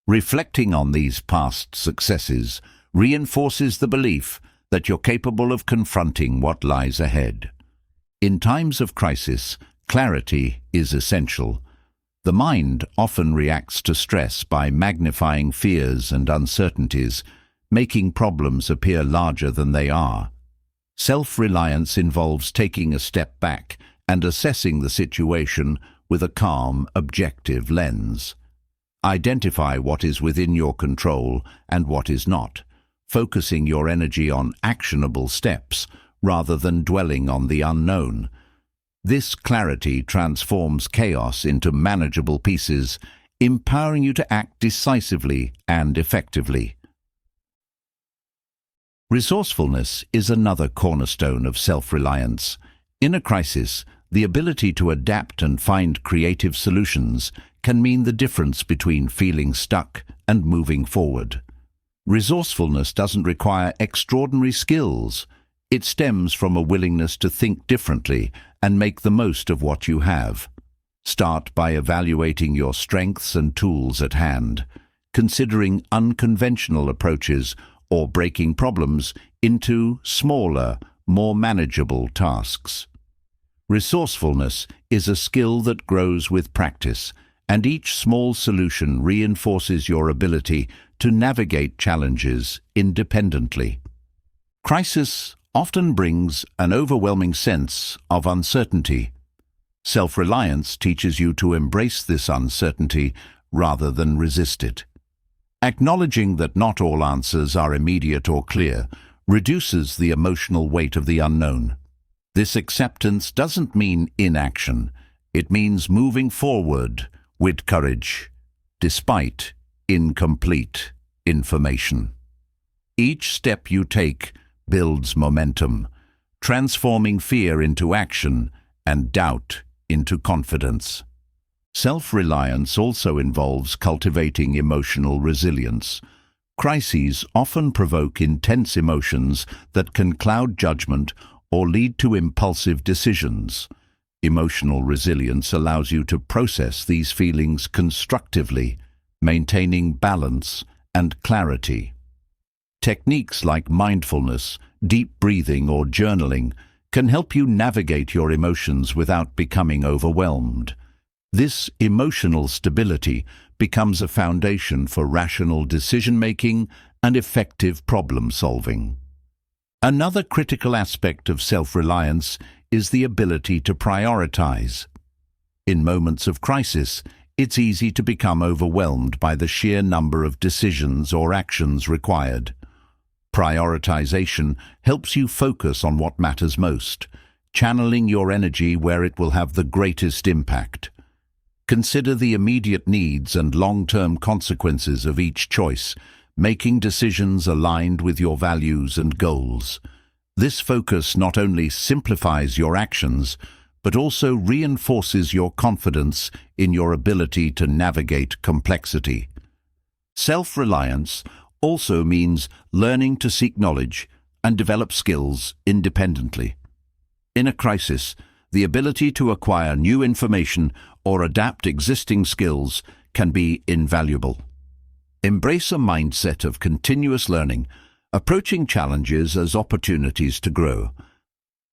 Reflecting on these past successes reinforces the belief that you're capable of confronting what lies ahead. In times of crisis, clarity is essential. The mind often reacts to stress by magnifying fears and uncertainties, making problems appear larger than they are. Self-reliance involves taking a step back and assessing the situation with a calm, objective lens. Identify what is within your control and what is not, focusing your energy on actionable steps rather than dwelling on the unknown. This clarity transforms chaos into manageable pieces, empowering you to act decisively and effectively. Resourcefulness is another cornerstone of self-reliance. In a crisis, the ability to adapt and find creative solutions can mean the difference between feeling stuck and moving forward. Resourcefulness doesn't require extraordinary skills. It stems from a willingness to think differently and make the most of what you have. Start by evaluating your strengths and tools at hand, considering unconventional approaches or breaking problems into smaller, more manageable tasks. Resourcefulness is a skill that grows with practice, and each small solution reinforces your ability to navigate challenges independently. Crisis often brings an overwhelming sense of uncertainty. Self-reliance teaches you to embrace this uncertainty rather than resist it. Acknowledging that not all answers are immediate or clear reduces the emotional weight of the unknown. This acceptance doesn't mean inaction. It means moving forward with courage, despite incomplete information. Each step you take builds momentum, transforming fear into action and doubt into confidence. Self-reliance also involves cultivating emotional resilience. Crises often provoke intense emotions that can cloud judgment or lead to impulsive decisions. Emotional resilience allows you to process these feelings constructively, maintaining balance and clarity. Techniques like mindfulness, deep breathing, or journaling can help you navigate your emotions without becoming overwhelmed. This emotional stability becomes a foundation for rational decision-making and effective problem-solving. Another critical aspect of self-reliance is the ability to prioritize. In moments of crisis, it's easy to become overwhelmed by the sheer number of decisions or actions required. Prioritization helps you focus on what matters most, channeling your energy where it will have the greatest impact. Consider the immediate needs and long-term consequences of each choice, making decisions aligned with your values and goals. This focus not only simplifies your actions, but also reinforces your confidence in your ability to navigate complexity. Self-reliance also means learning to seek knowledge and develop skills independently. In a crisis, the ability to acquire new information or adapt existing skills can be invaluable. Embrace a mindset of continuous learning, approaching challenges as opportunities to grow.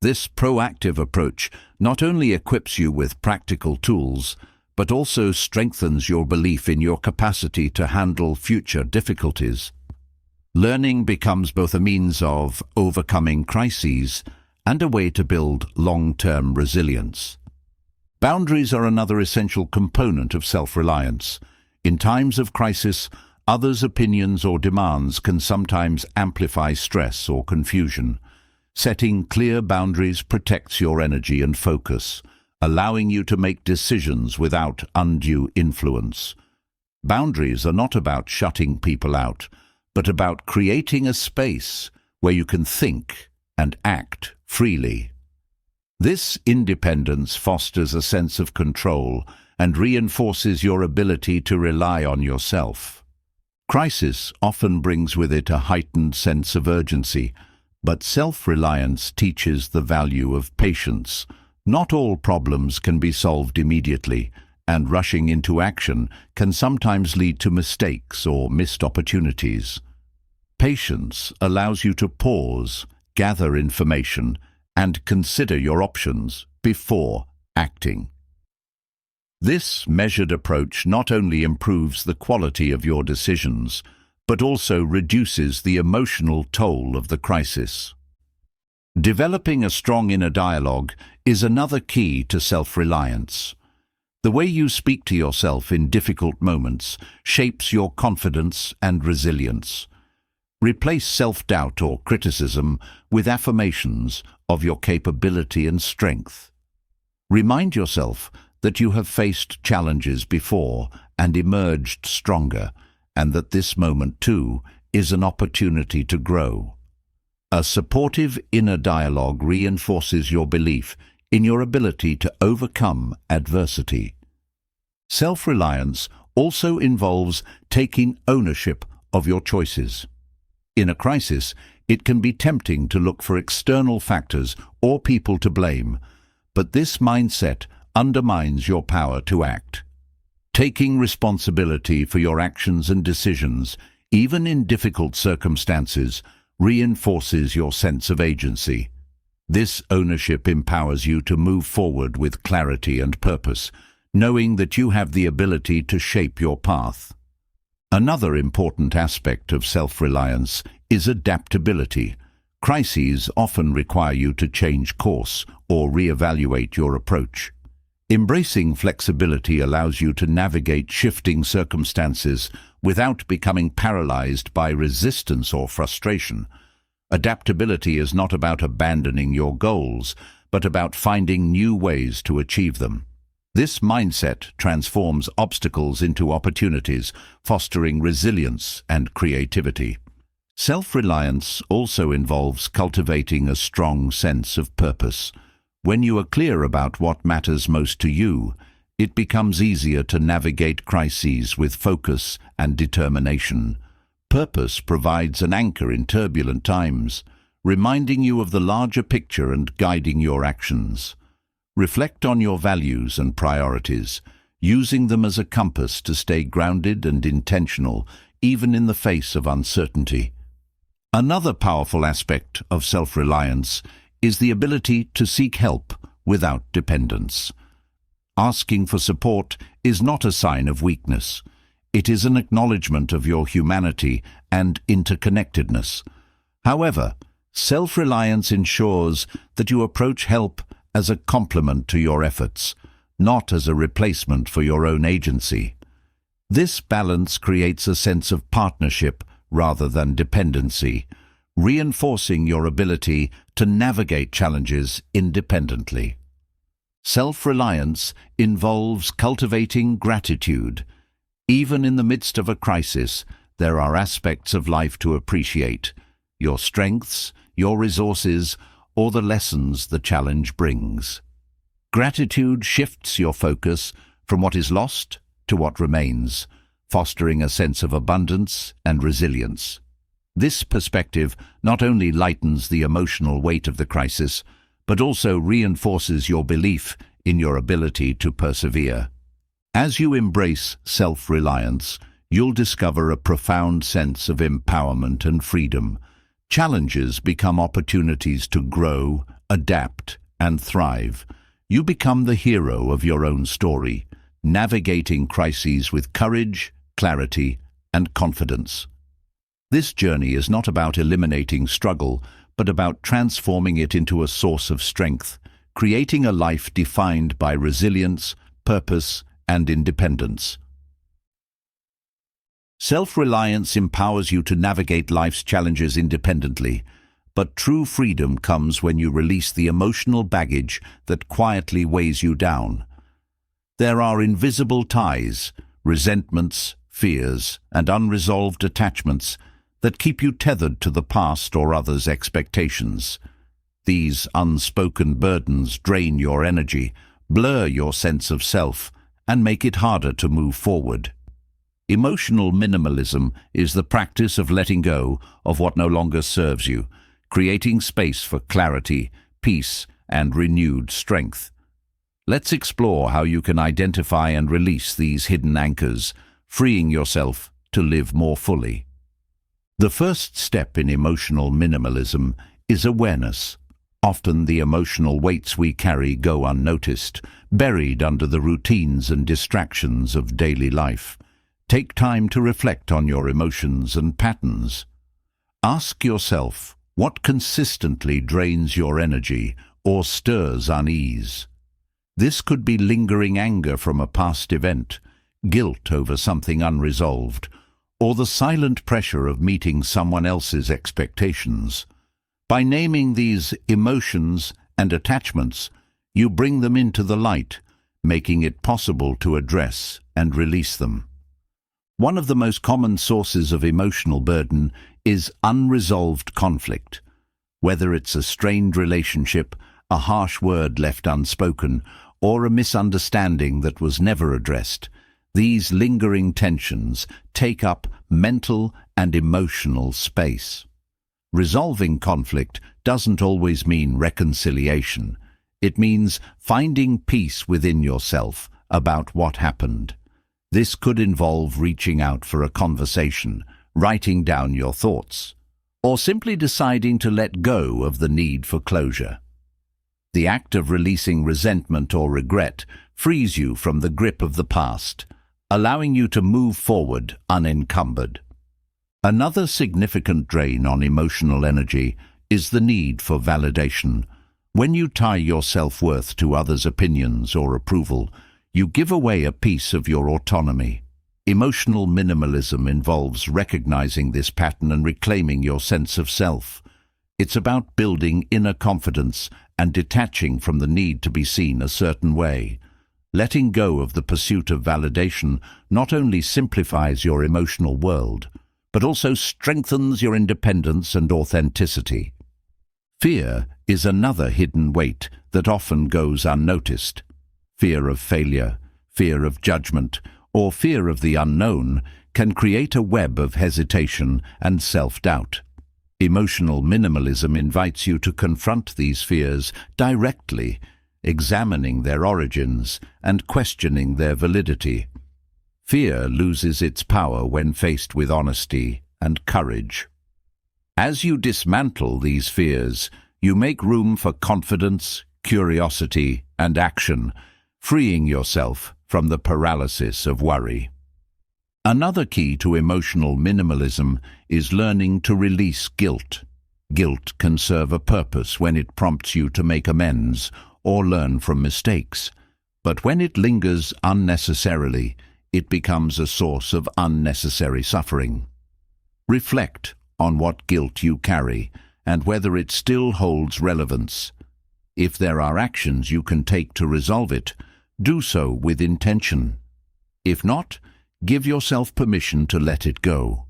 This proactive approach not only equips you with practical tools, but also strengthens your belief in your capacity to handle future difficulties. Learning becomes both a means of overcoming crises and a way to build long-term resilience. Boundaries are another essential component of self-reliance. In times of crisis, others' opinions or demands can sometimes amplify stress or confusion. Setting clear boundaries protects your energy and focus, allowing you to make decisions without undue influence. Boundaries are not about shutting people out, but about creating a space where you can think and act freely. This independence fosters a sense of control and reinforces your ability to rely on yourself. Crisis often brings with it a heightened sense of urgency, but self-reliance teaches the value of patience. Not all problems can be solved immediately, and rushing into action can sometimes lead to mistakes or missed opportunities. Patience allows you to pause, gather information, and consider your options before acting. This measured approach not only improves the quality of your decisions, but also reduces the emotional toll of the crisis. Developing a strong inner dialogue is another key to self-reliance. The way you speak to yourself in difficult moments shapes your confidence and resilience. Replace self-doubt or criticism with affirmations of your capability and strength. Remind yourself that you have faced challenges before and emerged stronger, and that this moment too is an opportunity to grow. A supportive inner dialogue reinforces your belief in your ability to overcome adversity. Self-reliance also involves taking ownership of your choices. In a crisis, it can be tempting to look for external factors or people to blame, but this mindset undermines your power to act. Taking responsibility for your actions and decisions, even in difficult circumstances, reinforces your sense of agency. This ownership empowers you to move forward with clarity and purpose, knowing that you have the ability to shape your path. Another important aspect of self-reliance is adaptability. Crises often require you to change course or reevaluate your approach. Embracing flexibility allows you to navigate shifting circumstances without becoming paralyzed by resistance or frustration. Adaptability is not about abandoning your goals, but about finding new ways to achieve them. This mindset transforms obstacles into opportunities, fostering resilience and creativity. Self-reliance also involves cultivating a strong sense of purpose. When you are clear about what matters most to you, it becomes easier to navigate crises with focus and determination. Purpose provides an anchor in turbulent times, reminding you of the larger picture and guiding your actions. Reflect on your values and priorities, using them as a compass to stay grounded and intentional, even in the face of uncertainty. Another powerful aspect of self-reliance is the ability to seek help without dependence. Asking for support is not a sign of weakness. It is an acknowledgement of your humanity and interconnectedness. However, self-reliance ensures that you approach help as a complement to your efforts, not as a replacement for your own agency. This balance creates a sense of partnership rather than dependency, reinforcing your ability to navigate challenges independently. Self-reliance involves cultivating gratitude. Even in the midst of a crisis, there are aspects of life to appreciate: your strengths, your resources, or the lessons the challenge brings. Gratitude shifts your focus from what is lost to what remains, fostering a sense of abundance and resilience. This perspective not only lightens the emotional weight of the crisis, but also reinforces your belief in your ability to persevere. As you embrace self-reliance, you'll discover a profound sense of empowerment and freedom. Challenges become opportunities to grow, adapt, and thrive. You become the hero of your own story, navigating crises with courage, clarity, and confidence. This journey is not about eliminating struggle, but about transforming it into a source of strength, creating a life defined by resilience, purpose, and independence. Self-reliance empowers you to navigate life's challenges independently, but true freedom comes when you release the emotional baggage that quietly weighs you down. There are invisible ties, resentments, fears, and unresolved attachments that keep you tethered to the past or others' expectations. These unspoken burdens drain your energy, blur your sense of self, and make it harder to move forward. Emotional minimalism is the practice of letting go of what no longer serves you, creating space for clarity, peace, and renewed strength. Let's explore how you can identify and release these hidden anchors, freeing yourself to live more fully. The first step in emotional minimalism is awareness. Often the emotional weights we carry go unnoticed, buried under the routines and distractions of daily life. Take time to reflect on your emotions and patterns. Ask yourself, what consistently drains your energy or stirs unease? This could be lingering anger from a past event, guilt over something unresolved, or the silent pressure of meeting someone else's expectations. By naming these emotions and attachments, you bring them into the light, making it possible to address and release them. One of the most common sources of emotional burden is unresolved conflict. Whether it's a strained relationship, a harsh word left unspoken, or a misunderstanding that was never addressed, these lingering tensions take up mental and emotional space. Resolving conflict doesn't always mean reconciliation. It means finding peace within yourself about what happened. This could involve reaching out for a conversation, writing down your thoughts, or simply deciding to let go of the need for closure. The act of releasing resentment or regret frees you from the grip of the past, allowing you to move forward unencumbered. Another significant drain on emotional energy is the need for validation. When you tie your self-worth to others' opinions or approval, you give away a piece of your autonomy. Emotional minimalism involves recognizing this pattern and reclaiming your sense of self. It's about building inner confidence and detaching from the need to be seen a certain way. Letting go of the pursuit of validation not only simplifies your emotional world, but also strengthens your independence and authenticity. Fear is another hidden weight that often goes unnoticed. Fear of failure, fear of judgment, or fear of the unknown can create a web of hesitation and self-doubt. Emotional minimalism invites you to confront these fears directly, examining their origins and questioning their validity. Fear loses its power when faced with honesty and courage. As you dismantle these fears, you make room for confidence, curiosity, and action, freeing yourself from the paralysis of worry. Another key to emotional minimalism is learning to release guilt. Guilt can serve a purpose when it prompts you to make amends or learn from mistakes. But when it lingers unnecessarily, it becomes a source of unnecessary suffering. Reflect on what guilt you carry and whether it still holds relevance. If there are actions you can take to resolve it, do so with intention. If not, give yourself permission to let it go.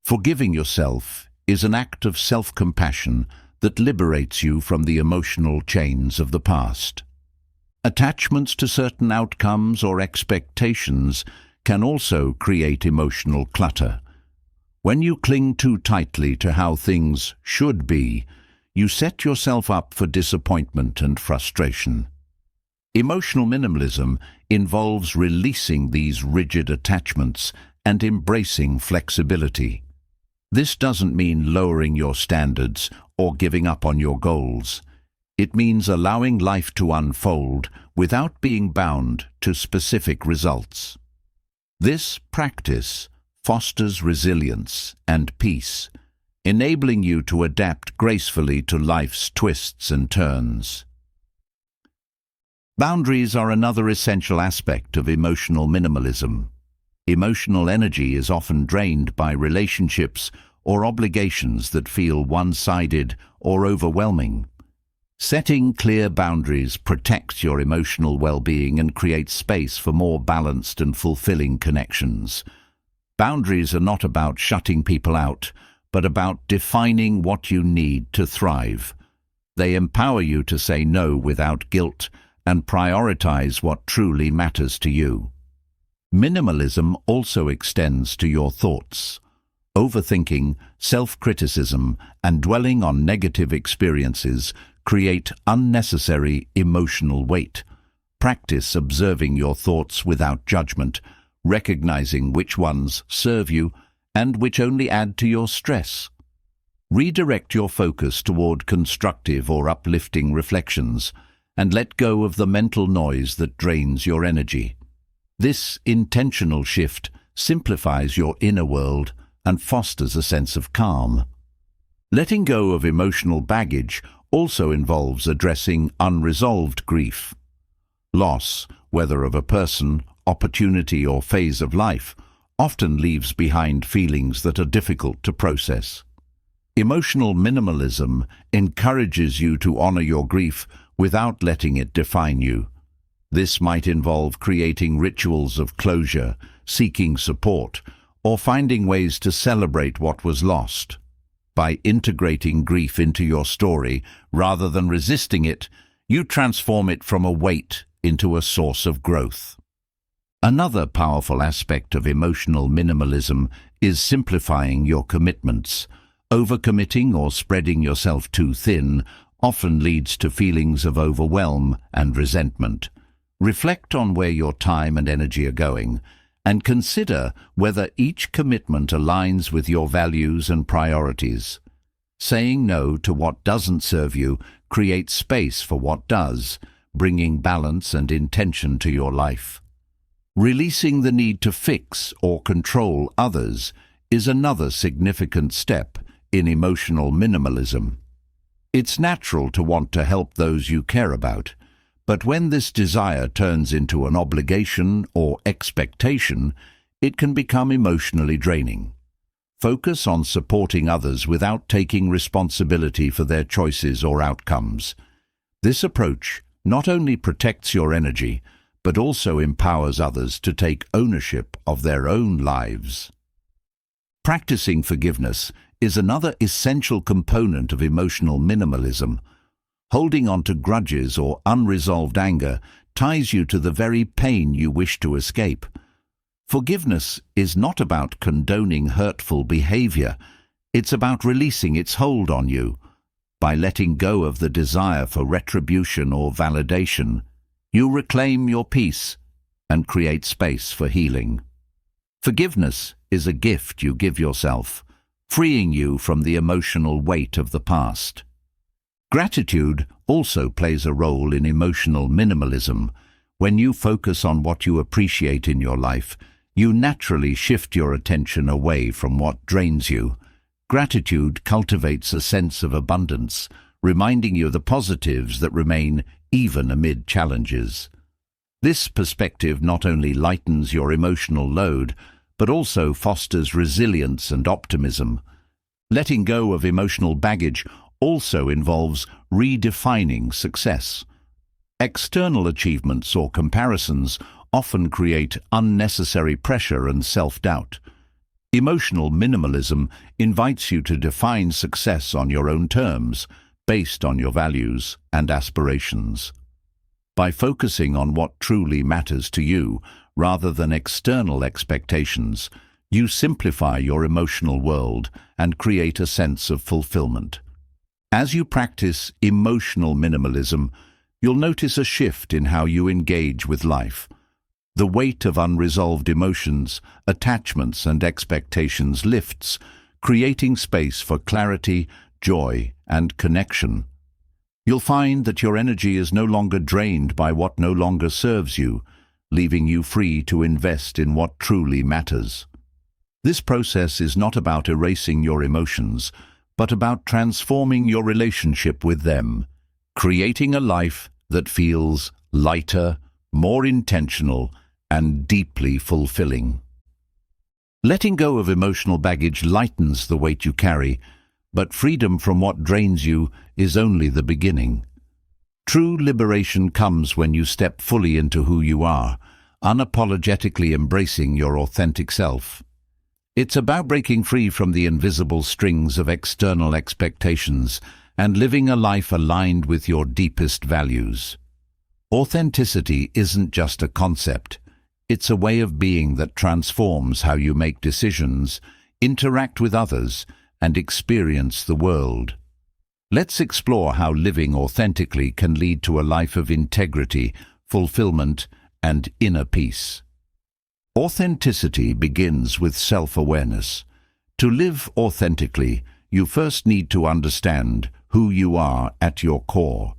Forgiving yourself is an act of self-compassion that liberates you from the emotional chains of the past. Attachments to certain outcomes or expectations can also create emotional clutter. When you cling too tightly to how things should be, you set yourself up for disappointment and frustration. Emotional minimalism involves releasing these rigid attachments and embracing flexibility. This doesn't mean lowering your standards or giving up on your goals. It means allowing life to unfold without being bound to specific results. This practice fosters resilience and peace, enabling you to adapt gracefully to life's twists and turns. Boundaries are another essential aspect of emotional minimalism. Emotional energy is often drained by relationships or obligations that feel one-sided or overwhelming. Setting clear boundaries protects your emotional well-being and creates space for more balanced and fulfilling connections. Boundaries are not about shutting people out, but about defining what you need to thrive. They empower you to say no without guilt and prioritize what truly matters to you. Minimalism also extends to your thoughts. Overthinking, self-criticism, and dwelling on negative experiences create unnecessary emotional weight. Practice observing your thoughts without judgment, recognizing which ones serve you and which only add to your stress. Redirect your focus toward constructive or uplifting reflections, and let go of the mental noise that drains your energy. This intentional shift simplifies your inner world and fosters a sense of calm. Letting go of emotional baggage also involves addressing unresolved grief. Loss, whether of a person, opportunity, or phase of life, often leaves behind feelings that are difficult to process. Emotional minimalism encourages you to honor your grief without letting it define you. This might involve creating rituals of closure, seeking support, or finding ways to celebrate what was lost. By integrating grief into your story rather than resisting it, you transform it from a weight into a source of growth. Another powerful aspect of emotional minimalism is simplifying your commitments. Overcommitting or spreading yourself too thin often leads to feelings of overwhelm and resentment. Reflect on where your time and energy are going, and consider whether each commitment aligns with your values and priorities. Saying no to what doesn't serve you creates space for what does, bringing balance and intention to your life. Releasing the need to fix or control others is another significant step in emotional minimalism. It's natural to want to help those you care about, but when this desire turns into an obligation or expectation, it can become emotionally draining. Focus on supporting others without taking responsibility for their choices or outcomes. This approach not only protects your energy, but also empowers others to take ownership of their own lives. Practicing forgiveness is another essential component of emotional minimalism. Holding on to grudges or unresolved anger ties you to the very pain you wish to escape. Forgiveness is not about condoning hurtful behavior. It's about releasing its hold on you. By letting go of the desire for retribution or validation, you reclaim your peace and create space for healing. Forgiveness is a gift you give yourself, freeing you from the emotional weight of the past. Gratitude also plays a role in emotional minimalism. When you focus on what you appreciate in your life, you naturally shift your attention away from what drains you. Gratitude cultivates a sense of abundance, reminding you of the positives that remain even amid challenges. This perspective not only lightens your emotional load, but also fosters resilience and optimism. Letting go of emotional baggage also involves redefining success. External achievements or comparisons often create unnecessary pressure and self-doubt. Emotional minimalism invites you to define success on your own terms, based on your values and aspirations. By focusing on what truly matters to you, rather than external expectations, you simplify your emotional world and create a sense of fulfillment. As you practice emotional minimalism, you'll notice a shift in how you engage with life. The weight of unresolved emotions, attachments, and expectations lifts, creating space for clarity, joy, and connection. You'll find that your energy is no longer drained by what no longer serves you, leaving you free to invest in what truly matters. This process is not about erasing your emotions, but about transforming your relationship with them, creating a life that feels lighter, more intentional, and deeply fulfilling. Letting go of emotional baggage lightens the weight you carry, but freedom from what drains you is only the beginning. True liberation comes when you step fully into who you are, unapologetically embracing your authentic self. It's about breaking free from the invisible strings of external expectations and living a life aligned with your deepest values. Authenticity isn't just a concept. It's a way of being that transforms how you make decisions, interact with others, and experience the world. Let's explore how living authentically can lead to a life of integrity, fulfillment, and inner peace. Authenticity begins with self-awareness. To live authentically, you first need to understand who you are at your core.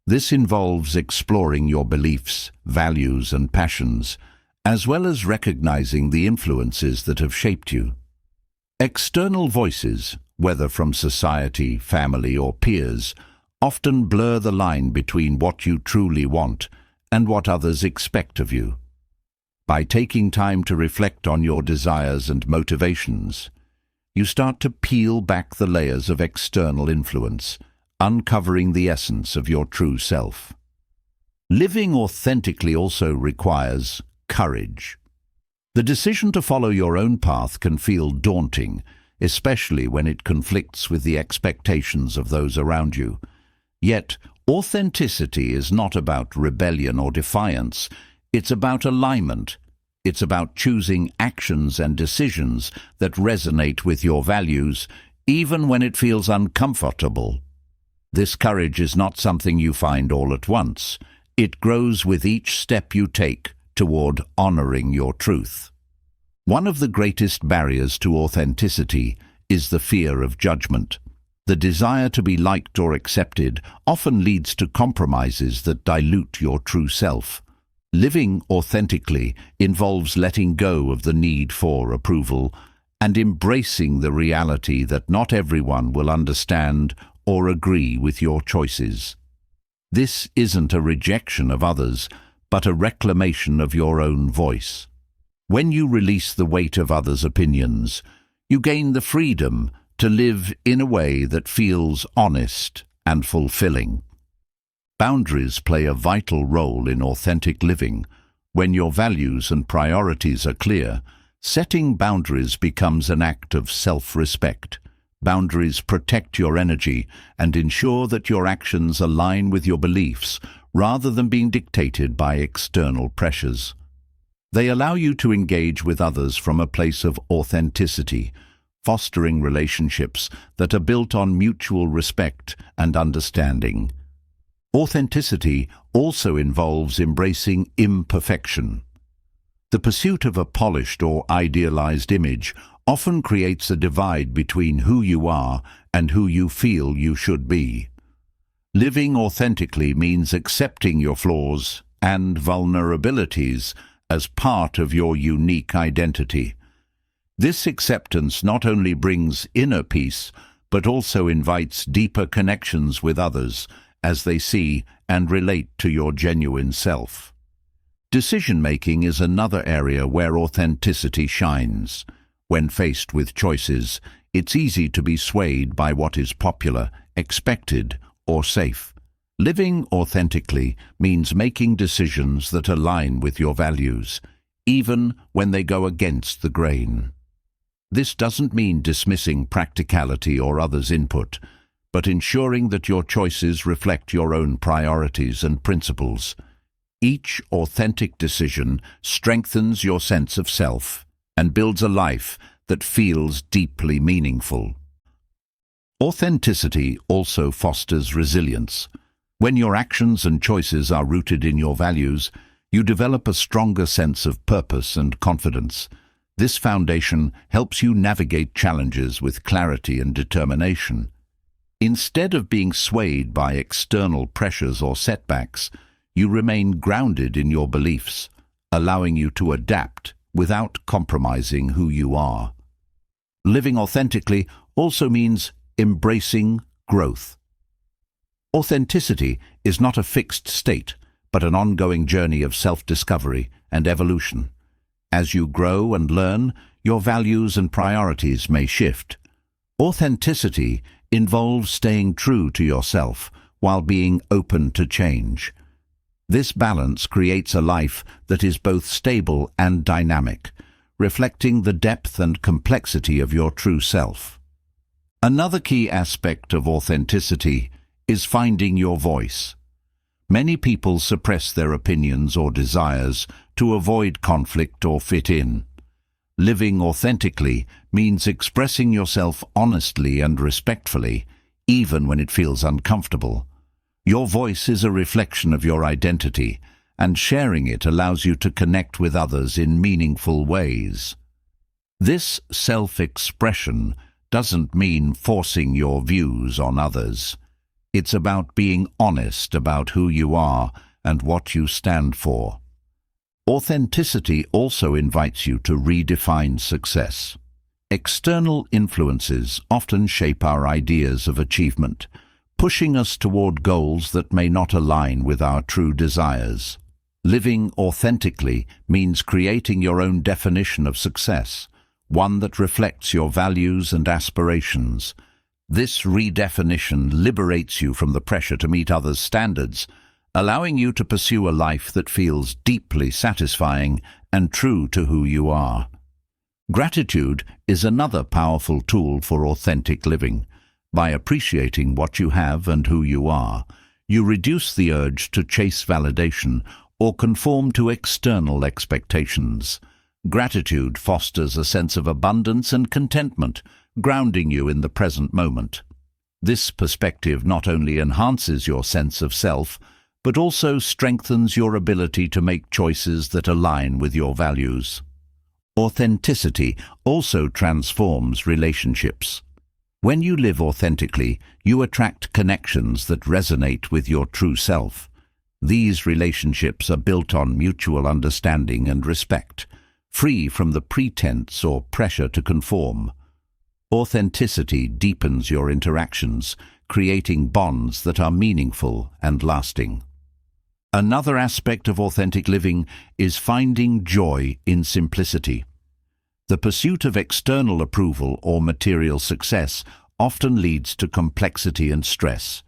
This involves exploring your beliefs, values, and passions, as well as recognizing the influences that have shaped you. External voices, whether from society, family, or peers, often blur the line between what you truly want and what others expect of you. By taking time to reflect on your desires and motivations, you start to peel back the layers of external influence, uncovering the essence of your true self. Living authentically also requires courage. The decision to follow your own path can feel daunting, especially when it conflicts with the expectations of those around you. Yet, authenticity is not about rebellion or defiance. It's about alignment. It's about choosing actions and decisions that resonate with your values, even when it feels uncomfortable. This courage is not something you find all at once. It grows with each step you take toward honoring your truth. One of the greatest barriers to authenticity is the fear of judgment. The desire to be liked or accepted often leads to compromises that dilute your true self. Living authentically involves letting go of the need for approval and embracing the reality that not everyone will understand or agree with your choices. This isn't a rejection of others, but a reclamation of your own voice. When you release the weight of others' opinions, you gain the freedom to live in a way that feels honest and fulfilling. Boundaries play a vital role in authentic living. When your values and priorities are clear, setting boundaries becomes an act of self-respect. Boundaries protect your energy and ensure that your actions align with your beliefs rather than being dictated by external pressures. They allow you to engage with others from a place of authenticity, fostering relationships that are built on mutual respect and understanding. Authenticity also involves embracing imperfection. The pursuit of a polished or idealized image often creates a divide between who you are and who you feel you should be. Living authentically means accepting your flaws and vulnerabilities as part of your unique identity. This acceptance not only brings inner peace, but also invites deeper connections with others as they see and relate to your genuine self. Decision-making is another area where authenticity shines. When faced with choices, it's easy to be swayed by what is popular, expected, or safe. Living authentically means making decisions that align with your values, even when they go against the grain. This doesn't mean dismissing practicality or others' input, but ensuring that your choices reflect your own priorities and principles. Each authentic decision strengthens your sense of self and builds a life that feels deeply meaningful. Authenticity also fosters resilience. When your actions and choices are rooted in your values, you develop a stronger sense of purpose and confidence. This foundation helps you navigate challenges with clarity and determination. Instead of being swayed by external pressures or setbacks, you remain grounded in your beliefs, allowing you to adapt without compromising who you are. Living authentically also means embracing growth. Authenticity is not a fixed state, but an ongoing journey of self-discovery and evolution. As you grow and learn, your values and priorities may shift. Authenticity involves staying true to yourself while being open to change. This balance creates a life that is both stable and dynamic, reflecting the depth and complexity of your true self. Another key aspect of authenticity is finding your voice. Many people suppress their opinions or desires to avoid conflict or fit in. Living authentically means expressing yourself honestly and respectfully, even when it feels uncomfortable. Your voice is a reflection of your identity, and sharing it allows you to connect with others in meaningful ways. This self-expression doesn't mean forcing your views on others. It's about being honest about who you are and what you stand for. Authenticity also invites you to redefine success. External influences often shape our ideas of achievement, pushing us toward goals that may not align with our true desires. Living authentically means creating your own definition of success, one that reflects your values and aspirations. This redefinition liberates you from the pressure to meet others' standards, allowing you to pursue a life that feels deeply satisfying and true to who you are. Gratitude is another powerful tool for authentic living. By appreciating what you have and who you are, you reduce the urge to chase validation or conform to external expectations. Gratitude fosters a sense of abundance and contentment, grounding you in the present moment. This perspective not only enhances your sense of self, but also strengthens your ability to make choices that align with your values. Authenticity also transforms relationships. When you live authentically, you attract connections that resonate with your true self. These relationships are built on mutual understanding and respect, free from the pretense or pressure to conform. Authenticity deepens your interactions, creating bonds that are meaningful and lasting. Another aspect of authentic living is finding joy in simplicity. The pursuit of external approval or material success often leads to complexity and stress.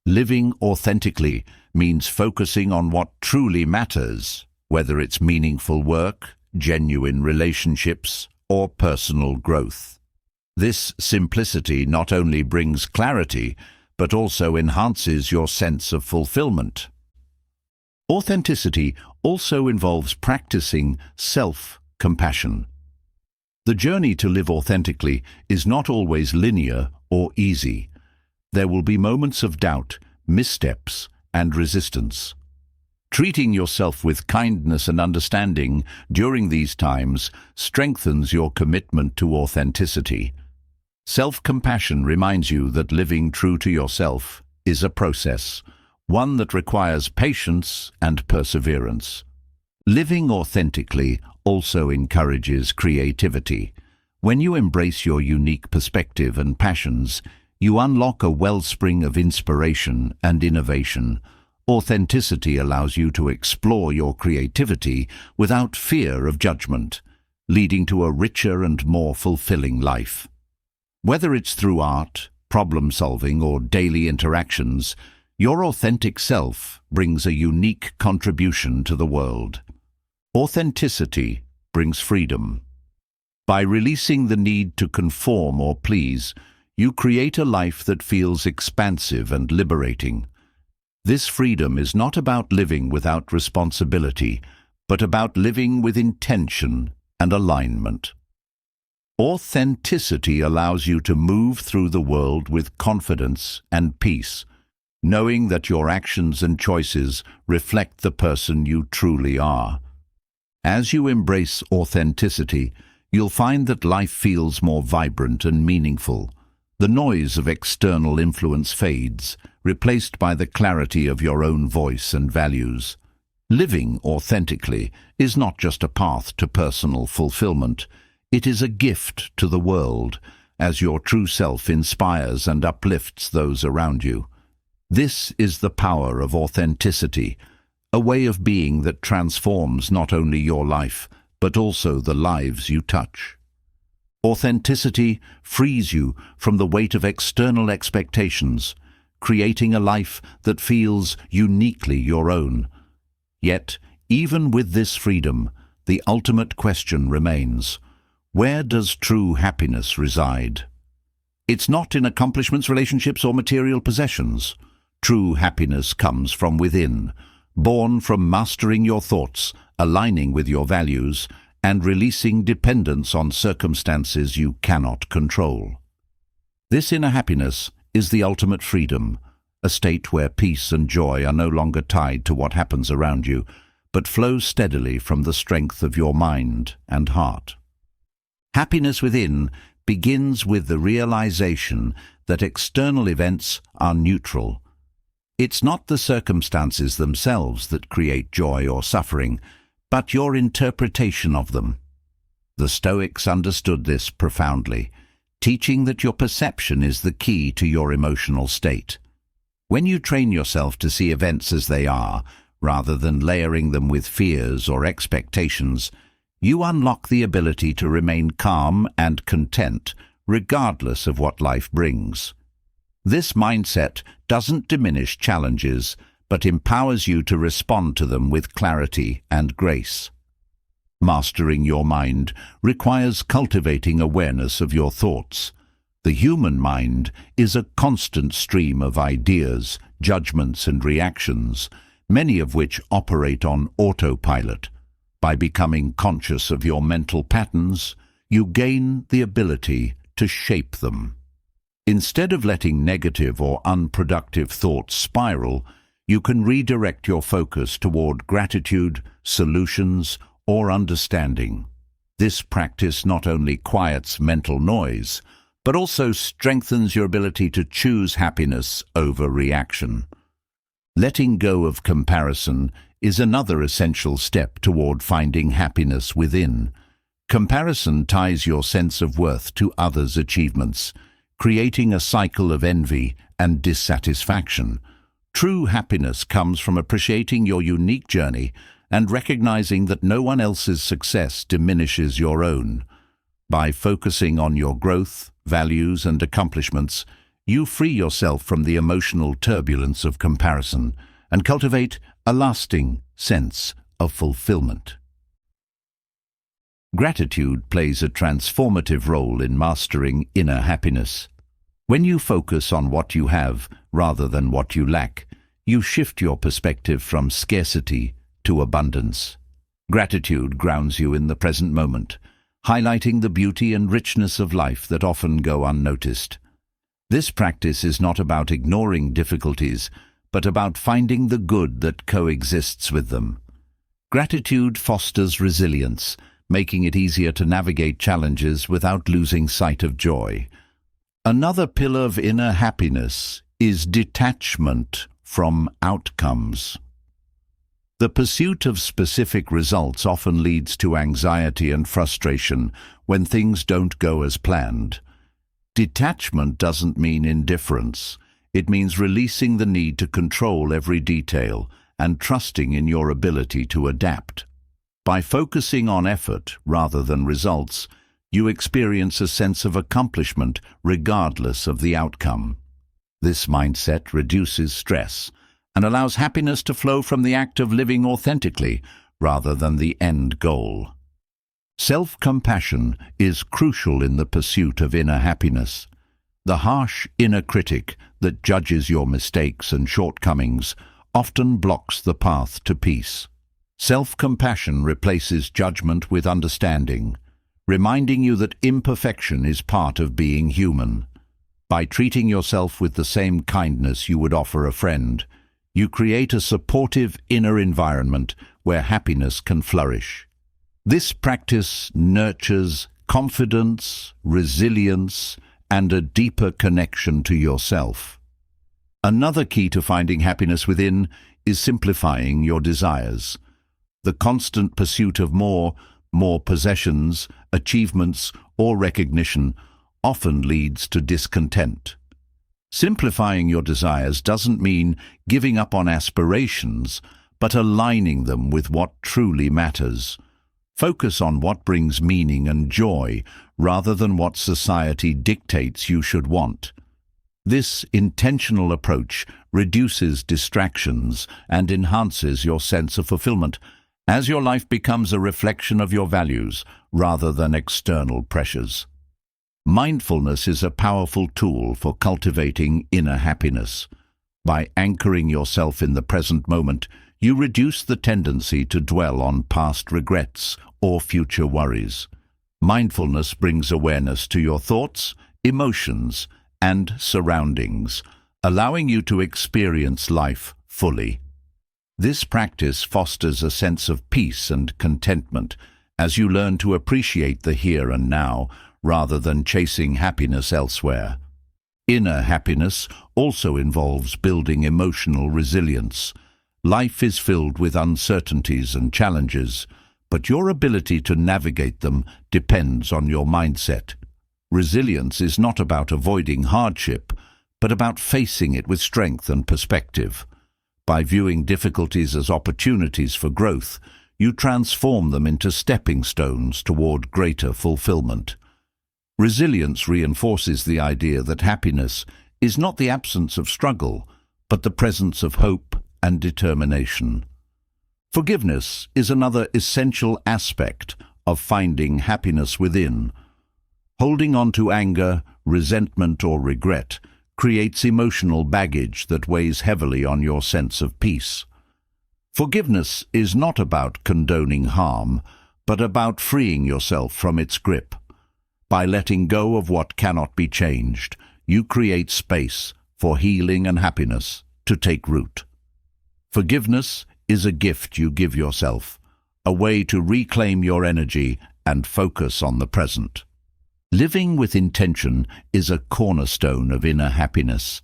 Living authentically means focusing on what truly matters, whether it's meaningful work, genuine relationships, or personal growth. This simplicity not only brings clarity, but also enhances your sense of fulfillment. Authenticity also involves practicing self-compassion. The journey to live authentically is not always linear or easy. There will be moments of doubt, missteps, and resistance. Treating yourself with kindness and understanding during these times strengthens your commitment to authenticity. Self-compassion reminds you that living true to yourself is a process, one that requires patience and perseverance. Living authentically also encourages creativity. When you embrace your unique perspective and passions, you unlock a wellspring of inspiration and innovation. Authenticity allows you to explore your creativity without fear of judgment, leading to a richer and more fulfilling life. Whether it's through art, problem-solving, or daily interactions, your authentic self brings a unique contribution to the world. Authenticity brings freedom. By releasing the need to conform or please, you create a life that feels expansive and liberating. This freedom is not about living without responsibility, but about living with intention and alignment. Authenticity allows you to move through the world with confidence and peace, knowing that your actions and choices reflect the person you truly are. As you embrace authenticity, you'll find that life feels more vibrant and meaningful. The noise of external influence fades, replaced by the clarity of your own voice and values. Living authentically is not just a path to personal fulfillment. It is a gift to the world, as your true self inspires and uplifts those around you. This is the power of authenticity, a way of being that transforms not only your life, but also the lives you touch. Authenticity frees you from the weight of external expectations, creating a life that feels uniquely your own. Yet, even with this freedom, the ultimate question remains: where does true happiness reside? It's not in accomplishments, relationships, or material possessions. True happiness comes from within, born from mastering your thoughts, aligning with your values, and releasing dependence on circumstances you cannot control. This inner happiness is the ultimate freedom, a state where peace and joy are no longer tied to what happens around you, but flow steadily from the strength of your mind and heart. Happiness within begins with the realization that external events are neutral. It's not the circumstances themselves that create joy or suffering, but your interpretation of them. The Stoics understood this profoundly, teaching that your perception is the key to your emotional state. When you train yourself to see events as they are, rather than layering them with fears or expectations, you unlock the ability to remain calm and content, regardless of what life brings. This mindset doesn't diminish challenges, but empowers you to respond to them with clarity and grace. Mastering your mind requires cultivating awareness of your thoughts. The human mind is a constant stream of ideas, judgments, and reactions, many of which operate on autopilot. By becoming conscious of your mental patterns, you gain the ability to shape them. Instead of letting negative or unproductive thoughts spiral, you can redirect your focus toward gratitude, solutions, or understanding. This practice not only quiets mental noise, but also strengthens your ability to choose happiness over reaction. Letting go of comparison is another essential step toward finding happiness within. Comparison ties your sense of worth to others' achievements, creating a cycle of envy and dissatisfaction. True happiness comes from appreciating your unique journey and recognizing that no one else's success diminishes your own. By focusing on your growth, values, and accomplishments, you free yourself from the emotional turbulence of comparison and cultivate a lasting sense of fulfillment. Gratitude plays a transformative role in mastering inner happiness. When you focus on what you have rather than what you lack, you shift your perspective from scarcity to abundance. Gratitude grounds you in the present moment, highlighting the beauty and richness of life that often go unnoticed. This practice is not about ignoring difficulties, but about finding the good that coexists with them. Gratitude fosters resilience, making it easier to navigate challenges without losing sight of joy. Another pillar of inner happiness is detachment from outcomes. The pursuit of specific results often leads to anxiety and frustration when things don't go as planned. Detachment doesn't mean indifference. It means releasing the need to control every detail and trusting in your ability to adapt. By focusing on effort rather than results, you experience a sense of accomplishment regardless of the outcome. This mindset reduces stress and allows happiness to flow from the act of living authentically rather than the end goal. Self-compassion is crucial in the pursuit of inner happiness. The harsh inner critic that judges your mistakes and shortcomings often blocks the path to peace. Self-compassion replaces judgment with understanding, reminding you that imperfection is part of being human. By treating yourself with the same kindness you would offer a friend, you create a supportive inner environment where happiness can flourish. This practice nurtures confidence, resilience, and a deeper connection to yourself. Another key to finding happiness within is simplifying your desires. The constant pursuit of more possessions, achievements, or recognition often leads to discontent. Simplifying your desires doesn't mean giving up on aspirations, but aligning them with what truly matters. Focus on what brings meaning and joy rather than what society dictates you should want. This intentional approach reduces distractions and enhances your sense of fulfillment, as your life becomes a reflection of your values rather than external pressures. Mindfulness is a powerful tool for cultivating inner happiness. By anchoring yourself in the present moment, you reduce the tendency to dwell on past regrets or future worries. Mindfulness brings awareness to your thoughts, emotions, and surroundings, allowing you to experience life fully. This practice fosters a sense of peace and contentment as you learn to appreciate the here and now rather than chasing happiness elsewhere. Inner happiness also involves building emotional resilience. Life is filled with uncertainties and challenges, but your ability to navigate them depends on your mindset. Resilience is not about avoiding hardship, but about facing it with strength and perspective. By viewing difficulties as opportunities for growth, you transform them into stepping stones toward greater fulfillment. Resilience reinforces the idea that happiness is not the absence of struggle, but the presence of hope and determination. Forgiveness is another essential aspect of finding happiness within. Holding on to anger, resentment, or regret creates emotional baggage that weighs heavily on your sense of peace. Forgiveness is not about condoning harm, but about freeing yourself from its grip. By letting go of what cannot be changed, you create space for healing and happiness to take root. Forgiveness is a gift you give yourself, a way to reclaim your energy and focus on the present. Living with intention is a cornerstone of inner happiness.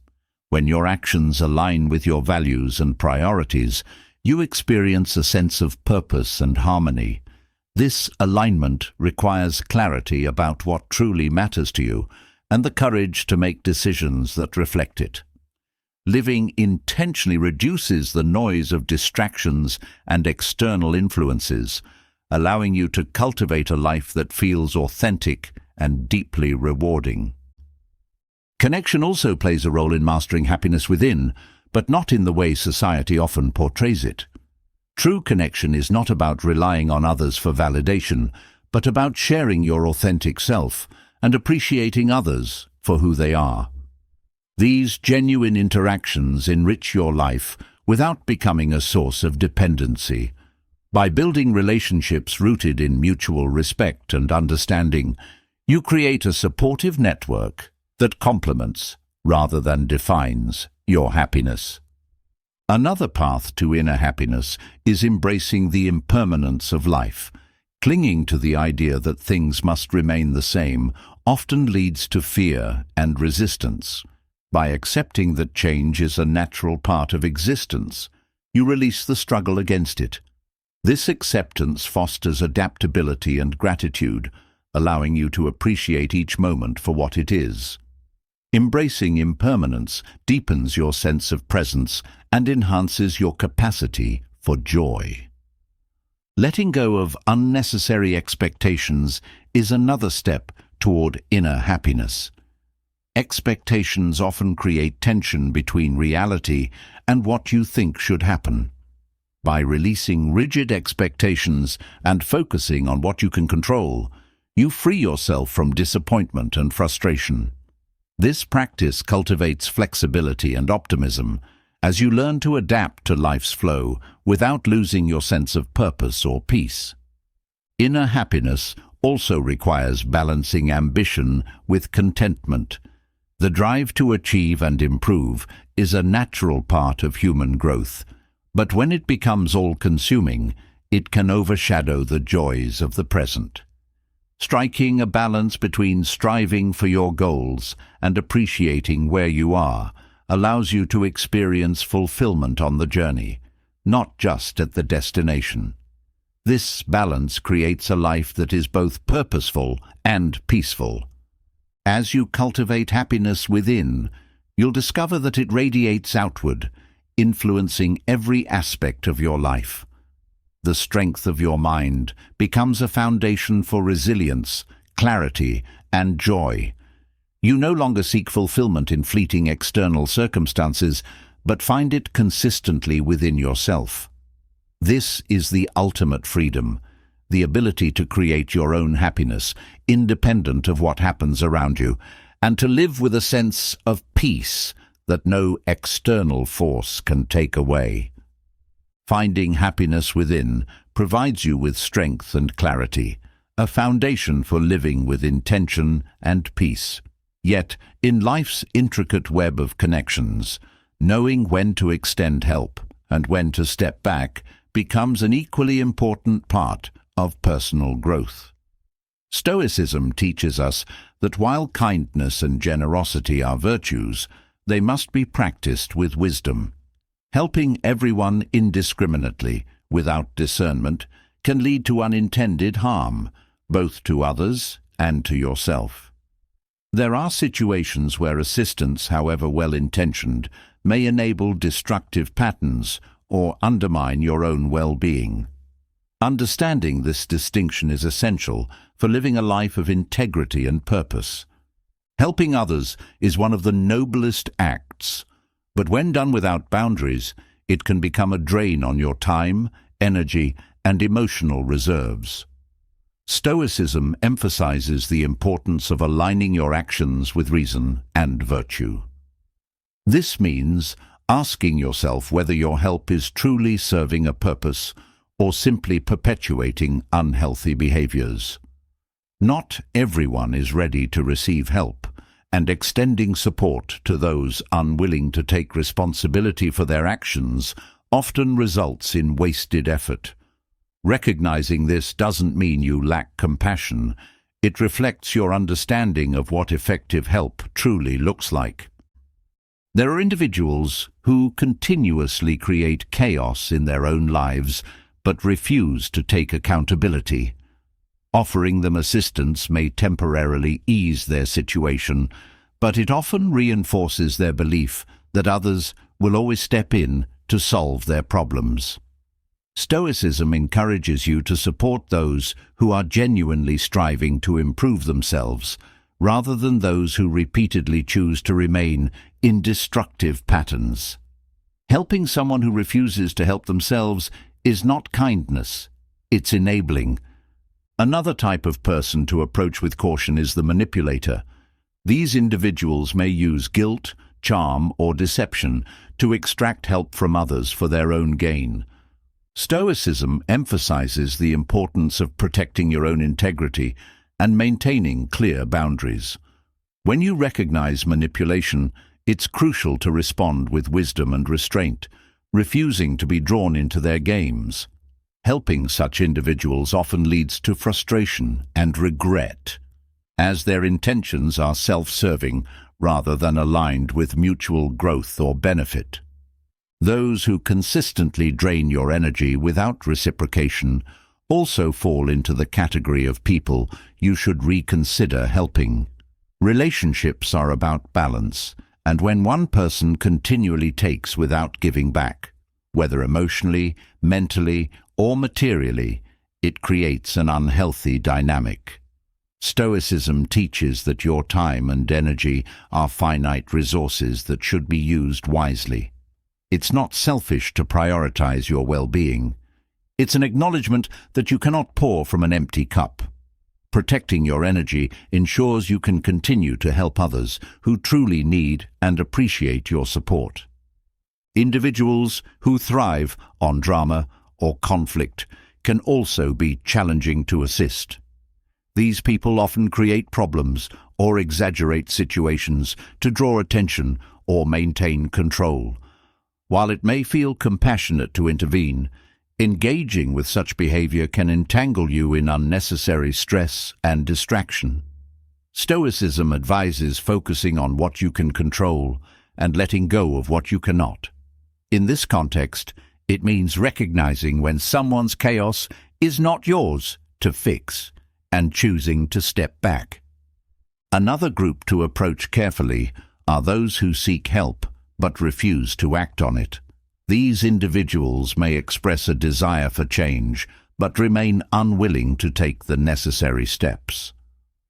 When your actions align with your values and priorities, you experience a sense of purpose and harmony. This alignment requires clarity about what truly matters to you and the courage to make decisions that reflect it. Living intentionally reduces the noise of distractions and external influences, allowing you to cultivate a life that feels authentic and deeply rewarding. Connection also plays a role in mastering happiness within, but not in the way society often portrays it. True connection is not about relying on others for validation, but about sharing your authentic self and appreciating others for who they are. These genuine interactions enrich your life without becoming a source of dependency. By building relationships rooted in mutual respect and understanding, you create a supportive network that complements rather than defines your happiness. Another path to inner happiness is embracing the impermanence of life. Clinging to the idea that things must remain the same often leads to fear and resistance. By accepting that change is a natural part of existence, you release the struggle against it. This acceptance fosters adaptability and gratitude, allowing you to appreciate each moment for what it is. Embracing impermanence deepens your sense of presence and enhances your capacity for joy. Letting go of unnecessary expectations is another step toward inner happiness. Expectations often create tension between reality and what you think should happen. By releasing rigid expectations and focusing on what you can control, you free yourself from disappointment and frustration. This practice cultivates flexibility and optimism as you learn to adapt to life's flow without losing your sense of purpose or peace. Inner happiness also requires balancing ambition with contentment. The drive to achieve and improve is a natural part of human growth, but when it becomes all-consuming, it can overshadow the joys of the present. Striking a balance between striving for your goals and appreciating where you are allows you to experience fulfillment on the journey, not just at the destination. This balance creates a life that is both purposeful and peaceful. As you cultivate happiness within, you'll discover that it radiates outward, influencing every aspect of your life. The strength of your mind becomes a foundation for resilience, clarity, and joy. You no longer seek fulfillment in fleeting external circumstances, but find it consistently within yourself. This is the ultimate freedom, the ability to create your own happiness, independent of what happens around you, and to live with a sense of peace that no external force can take away. Finding happiness within provides you with strength and clarity, a foundation for living with intention and peace. Yet, in life's intricate web of connections, knowing when to extend help and when to step back becomes an equally important part of personal growth. Stoicism teaches us that while kindness and generosity are virtues, they must be practiced with wisdom. Helping everyone indiscriminately, without discernment, can lead to unintended harm, both to others and to yourself. There are situations where assistance, however well-intentioned, may enable destructive patterns or undermine your own well-being. Understanding this distinction is essential for living a life of integrity and purpose. Helping others is one of the noblest acts, but when done without boundaries, it can become a drain on your time, energy, and emotional reserves. Stoicism emphasizes the importance of aligning your actions with reason and virtue. This means asking yourself whether your help is truly serving a purpose or simply perpetuating unhealthy behaviors. Not everyone is ready to receive help, and extending support to those unwilling to take responsibility for their actions often results in wasted effort. Recognizing this doesn't mean you lack compassion. It reflects your understanding of what effective help truly looks like. There are individuals who continuously create chaos in their own lives but refuse to take accountability. Offering them assistance may temporarily ease their situation, but it often reinforces their belief that others will always step in to solve their problems. Stoicism encourages you to support those who are genuinely striving to improve themselves, rather than those who repeatedly choose to remain in destructive patterns. Helping someone who refuses to help themselves is not kindness, it's enabling. Another type of person to approach with caution is the manipulator. These individuals may use guilt, charm, or deception to extract help from others for their own gain. Stoicism emphasizes the importance of protecting your own integrity and maintaining clear boundaries. When you recognize manipulation, it's crucial to respond with wisdom and restraint, refusing to be drawn into their games. Helping such individuals often leads to frustration and regret, as their intentions are self-serving rather than aligned with mutual growth or benefit. Those who consistently drain your energy without reciprocation also fall into the category of people you should reconsider helping. Relationships are about balance, and when one person continually takes without giving back, whether emotionally, mentally, or materially, it creates an unhealthy dynamic. Stoicism teaches that your time and energy are finite resources that should be used wisely. It's not selfish to prioritize your well-being. It's an acknowledgement that you cannot pour from an empty cup. Protecting your energy ensures you can continue to help others who truly need and appreciate your support. Individuals who thrive on drama or conflict can also be challenging to assist. These people often create problems or exaggerate situations to draw attention or maintain control. While it may feel compassionate to intervene, engaging with such behavior can entangle you in unnecessary stress and distraction. Stoicism advises focusing on what you can control and letting go of what you cannot. In this context, it means recognizing when someone's chaos is not yours to fix and choosing to step back. Another group to approach carefully are those who seek help but refuse to act on it. These individuals may express a desire for change but remain unwilling to take the necessary steps.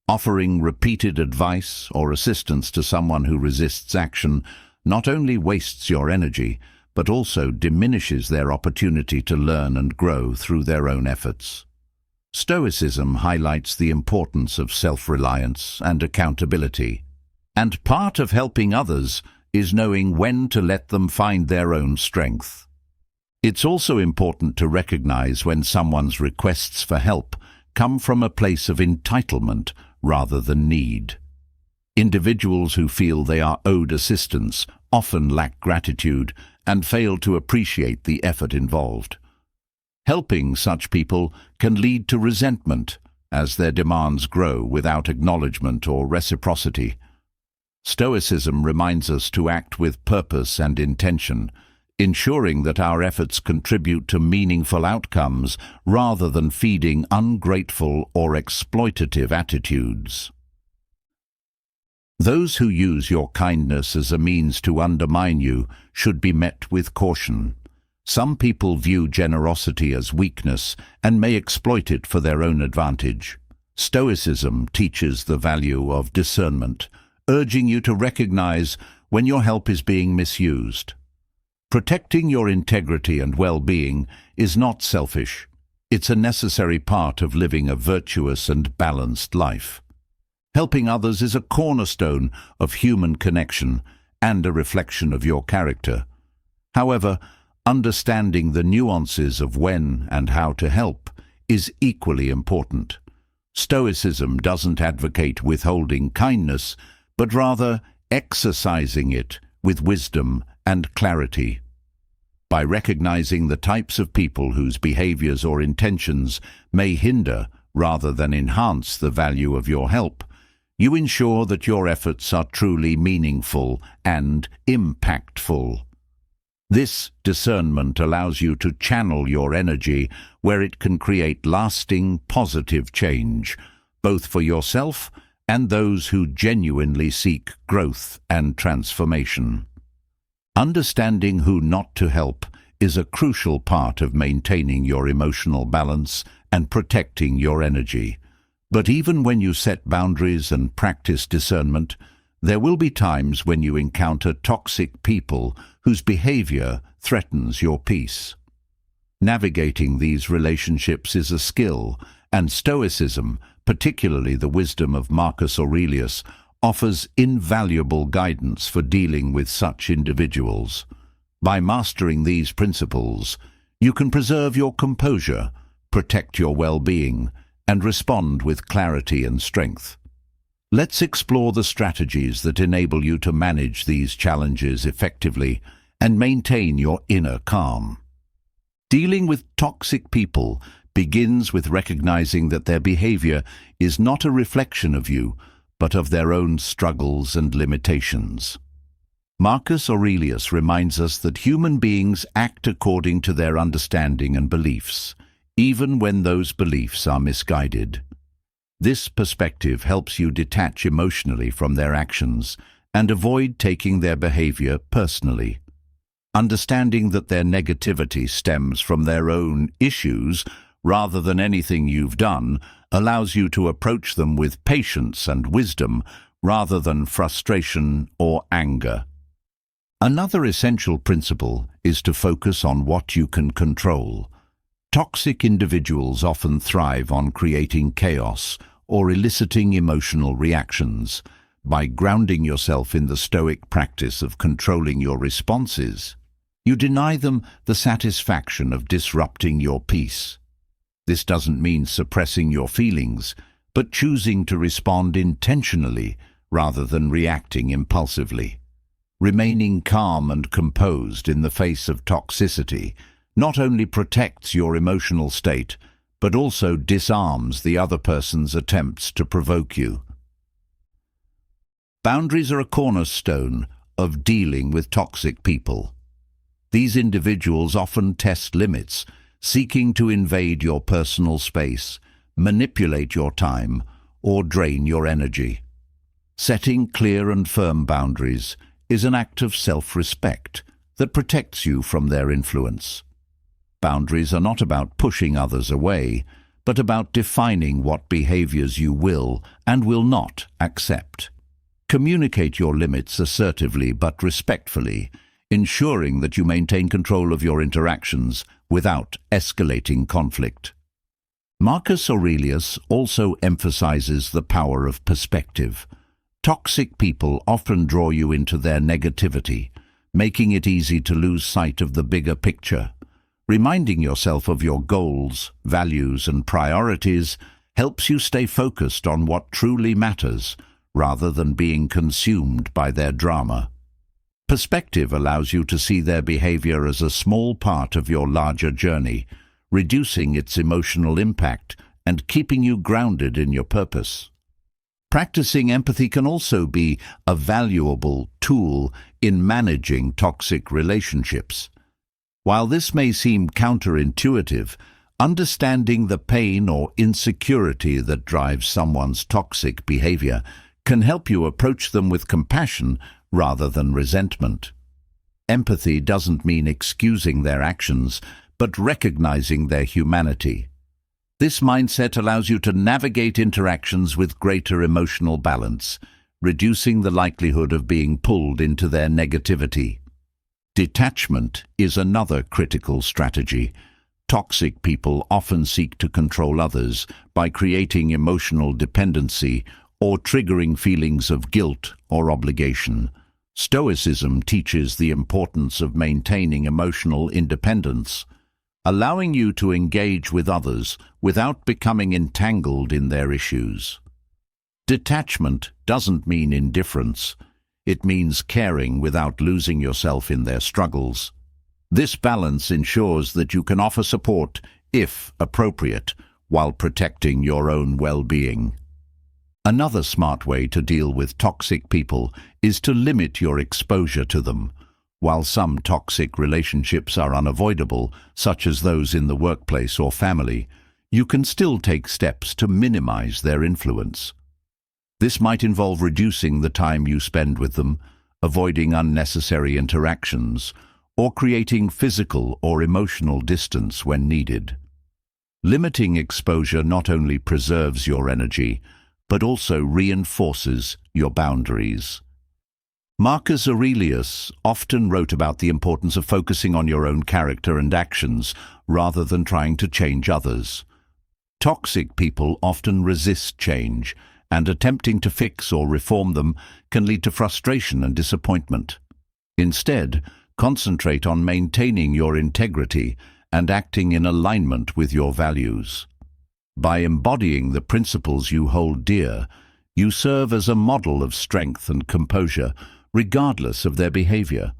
Offering repeated advice or assistance to someone who resists action not only wastes your energy, but also diminishes their opportunity to learn and grow through their own efforts. Stoicism highlights the importance of self-reliance and accountability, and part of helping others is knowing when to let them find their own strength. It's also important to recognize when someone's requests for help come from a place of entitlement rather than need. Individuals who feel they are owed assistance often lack gratitude and fail to appreciate the effort involved. Helping such people can lead to resentment as their demands grow without acknowledgement or reciprocity. Stoicism reminds us to act with purpose and intention, ensuring that our efforts contribute to meaningful outcomes rather than feeding ungrateful or exploitative attitudes. Those who use your kindness as a means to undermine you should be met with caution. Some people view generosity as weakness and may exploit it for their own advantage. Stoicism teaches the value of discernment, urging you to recognize when your help is being misused. Protecting your integrity and well-being is not selfish. It's a necessary part of living a virtuous and balanced life. Helping others is a cornerstone of human connection and a reflection of your character. However, understanding the nuances of when and how to help is equally important. Stoicism doesn't advocate withholding kindness, but rather exercising it with wisdom and clarity. By recognizing the types of people whose behaviors or intentions may hinder rather than enhance the value of your help, you ensure that your efforts are truly meaningful and impactful. This discernment allows you to channel your energy where it can create lasting, positive change, both for yourself and those who genuinely seek growth and transformation. Understanding who not to help is a crucial part of maintaining your emotional balance and protecting your energy. But even when you set boundaries and practice discernment, there will be times when you encounter toxic people whose behavior threatens your peace. Navigating these relationships is a skill, and Stoicism, particularly the wisdom of Marcus Aurelius, offers invaluable guidance for dealing with such individuals. By mastering these principles, you can preserve your composure, protect your well-being, and respond with clarity and strength. Let's explore the strategies that enable you to manage these challenges effectively and maintain your inner calm. Dealing with toxic people begins with recognizing that their behavior is not a reflection of you, but of their own struggles and limitations. Marcus Aurelius reminds us that human beings act according to their understanding and beliefs, even when those beliefs are misguided. This perspective helps you detach emotionally from their actions and avoid taking their behavior personally. Understanding that their negativity stems from their own issues rather than anything you've done allows you to approach them with patience and wisdom rather than frustration or anger. Another essential principle is to focus on what you can control. Toxic individuals often thrive on creating chaos or eliciting emotional reactions. By grounding yourself in the Stoic practice of controlling your responses, you deny them the satisfaction of disrupting your peace. This doesn't mean suppressing your feelings, but choosing to respond intentionally rather than reacting impulsively. Remaining calm and composed in the face of toxicity not only protects your emotional state, but also disarms the other person's attempts to provoke you. Boundaries are a cornerstone of dealing with toxic people. These individuals often test limits, seeking to invade your personal space, manipulate your time, or drain your energy. Setting clear and firm boundaries is an act of self-respect that protects you from their influence. Boundaries are not about pushing others away, but about defining what behaviors you will and will not accept. Communicate your limits assertively but respectfully, ensuring that you maintain control of your interactions without escalating conflict. Marcus Aurelius also emphasizes the power of perspective. Toxic people often draw you into their negativity, making it easy to lose sight of the bigger picture. Reminding yourself of your goals, values, and priorities helps you stay focused on what truly matters, rather than being consumed by their drama. Perspective allows you to see their behavior as a small part of your larger journey, reducing its emotional impact and keeping you grounded in your purpose. Practicing empathy can also be a valuable tool in managing toxic relationships. While this may seem counterintuitive, understanding the pain or insecurity that drives someone's toxic behavior can help you approach them with compassion rather than resentment. Empathy doesn't mean excusing their actions, but recognizing their humanity. This mindset allows you to navigate interactions with greater emotional balance, reducing the likelihood of being pulled into their negativity. Detachment is another critical strategy. Toxic people often seek to control others by creating emotional dependency or triggering feelings of guilt or obligation. Stoicism teaches the importance of maintaining emotional independence, allowing you to engage with others without becoming entangled in their issues. Detachment doesn't mean indifference. It means caring without losing yourself in their struggles. This balance ensures that you can offer support, if appropriate, while protecting your own well-being. Another smart way to deal with toxic people is to limit your exposure to them. While some toxic relationships are unavoidable, such as those in the workplace or family, you can still take steps to minimize their influence. This might involve reducing the time you spend with them, avoiding unnecessary interactions, or creating physical or emotional distance when needed. Limiting exposure not only preserves your energy, but also reinforces your boundaries. Marcus Aurelius often wrote about the importance of focusing on your own character and actions rather than trying to change others. Toxic people often resist change, and attempting to fix or reform them can lead to frustration and disappointment. Instead, concentrate on maintaining your integrity and acting in alignment with your values. By embodying the principles you hold dear, you serve as a model of strength and composure, regardless of their behavior.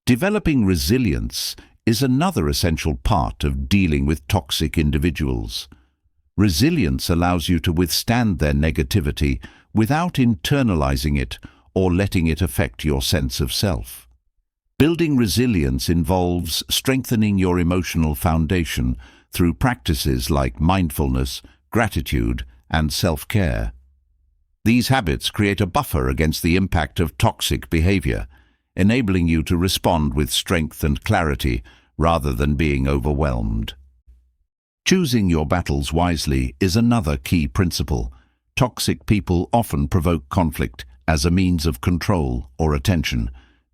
Developing resilience is another essential part of dealing with toxic individuals. Resilience allows you to withstand their negativity without internalizing it or letting it affect your sense of self. Building resilience involves strengthening your emotional foundation through practices like mindfulness, gratitude, and self-care. These habits create a buffer against the impact of toxic behavior, enabling you to respond with strength and clarity rather than being overwhelmed. Choosing your battles wisely is another key principle. Toxic people often provoke conflict as a means of control or attention.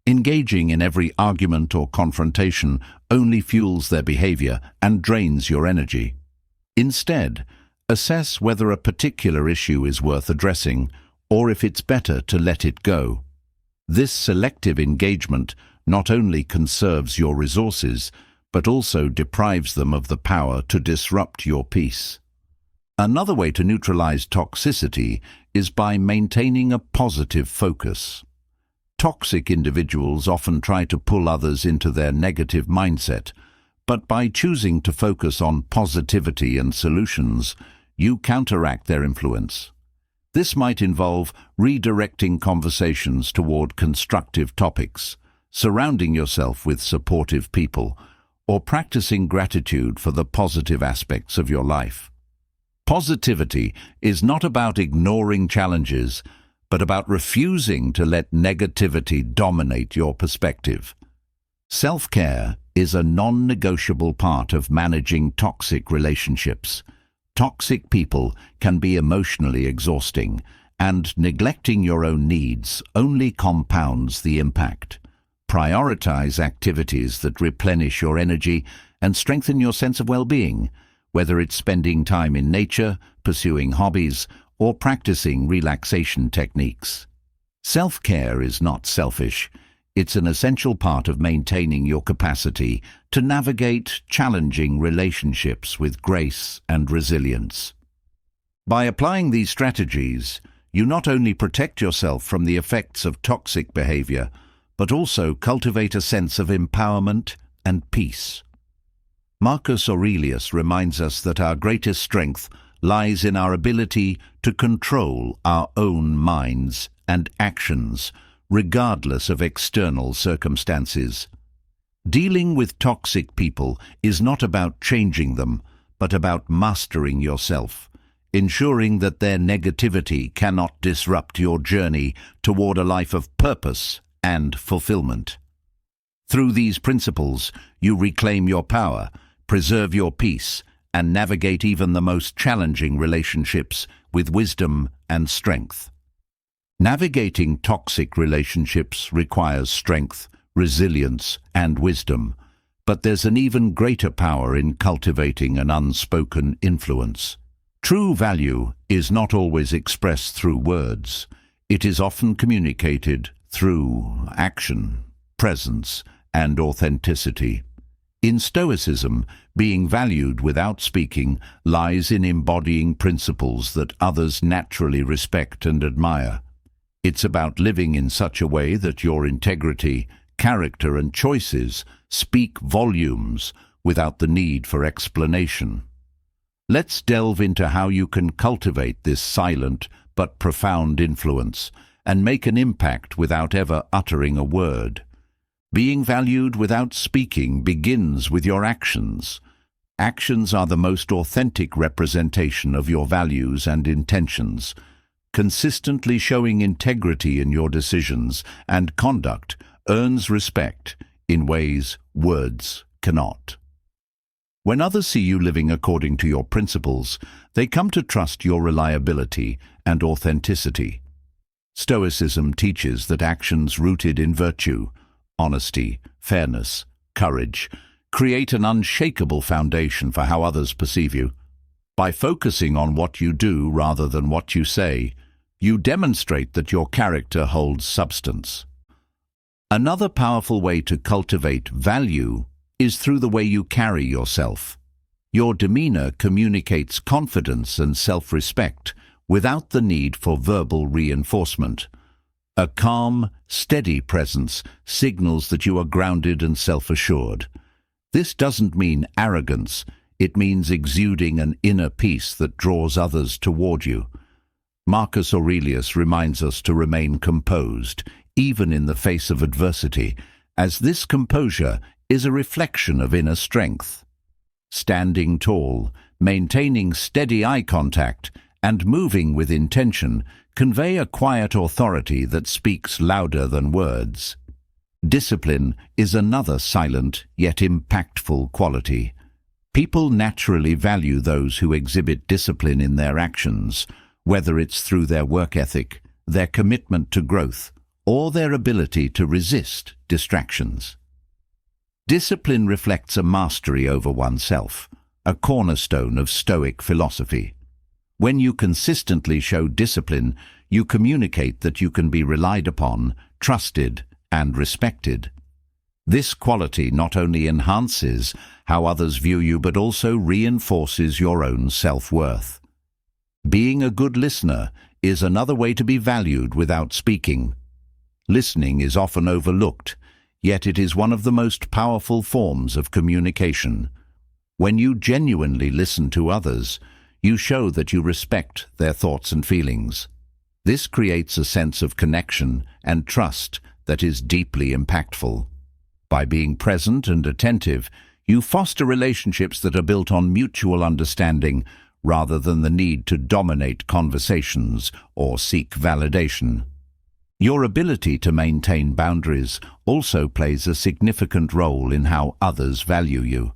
Engaging in every argument or confrontation only fuels their behavior and drains your energy. Instead, assess whether a particular issue is worth addressing or if it's better to let it go. This selective engagement not only conserves your resources, but also deprives them of the power to disrupt your peace. Another way to neutralize toxicity is by maintaining a positive focus. Toxic individuals often try to pull others into their negative mindset, but by choosing to focus on positivity and solutions, you counteract their influence. This might involve redirecting conversations toward constructive topics, surrounding yourself with supportive people, or practicing gratitude for the positive aspects of your life. Positivity is not about ignoring challenges, but about refusing to let negativity dominate your perspective. Self-care is a non-negotiable part of managing toxic relationships. Toxic people can be emotionally exhausting, and neglecting your own needs only compounds the impact. Prioritize activities that replenish your energy and strengthen your sense of well-being, whether it's spending time in nature, pursuing hobbies, or practicing relaxation techniques. Self-care is not selfish. It's an essential part of maintaining your capacity to navigate challenging relationships with grace and resilience. By applying these strategies, you not only protect yourself from the effects of toxic behavior, but also cultivate a sense of empowerment and peace. Marcus Aurelius reminds us that our greatest strength lies in our ability to control our own minds and actions, regardless of external circumstances. Dealing with toxic people is not about changing them, but about mastering yourself, ensuring that their negativity cannot disrupt your journey toward a life of purpose and fulfillment. Through these principles, you reclaim your power, preserve your peace, and navigate even the most challenging relationships with wisdom and strength. Navigating toxic relationships requires strength, resilience, and wisdom, but there's an even greater power in cultivating an unspoken influence. True value is not always expressed through words. It is often communicated through action, presence, and authenticity. In Stoicism, being valued without speaking lies in embodying principles that others naturally respect and admire. It's about living in such a way that your integrity, character, and choices speak volumes without the need for explanation. Let's delve into how you can cultivate this silent but profound influence and make an impact without ever uttering a word. Being valued without speaking begins with your actions. Actions are the most authentic representation of your values and intentions. Consistently showing integrity in your decisions and conduct earns respect in ways words cannot. When others see you living according to your principles, they come to trust your reliability and authenticity. Stoicism teaches that actions rooted in virtue, honesty, fairness, courage, create an unshakable foundation for how others perceive you. By focusing on what you do rather than what you say, you demonstrate that your character holds substance. Another powerful way to cultivate value is through the way you carry yourself. Your demeanor communicates confidence and self-respect without the need for verbal reinforcement. A calm, steady presence signals that you are grounded and self-assured. This doesn't mean arrogance, it means exuding an inner peace that draws others toward you. Marcus Aurelius reminds us to remain composed, even in the face of adversity, as this composure is a reflection of inner strength. Standing tall, maintaining steady eye contact, and moving with intention convey a quiet authority that speaks louder than words. Discipline is another silent yet impactful quality. People naturally value those who exhibit discipline in their actions, whether it's through their work ethic, their commitment to growth, or their ability to resist distractions. Discipline reflects a mastery over oneself, a cornerstone of Stoic philosophy. When you consistently show discipline, you communicate that you can be relied upon, trusted, and respected. This quality not only enhances how others view you but also reinforces your own self-worth. Being a good listener is another way to be valued without speaking. Listening is often overlooked, yet it is one of the most powerful forms of communication. When you genuinely listen to others, you show that you respect their thoughts and feelings. This creates a sense of connection and trust that is deeply impactful. By being present and attentive, you foster relationships that are built on mutual understanding rather than the need to dominate conversations or seek validation. Your ability to maintain boundaries also plays a significant role in how others value you.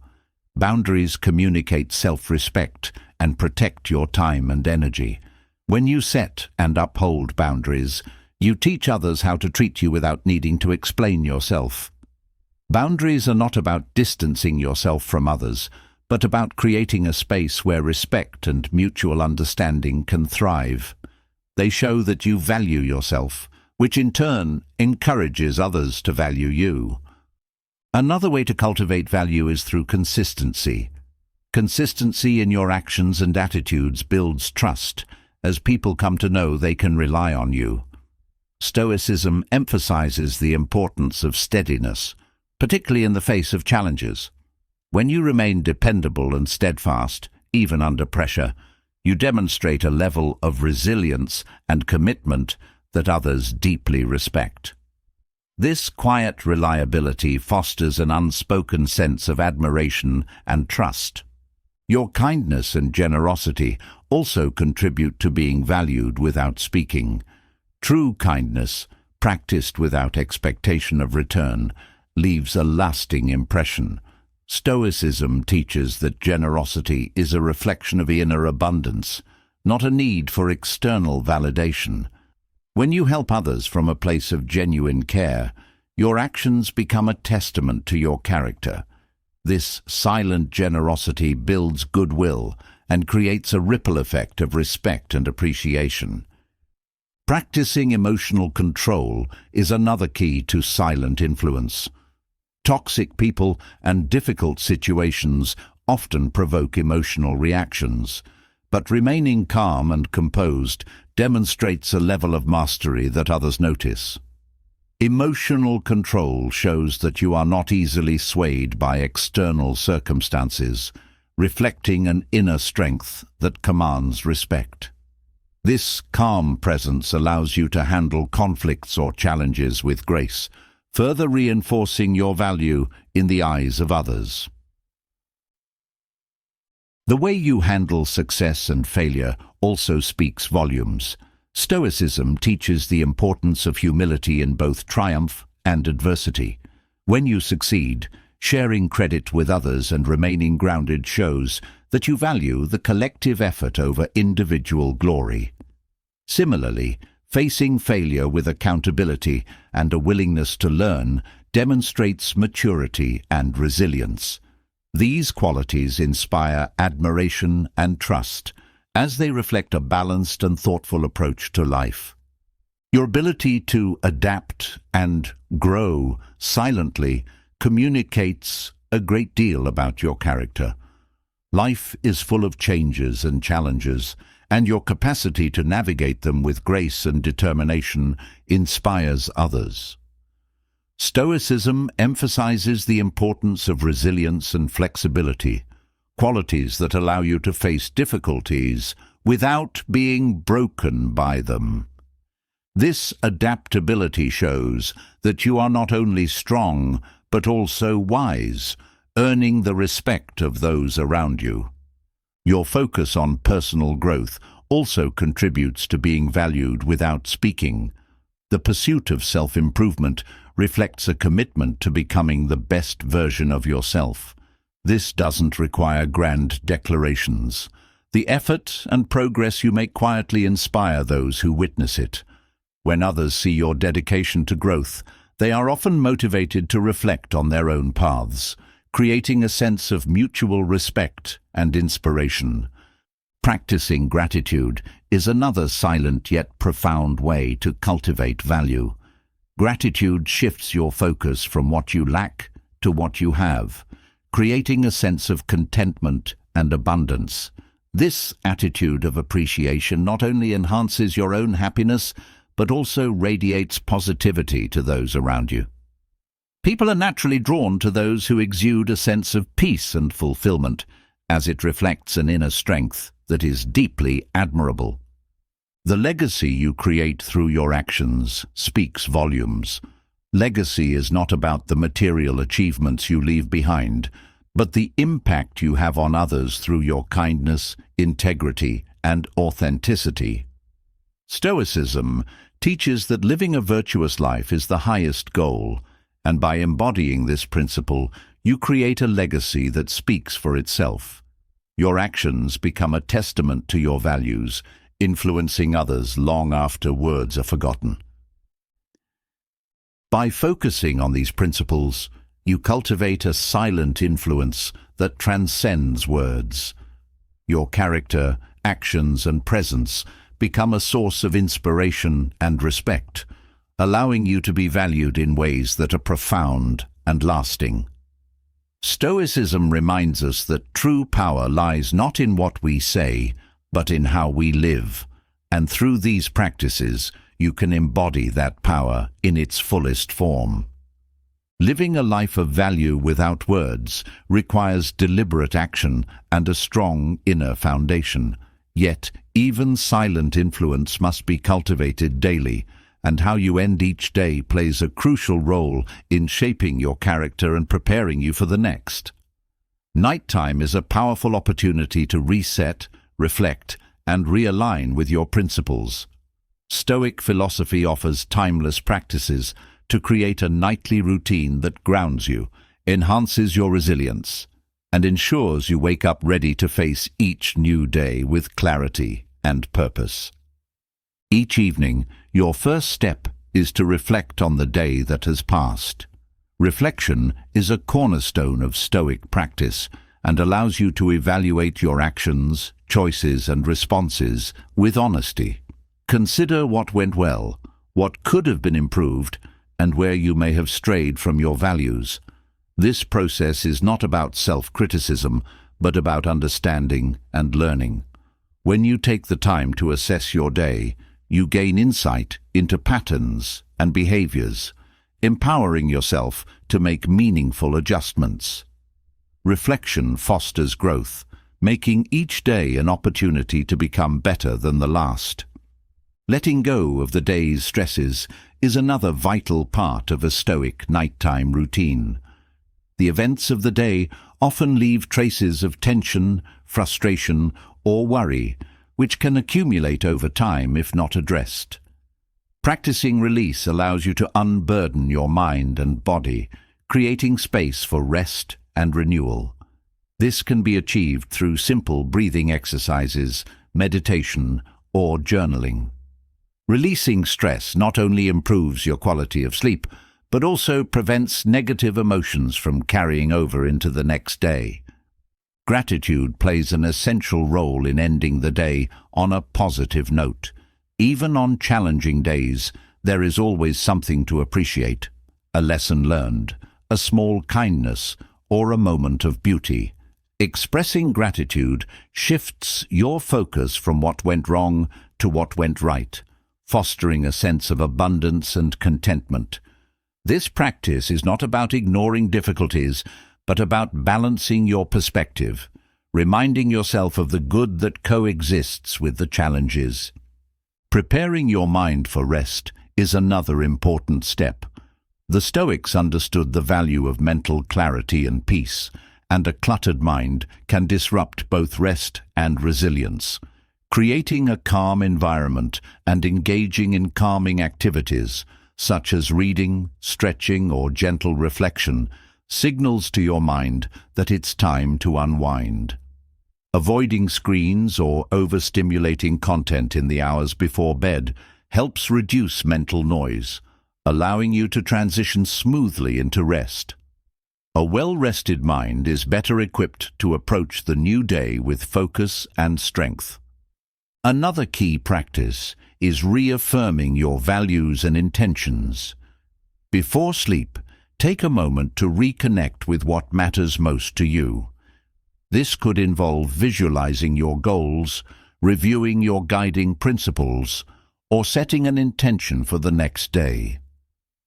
Boundaries communicate self-respect and protect your time and energy. When you set and uphold boundaries, you teach others how to treat you without needing to explain yourself. Boundaries are not about distancing yourself from others, but about creating a space where respect and mutual understanding can thrive. They show that you value yourself, which in turn encourages others to value you. Another way to cultivate value is through consistency. Consistency in your actions and attitudes builds trust, as people come to know they can rely on you. Stoicism emphasizes the importance of steadiness, particularly in the face of challenges. When you remain dependable and steadfast, even under pressure, you demonstrate a level of resilience and commitment that others deeply respect. This quiet reliability fosters an unspoken sense of admiration and trust. Your kindness and generosity also contribute to being valued without speaking. True kindness, practiced without expectation of return, leaves a lasting impression. Stoicism teaches that generosity is a reflection of inner abundance, not a need for external validation. When you help others from a place of genuine care, your actions become a testament to your character. This silent generosity builds goodwill and creates a ripple effect of respect and appreciation. Practicing emotional control is another key to silent influence. Toxic people and difficult situations often provoke emotional reactions, but remaining calm and composed demonstrates a level of mastery that others notice. Emotional control shows that you are not easily swayed by external circumstances, reflecting an inner strength that commands respect. This calm presence allows you to handle conflicts or challenges with grace, further reinforcing your value in the eyes of others. The way you handle success and failure also speaks volumes. Stoicism teaches the importance of humility in both triumph and adversity. When you succeed, sharing credit with others and remaining grounded shows that you value the collective effort over individual glory. Similarly, facing failure with accountability and a willingness to learn demonstrates maturity and resilience. These qualities inspire admiration and trust, as they reflect a balanced and thoughtful approach to life. Your ability to adapt and grow silently communicates a great deal about your character. Life is full of changes and challenges, and your capacity to navigate them with grace and determination inspires others. Stoicism emphasizes the importance of resilience and flexibility, qualities that allow you to face difficulties without being broken by them. This adaptability shows that you are not only strong, but also wise, earning the respect of those around you. Your focus on personal growth also contributes to being valued without speaking. The pursuit of self-improvement reflects a commitment to becoming the best version of yourself. This doesn't require grand declarations. The effort and progress you make quietly inspire those who witness it. When others see your dedication to growth, they are often motivated to reflect on their own paths, creating a sense of mutual respect and inspiration. Practicing gratitude is another silent yet profound way to cultivate value. Gratitude shifts your focus from what you lack to what you have, creating a sense of contentment and abundance. This attitude of appreciation not only enhances your own happiness, but also radiates positivity to those around you. People are naturally drawn to those who exude a sense of peace and fulfillment, as it reflects an inner strength that is deeply admirable. The legacy you create through your actions speaks volumes. Legacy is not about the material achievements you leave behind, but the impact you have on others through your kindness, integrity, and authenticity. Stoicism teaches that living a virtuous life is the highest goal, and by embodying this principle, you create a legacy that speaks for itself. Your actions become a testament to your values, influencing others long after words are forgotten. By focusing on these principles, you cultivate a silent influence that transcends words. Your character, actions, and presence become a source of inspiration and respect, allowing you to be valued in ways that are profound and lasting. Stoicism reminds us that true power lies not in what we say, but in how we live, and through these practices, you can embody that power in its fullest form. Living a life of value without words requires deliberate action and a strong inner foundation. Yet, even silent influence must be cultivated daily, and how you end each day plays a crucial role in shaping your character and preparing you for the next. Nighttime is a powerful opportunity to reset, reflect, and realign with your principles. Stoic philosophy offers timeless practices to create a nightly routine that grounds you, enhances your resilience, and ensures you wake up ready to face each new day with clarity and purpose. Each evening, your first step is to reflect on the day that has passed. Reflection is a cornerstone of Stoic practice and allows you to evaluate your actions, choices, and responses with honesty. Consider what went well, what could have been improved, and where you may have strayed from your values. This process is not about self-criticism, but about understanding and learning. When you take the time to assess your day, you gain insight into patterns and behaviors, empowering yourself to make meaningful adjustments. Reflection fosters growth, making each day an opportunity to become better than the last. Letting go of the day's stresses is another vital part of a Stoic nighttime routine. The events of the day often leave traces of tension, frustration, or worry, which can accumulate over time if not addressed. Practicing release allows you to unburden your mind and body, creating space for rest and renewal. This can be achieved through simple breathing exercises, meditation, or journaling. Releasing stress not only improves your quality of sleep, but also prevents negative emotions from carrying over into the next day. Gratitude plays an essential role in ending the day on a positive note. Even on challenging days, there is always something to appreciate: a lesson learned, a small kindness, or a moment of beauty. Expressing gratitude shifts your focus from what went wrong to what went right, fostering a sense of abundance and contentment. This practice is not about ignoring difficulties, but about balancing your perspective, reminding yourself of the good that coexists with the challenges. Preparing your mind for rest is another important step. The Stoics understood the value of mental clarity and peace, and a cluttered mind can disrupt both rest and resilience. Creating a calm environment and engaging in calming activities, such as reading, stretching, or gentle reflection, signals to your mind that it's time to unwind. Avoiding screens or overstimulating content in the hours before bed helps reduce mental noise, allowing you to transition smoothly into rest. A well-rested mind is better equipped to approach the new day with focus and strength. Another key practice is reaffirming your values and intentions. Before sleep, take a moment to reconnect with what matters most to you. This could involve visualizing your goals, reviewing your guiding principles, or setting an intention for the next day.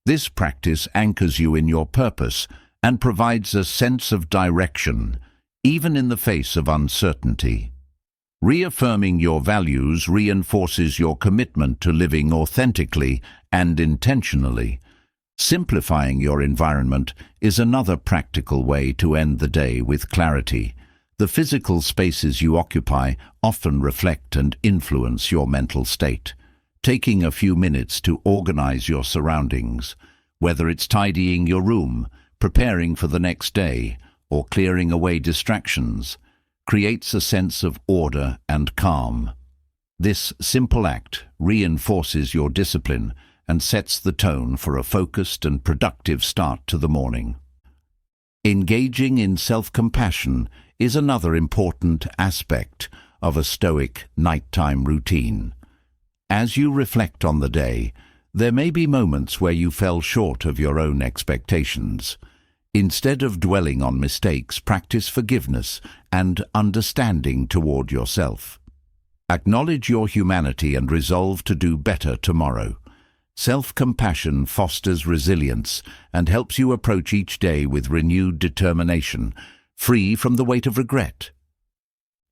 This practice anchors you in your purpose and provides a sense of direction, even in the face of uncertainty. Reaffirming your values reinforces your commitment to living authentically and intentionally. Simplifying your environment is another practical way to end the day with clarity. The physical spaces you occupy often reflect and influence your mental state. Taking a few minutes to organize your surroundings, whether it's tidying your room, preparing for the next day, or clearing away distractions, creates a sense of order and calm. This simple act reinforces your discipline and sets the tone for a focused and productive start to the morning. Engaging in self-compassion is another important aspect of a Stoic nighttime routine. As you reflect on the day, there may be moments where you fell short of your own expectations. Instead of dwelling on mistakes, practice forgiveness and understanding toward yourself. Acknowledge your humanity and resolve to do better tomorrow. Self-compassion fosters resilience and helps you approach each day with renewed determination, free from the weight of regret.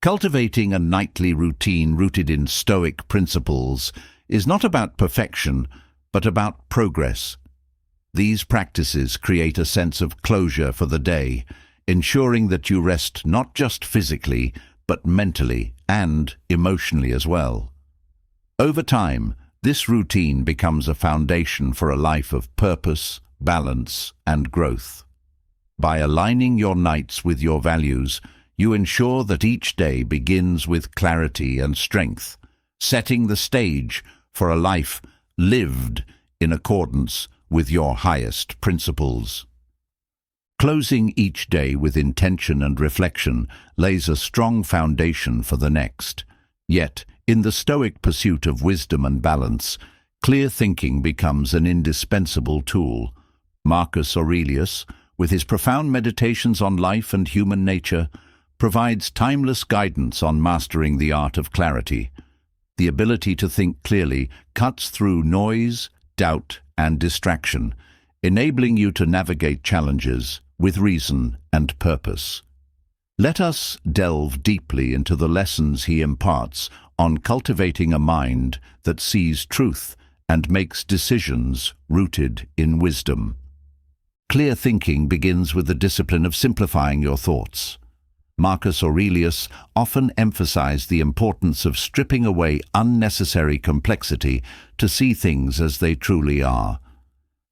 Cultivating a nightly routine rooted in Stoic principles is not about perfection, but about progress. These practices create a sense of closure for the day, ensuring that you rest not just physically, but mentally and emotionally as well. Over time, this routine becomes a foundation for a life of purpose, balance, and growth. By aligning your nights with your values, you ensure that each day begins with clarity and strength, setting the stage for a life lived in accordance with your highest principles. Closing each day with intention and reflection lays a strong foundation for the next. Yet, in the Stoic pursuit of wisdom and balance, clear thinking becomes an indispensable tool. Marcus Aurelius, with his profound meditations on life and human nature, provides timeless guidance on mastering the art of clarity. The ability to think clearly cuts through noise, doubt, and distraction, enabling you to navigate challenges with reason and purpose. Let us delve deeply into the lessons he imparts on cultivating a mind that sees truth and makes decisions rooted in wisdom. Clear thinking begins with the discipline of simplifying your thoughts. Marcus Aurelius often emphasized the importance of stripping away unnecessary complexity to see things as they truly are.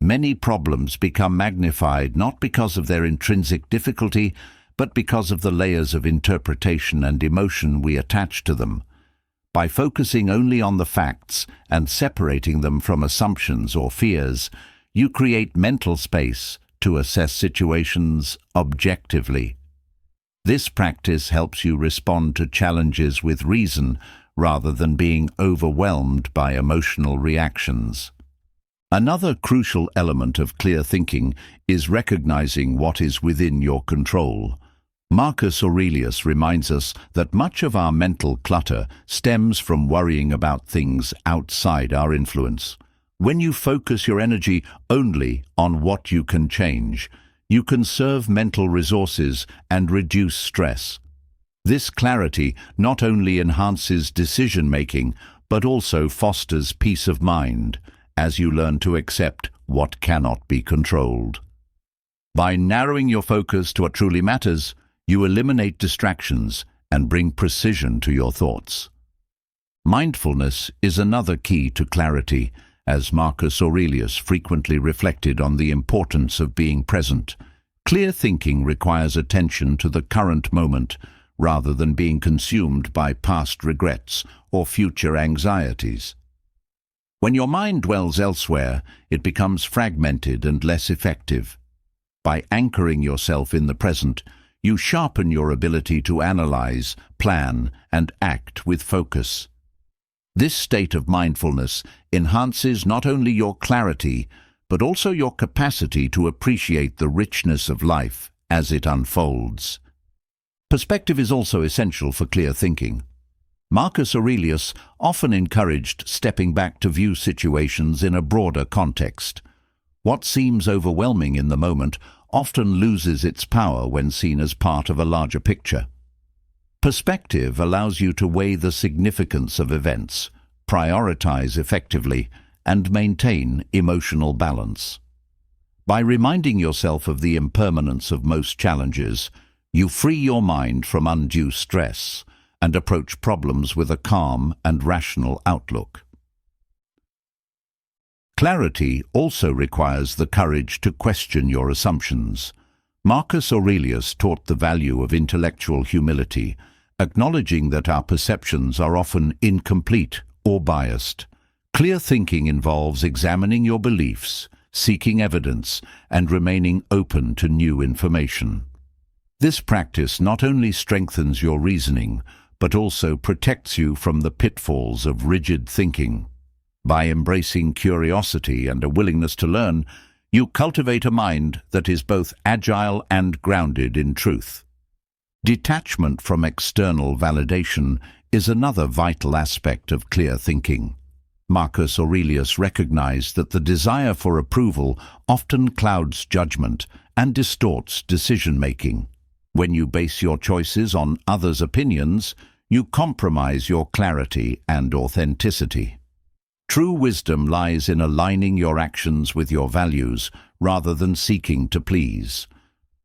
Many problems become magnified not because of their intrinsic difficulty, but because of the layers of interpretation and emotion we attach to them. By focusing only on the facts and separating them from assumptions or fears, you create mental space to assess situations objectively. This practice helps you respond to challenges with reason rather than being overwhelmed by emotional reactions. Another crucial element of clear thinking is recognizing what is within your control. Marcus Aurelius reminds us that much of our mental clutter stems from worrying about things outside our influence. When you focus your energy only on what you can change, you conserve mental resources and reduce stress. This clarity not only enhances decision-making, but also fosters peace of mind as you learn to accept what cannot be controlled. By narrowing your focus to what truly matters, you eliminate distractions and bring precision to your thoughts. Mindfulness is another key to clarity, as Marcus Aurelius frequently reflected on the importance of being present. Clear thinking requires attention to the current moment rather than being consumed by past regrets or future anxieties. When your mind dwells elsewhere, it becomes fragmented and less effective. By anchoring yourself in the present, you sharpen your ability to analyze, plan, and act with focus. This state of mindfulness enhances not only your clarity, but also your capacity to appreciate the richness of life as it unfolds. Perspective is also essential for clear thinking. Marcus Aurelius often encouraged stepping back to view situations in a broader context. What seems overwhelming in the moment often loses its power when seen as part of a larger picture. Perspective allows you to weigh the significance of events, prioritize effectively, and maintain emotional balance. By reminding yourself of the impermanence of most challenges, you free your mind from undue stress and approach problems with a calm and rational outlook. Clarity also requires the courage to question your assumptions. Marcus Aurelius taught the value of intellectual humility, acknowledging that our perceptions are often incomplete or biased. Clear thinking involves examining your beliefs, seeking evidence, and remaining open to new information. This practice not only strengthens your reasoning, but also protects you from the pitfalls of rigid thinking. By embracing curiosity and a willingness to learn, you cultivate a mind that is both agile and grounded in truth. Detachment from external validation is another vital aspect of clear thinking. Marcus Aurelius recognized that the desire for approval often clouds judgment and distorts decision-making. When you base your choices on others' opinions, you compromise your clarity and authenticity. True wisdom lies in aligning your actions with your values rather than seeking to please.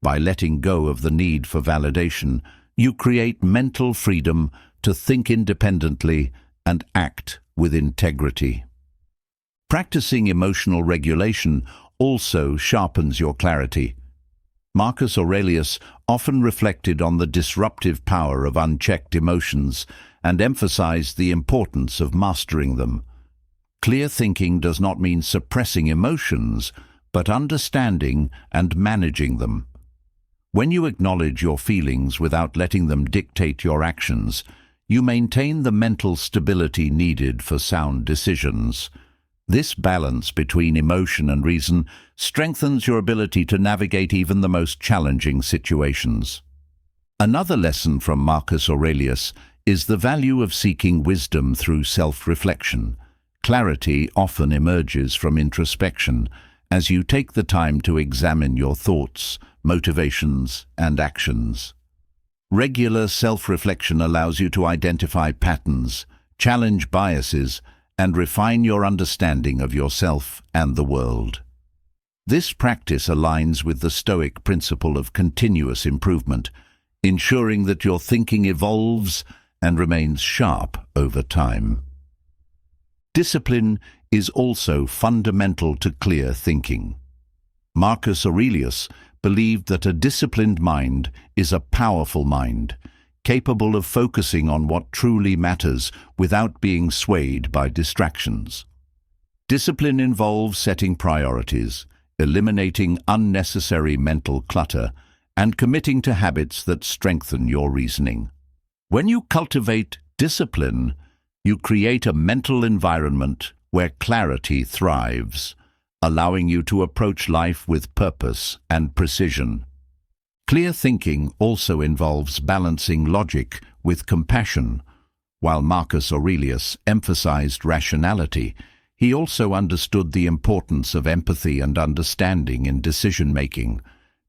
By letting go of the need for validation, you create mental freedom to think independently and act with integrity. Practicing emotional regulation also sharpens your clarity. Marcus Aurelius often reflected on the disruptive power of unchecked emotions and emphasized the importance of mastering them. Clear thinking does not mean suppressing emotions, but understanding and managing them. When you acknowledge your feelings without letting them dictate your actions, you maintain the mental stability needed for sound decisions. This balance between emotion and reason strengthens your ability to navigate even the most challenging situations. Another lesson from Marcus Aurelius is the value of seeking wisdom through self-reflection. Clarity often emerges from introspection as you take the time to examine your thoughts, motivations, and actions. Regular self-reflection allows you to identify patterns, challenge biases, and refine your understanding of yourself and the world. This practice aligns with the Stoic principle of continuous improvement, ensuring that your thinking evolves and remains sharp over time. Discipline is also fundamental to clear thinking. Marcus Aurelius believed that a disciplined mind is a powerful mind, capable of focusing on what truly matters without being swayed by distractions. Discipline involves setting priorities, eliminating unnecessary mental clutter, and committing to habits that strengthen your reasoning. When you cultivate discipline, you create a mental environment where clarity thrives, allowing you to approach life with purpose and precision. Clear thinking also involves balancing logic with compassion. While Marcus Aurelius emphasized rationality, he also understood the importance of empathy and understanding in decision-making.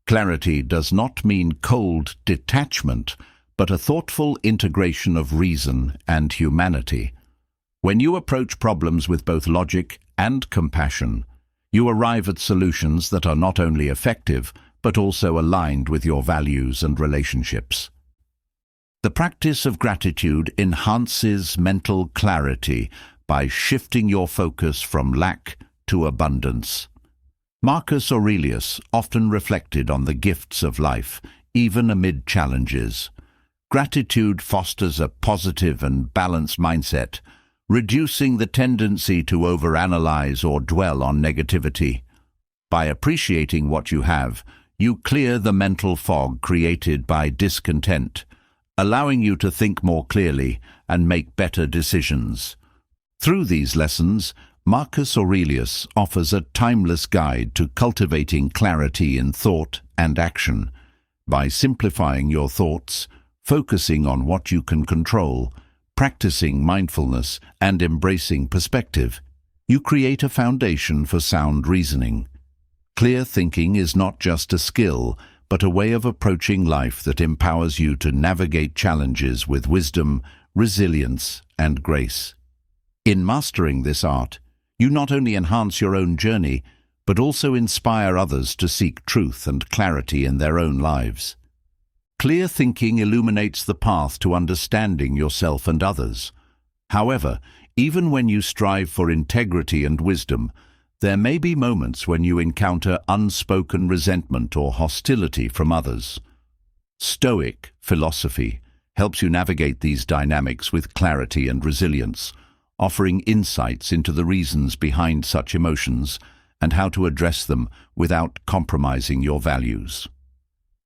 Clarity does not mean cold detachment, but a thoughtful integration of reason and humanity. When you approach problems with both logic and compassion, you arrive at solutions that are not only effective, but also aligned with your values and relationships. The practice of gratitude enhances mental clarity by shifting your focus from lack to abundance. Marcus Aurelius often reflected on the gifts of life, even amid challenges. Gratitude fosters a positive and balanced mindset, reducing the tendency to overanalyze or dwell on negativity. By appreciating what you have, you clear the mental fog created by discontent, allowing you to think more clearly and make better decisions. Through these lessons, Marcus Aurelius offers a timeless guide to cultivating clarity in thought and action. By simplifying your thoughts, focusing on what you can control, practicing mindfulness, and embracing perspective, you create a foundation for sound reasoning. Clear thinking is not just a skill, but a way of approaching life that empowers you to navigate challenges with wisdom, resilience, and grace. In mastering this art, you not only enhance your own journey, but also inspire others to seek truth and clarity in their own lives. Clear thinking illuminates the path to understanding yourself and others. However, even when you strive for integrity and wisdom, there may be moments when you encounter unspoken resentment or hostility from others. Stoic philosophy helps you navigate these dynamics with clarity and resilience, offering insights into the reasons behind such emotions and how to address them without compromising your values.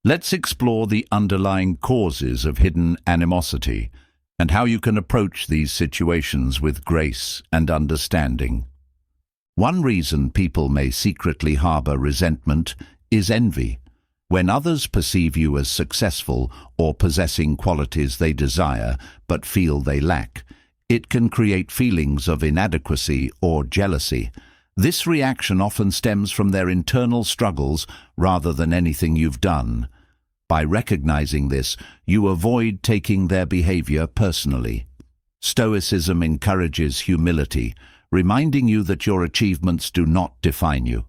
Let's explore the underlying causes of hidden animosity and how you can approach these situations with grace and understanding. One reason people may secretly harbor resentment is envy. When others perceive you as successful or possessing qualities they desire but feel they lack, it can create feelings of inadequacy or jealousy. This reaction often stems from their internal struggles rather than anything you've done. By recognizing this, you avoid taking their behavior personally. Stoicism encourages humility, reminding you that your achievements do not define you.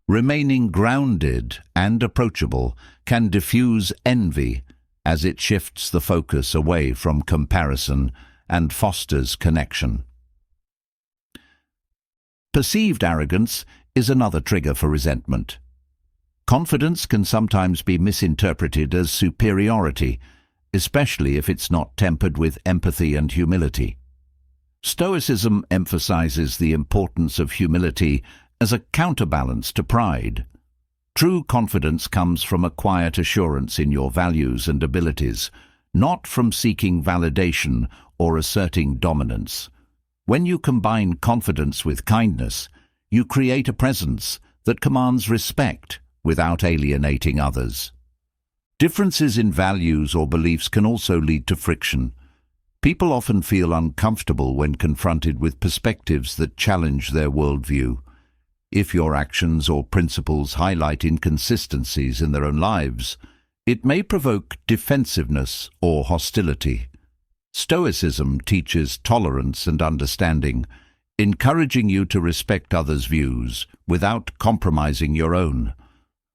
Remaining grounded and approachable can diffuse envy as it shifts the focus away from comparison and fosters connection. Perceived arrogance is another trigger for resentment. Confidence can sometimes be misinterpreted as superiority, especially if it's not tempered with empathy and humility. Stoicism emphasizes the importance of humility as a counterbalance to pride. True confidence comes from a quiet assurance in your values and abilities, not from seeking validation or asserting dominance. When you combine confidence with kindness, you create a presence that commands respect without alienating others. Differences in values or beliefs can also lead to friction. People often feel uncomfortable when confronted with perspectives that challenge their worldview. If your actions or principles highlight inconsistencies in their own lives, it may provoke defensiveness or hostility. Stoicism teaches tolerance and understanding, encouraging you to respect others' views without compromising your own.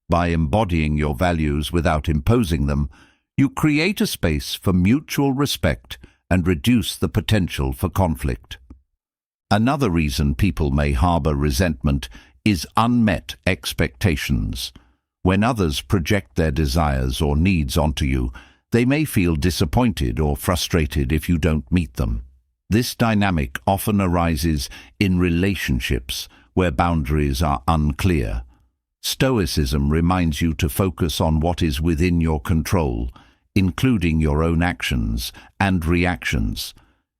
By embodying your values without imposing them, you create a space for mutual respect and reduce the potential for conflict. Another reason people may harbor resentment is unmet expectations. When others project their desires or needs onto you, they may feel disappointed or frustrated if you don't meet them. This dynamic often arises in relationships where boundaries are unclear. Stoicism reminds you to focus on what is within your control, including your own actions and reactions.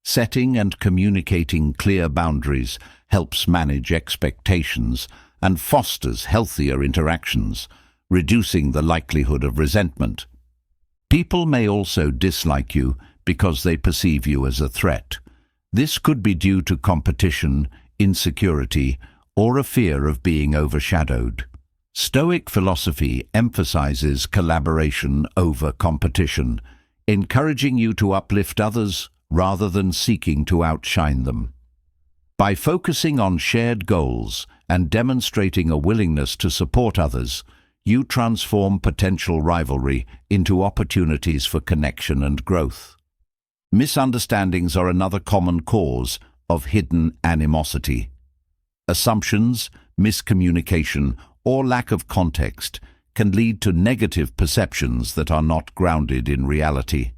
Setting and communicating clear boundaries helps manage expectations and fosters healthier interactions, reducing the likelihood of resentment. People may also dislike you because they perceive you as a threat. This could be due to competition, insecurity, or a fear of being overshadowed. Stoic philosophy emphasizes collaboration over competition, encouraging you to uplift others rather than seeking to outshine them. By focusing on shared goals and demonstrating a willingness to support others, you transform potential rivalry into opportunities for connection and growth. Misunderstandings are another common cause of hidden animosity. Assumptions, miscommunication, or lack of context can lead to negative perceptions that are not grounded in reality.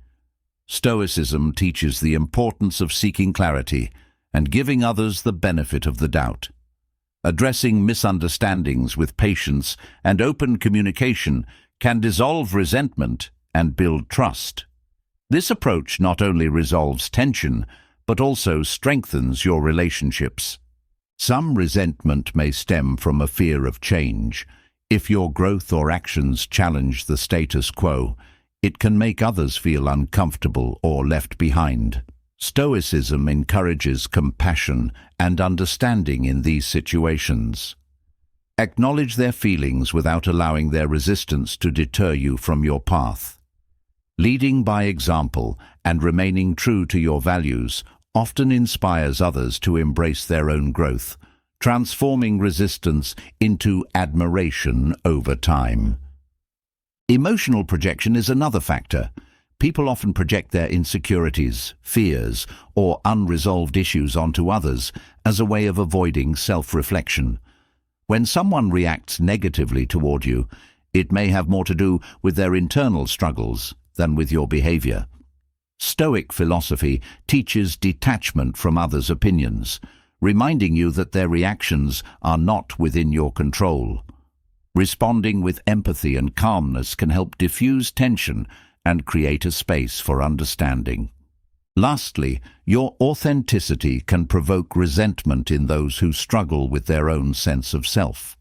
Stoicism teaches the importance of seeking clarity and giving others the benefit of the doubt. Addressing misunderstandings with patience and open communication can dissolve resentment and build trust. This approach not only resolves tension, but also strengthens your relationships. Some resentment may stem from a fear of change. If your growth or actions challenge the status quo, it can make others feel uncomfortable or left behind. Stoicism encourages compassion and understanding in these situations. Acknowledge their feelings without allowing their resistance to deter you from your path. Leading by example and remaining true to your values often inspires others to embrace their own growth, transforming resistance into admiration over time. Emotional projection is another factor. People often project their insecurities, fears, or unresolved issues onto others as a way of avoiding self-reflection. When someone reacts negatively toward you, it may have more to do with their internal struggles than with your behavior. Stoic philosophy teaches detachment from others' opinions, reminding you that their reactions are not within your control. Responding with empathy and calmness can help diffuse tension and create a space for understanding. Lastly, your authenticity can provoke resentment in those who struggle with their own sense of self.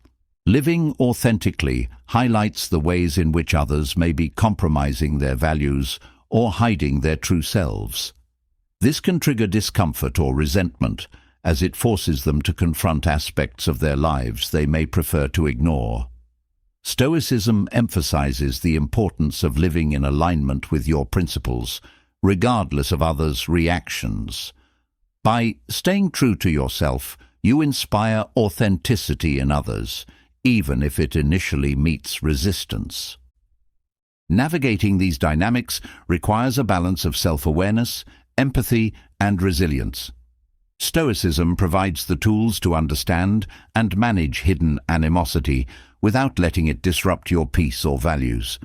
Living authentically highlights the ways in which others may be compromising their values or hiding their true selves. This can trigger discomfort or resentment, as it forces them to confront aspects of their lives they may prefer to ignore. Stoicism emphasizes the importance of living in alignment with your principles, regardless of others' reactions. By staying true to yourself, you inspire authenticity in others, even if it initially meets resistance. Navigating these dynamics requires a balance of self-awareness, empathy, and resilience. Stoicism provides the tools to understand and manage hidden animosity without letting it disrupt your peace or values.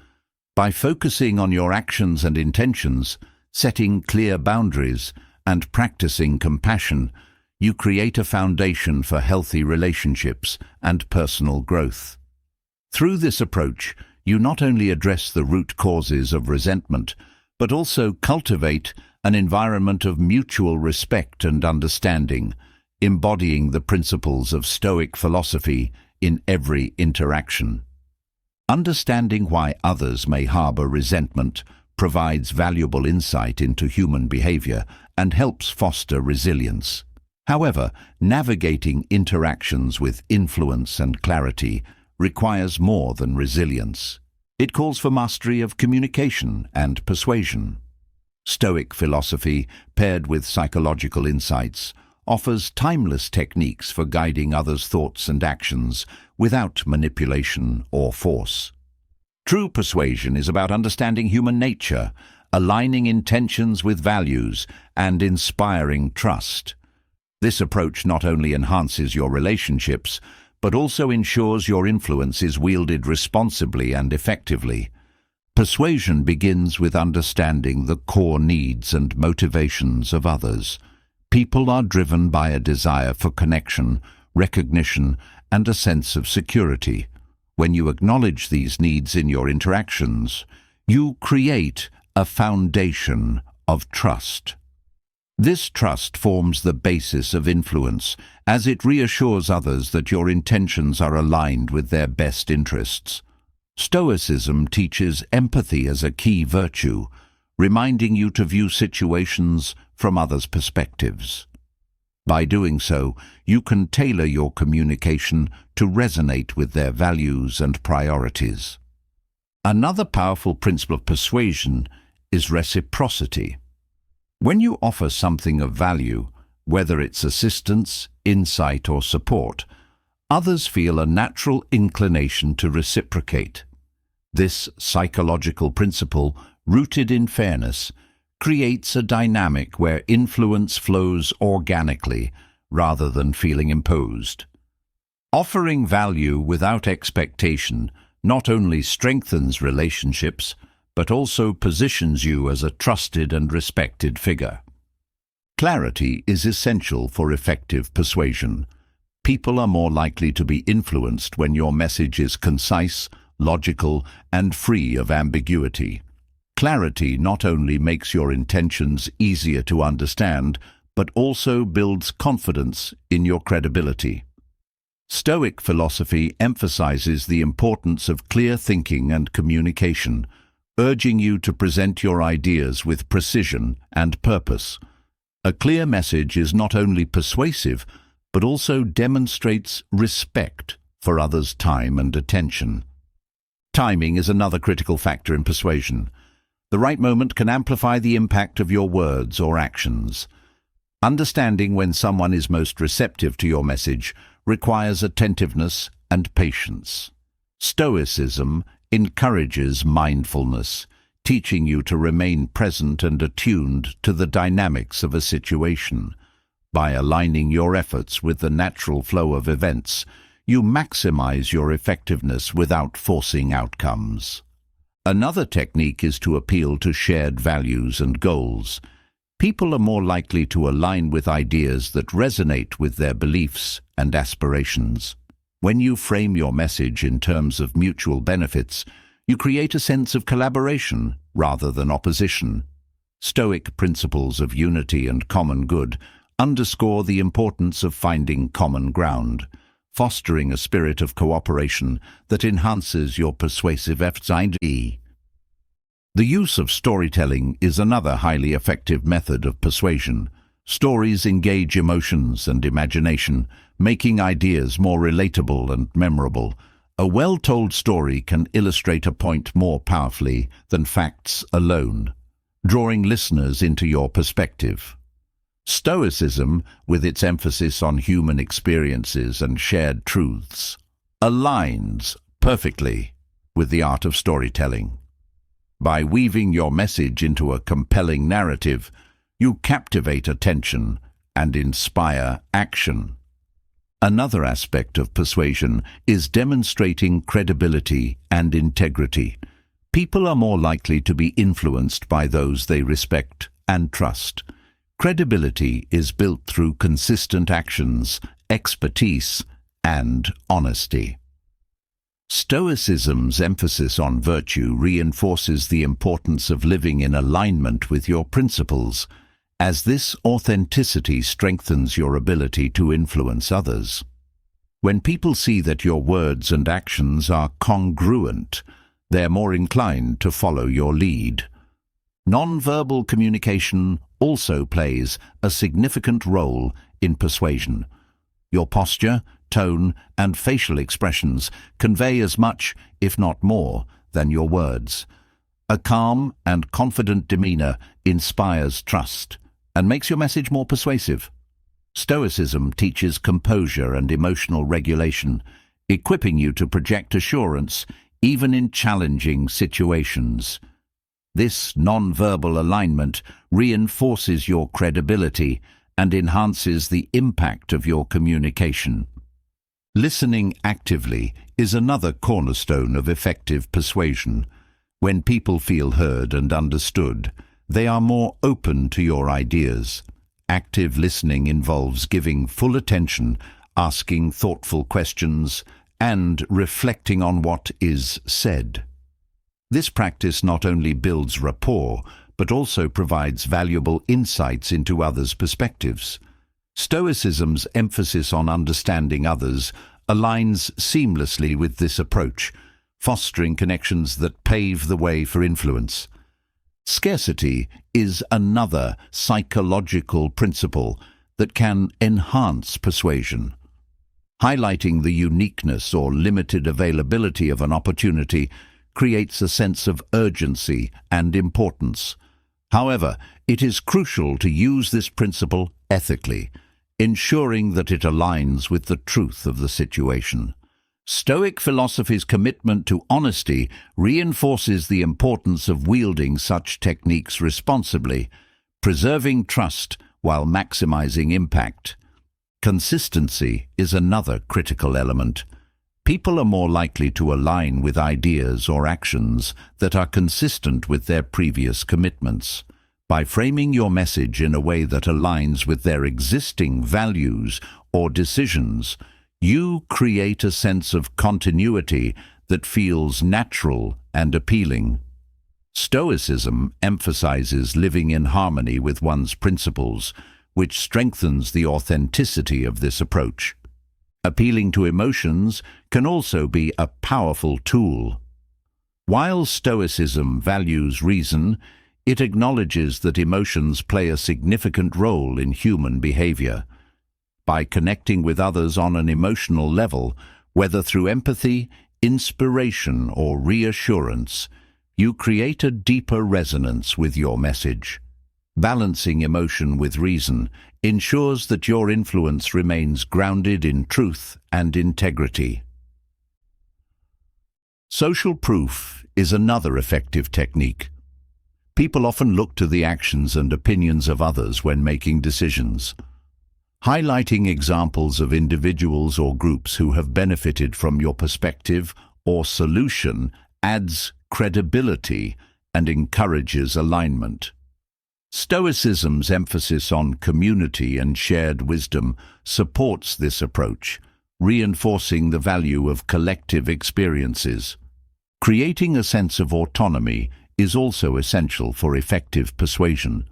By focusing on your actions and intentions, setting clear boundaries, and practicing compassion, you create a foundation for healthy relationships and personal growth. Through this approach, you not only address the root causes of resentment, but also cultivate an environment of mutual respect and understanding, embodying the principles of Stoic philosophy in every interaction. Understanding why others may harbor resentment provides valuable insight into human behavior and helps foster resilience. However, navigating interactions with influence and clarity requires more than resilience. It calls for mastery of communication and persuasion. Stoic philosophy, paired with psychological insights, offers timeless techniques for guiding others' thoughts and actions without manipulation or force. True persuasion is about understanding human nature, aligning intentions with values, and inspiring trust. This approach not only enhances your relationships, but also ensures your influence is wielded responsibly and effectively. Persuasion begins with understanding the core needs and motivations of others. People are driven by a desire for connection, recognition, and a sense of security. When you acknowledge these needs in your interactions, you create a foundation of trust. This trust forms the basis of influence, as it reassures others that your intentions are aligned with their best interests. Stoicism teaches empathy as a key virtue, reminding you to view situations from others' perspectives. By doing so, you can tailor your communication to resonate with their values and priorities. Another powerful principle of persuasion is reciprocity. When you offer something of value, whether it's assistance, insight, or support, others feel a natural inclination to reciprocate. This psychological principle, rooted in fairness, creates a dynamic where influence flows organically rather than feeling imposed. Offering value without expectation not only strengthens relationships, but also positions you as a trusted and respected figure. Clarity is essential for effective persuasion. People are more likely to be influenced when your message is concise, logical, and free of ambiguity. Clarity not only makes your intentions easier to understand, but also builds confidence in your credibility. Stoic philosophy emphasizes the importance of clear thinking and communication, urging you to present your ideas with precision and purpose. A clear message is not only persuasive, but also demonstrates respect for others' time and attention. Timing is another critical factor in persuasion. The right moment can amplify the impact of your words or actions. Understanding when someone is most receptive to your message requires attentiveness and patience. Stoicism encourages mindfulness, teaching you to remain present and attuned to the dynamics of a situation. By aligning your efforts with the natural flow of events, you maximize your effectiveness without forcing outcomes. Another technique is to appeal to shared values and goals. People are more likely to align with ideas that resonate with their beliefs and aspirations. When you frame your message in terms of mutual benefits, you create a sense of collaboration rather than opposition. Stoic principles of unity and common good underscore the importance of finding common ground, fostering a spirit of cooperation that enhances your persuasive efforts. The use of storytelling is another highly effective method of persuasion. Stories engage emotions and imagination, making ideas more relatable and memorable. A well-told story can illustrate a point more powerfully than facts alone, drawing listeners into your perspective. Stoicism, with its emphasis on human experiences and shared truths, aligns perfectly with the art of storytelling. By weaving your message into a compelling narrative, you captivate attention and inspire action. Another aspect of persuasion is demonstrating credibility and integrity. People are more likely to be influenced by those they respect and trust. Credibility is built through consistent actions, expertise, and honesty. Stoicism's emphasis on virtue reinforces the importance of living in alignment with your principles, as this authenticity strengthens your ability to influence others. When people see that your words and actions are congruent, they're more inclined to follow your lead. Non-verbal communication also plays a significant role in persuasion. Your posture, tone, and facial expressions convey as much, if not more, than your words. A calm and confident demeanor inspires trust and makes your message more persuasive. Stoicism teaches composure and emotional regulation, equipping you to project assurance even in challenging situations. This non-verbal alignment reinforces your credibility and enhances the impact of your communication. Listening actively is another cornerstone of effective persuasion. When people feel heard and understood, they are more open to your ideas. Active listening involves giving full attention, asking thoughtful questions, and reflecting on what is said. This practice not only builds rapport, but also provides valuable insights into others' perspectives. Stoicism's emphasis on understanding others aligns seamlessly with this approach, fostering connections that pave the way for influence. Scarcity is another psychological principle that can enhance persuasion. Highlighting the uniqueness or limited availability of an opportunity creates a sense of urgency and importance. However, it is crucial to use this principle ethically, ensuring that it aligns with the truth of the situation. Stoic philosophy's commitment to honesty reinforces the importance of wielding such techniques responsibly, preserving trust while maximizing impact. Consistency is another critical element. People are more likely to align with ideas or actions that are consistent with their previous commitments. By framing your message in a way that aligns with their existing values or decisions, you create a sense of continuity that feels natural and appealing. Stoicism emphasizes living in harmony with one's principles, which strengthens the authenticity of this approach. Appealing to emotions can also be a powerful tool. While Stoicism values reason, it acknowledges that emotions play a significant role in human behavior. By connecting with others on an emotional level, whether through empathy, inspiration, or reassurance, you create a deeper resonance with your message. Balancing emotion with reason ensures that your influence remains grounded in truth and integrity. Social proof is another effective technique. People often look to the actions and opinions of others when making decisions. Highlighting examples of individuals or groups who have benefited from your perspective or solution adds credibility and encourages alignment. Stoicism's emphasis on community and shared wisdom supports this approach, reinforcing the value of collective experiences. Creating a sense of autonomy is also essential for effective persuasion.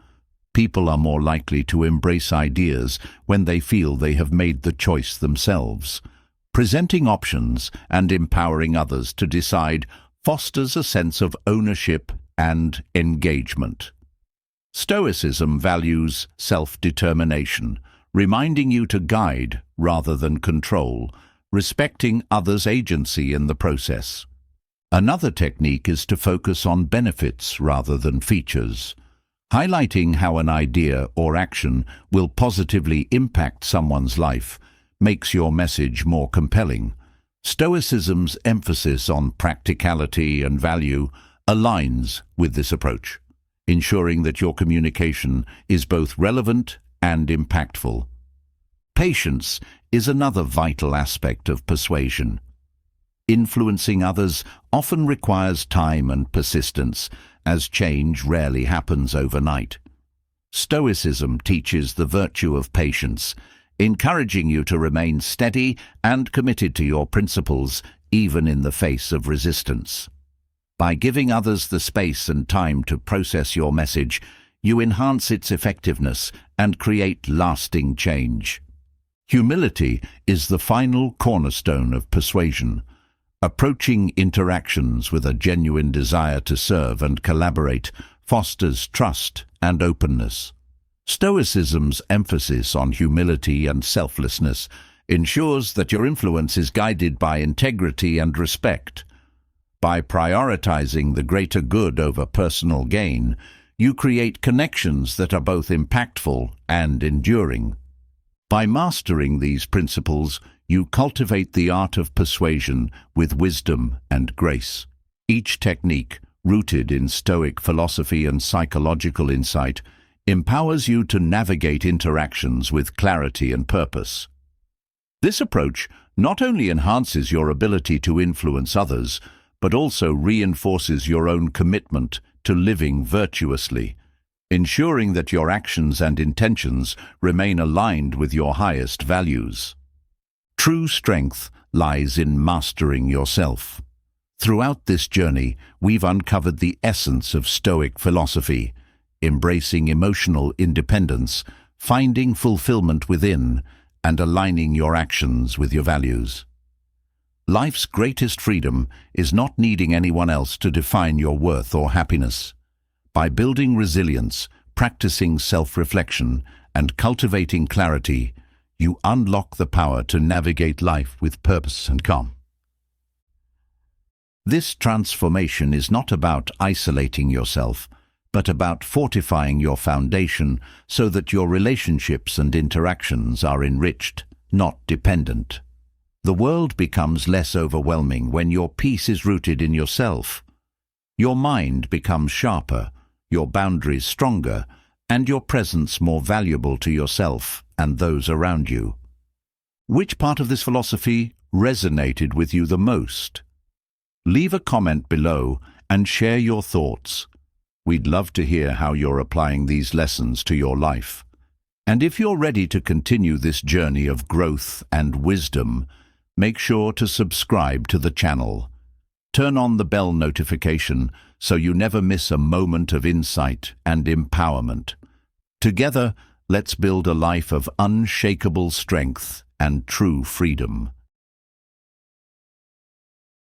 People are more likely to embrace ideas when they feel they have made the choice themselves. Presenting options and empowering others to decide fosters a sense of ownership and engagement. Stoicism values self-determination, reminding you to guide rather than control, respecting others' agency in the process. Another technique is to focus on benefits rather than features. Highlighting how an idea or action will positively impact someone's life makes your message more compelling. Stoicism's emphasis on practicality and value aligns with this approach, ensuring that your communication is both relevant and impactful. Patience is another vital aspect of persuasion. Influencing others often requires time and persistence, as change rarely happens overnight. Stoicism teaches the virtue of patience, encouraging you to remain steady and committed to your principles, even in the face of resistance. By giving others the space and time to process your message, you enhance its effectiveness and create lasting change. Humility is the final cornerstone of persuasion. Approaching interactions with a genuine desire to serve and collaborate fosters trust and openness. Stoicism's emphasis on humility and selflessness ensures that your influence is guided by integrity and respect. By prioritizing the greater good over personal gain, you create connections that are both impactful and enduring. By mastering these principles, you cultivate the art of persuasion with wisdom and grace. Each technique, rooted in Stoic philosophy and psychological insight, empowers you to navigate interactions with clarity and purpose. This approach not only enhances your ability to influence others, but also reinforces your own commitment to living virtuously, ensuring that your actions and intentions remain aligned with your highest values. True strength lies in mastering yourself. Throughout this journey, we've uncovered the essence of Stoic philosophy, embracing emotional independence, finding fulfillment within, and aligning your actions with your values. Life's greatest freedom is not needing anyone else to define your worth or happiness. By building resilience, practicing self-reflection, and cultivating clarity, you unlock the power to navigate life with purpose and calm. This transformation is not about isolating yourself, but about fortifying your foundation so that your relationships and interactions are enriched, not dependent. The world becomes less overwhelming when your peace is rooted in yourself. Your mind becomes sharper, your boundaries stronger, and your presence more valuable to yourself and those around you. Which part of this philosophy resonated with you the most? Leave a comment below and share your thoughts. We'd love to hear how you're applying these lessons to your life. And if you're ready to continue this journey of growth and wisdom, make sure to subscribe to the channel. Turn on the bell notification so you never miss a moment of insight and empowerment. Together, let's build a life of unshakable strength and true freedom.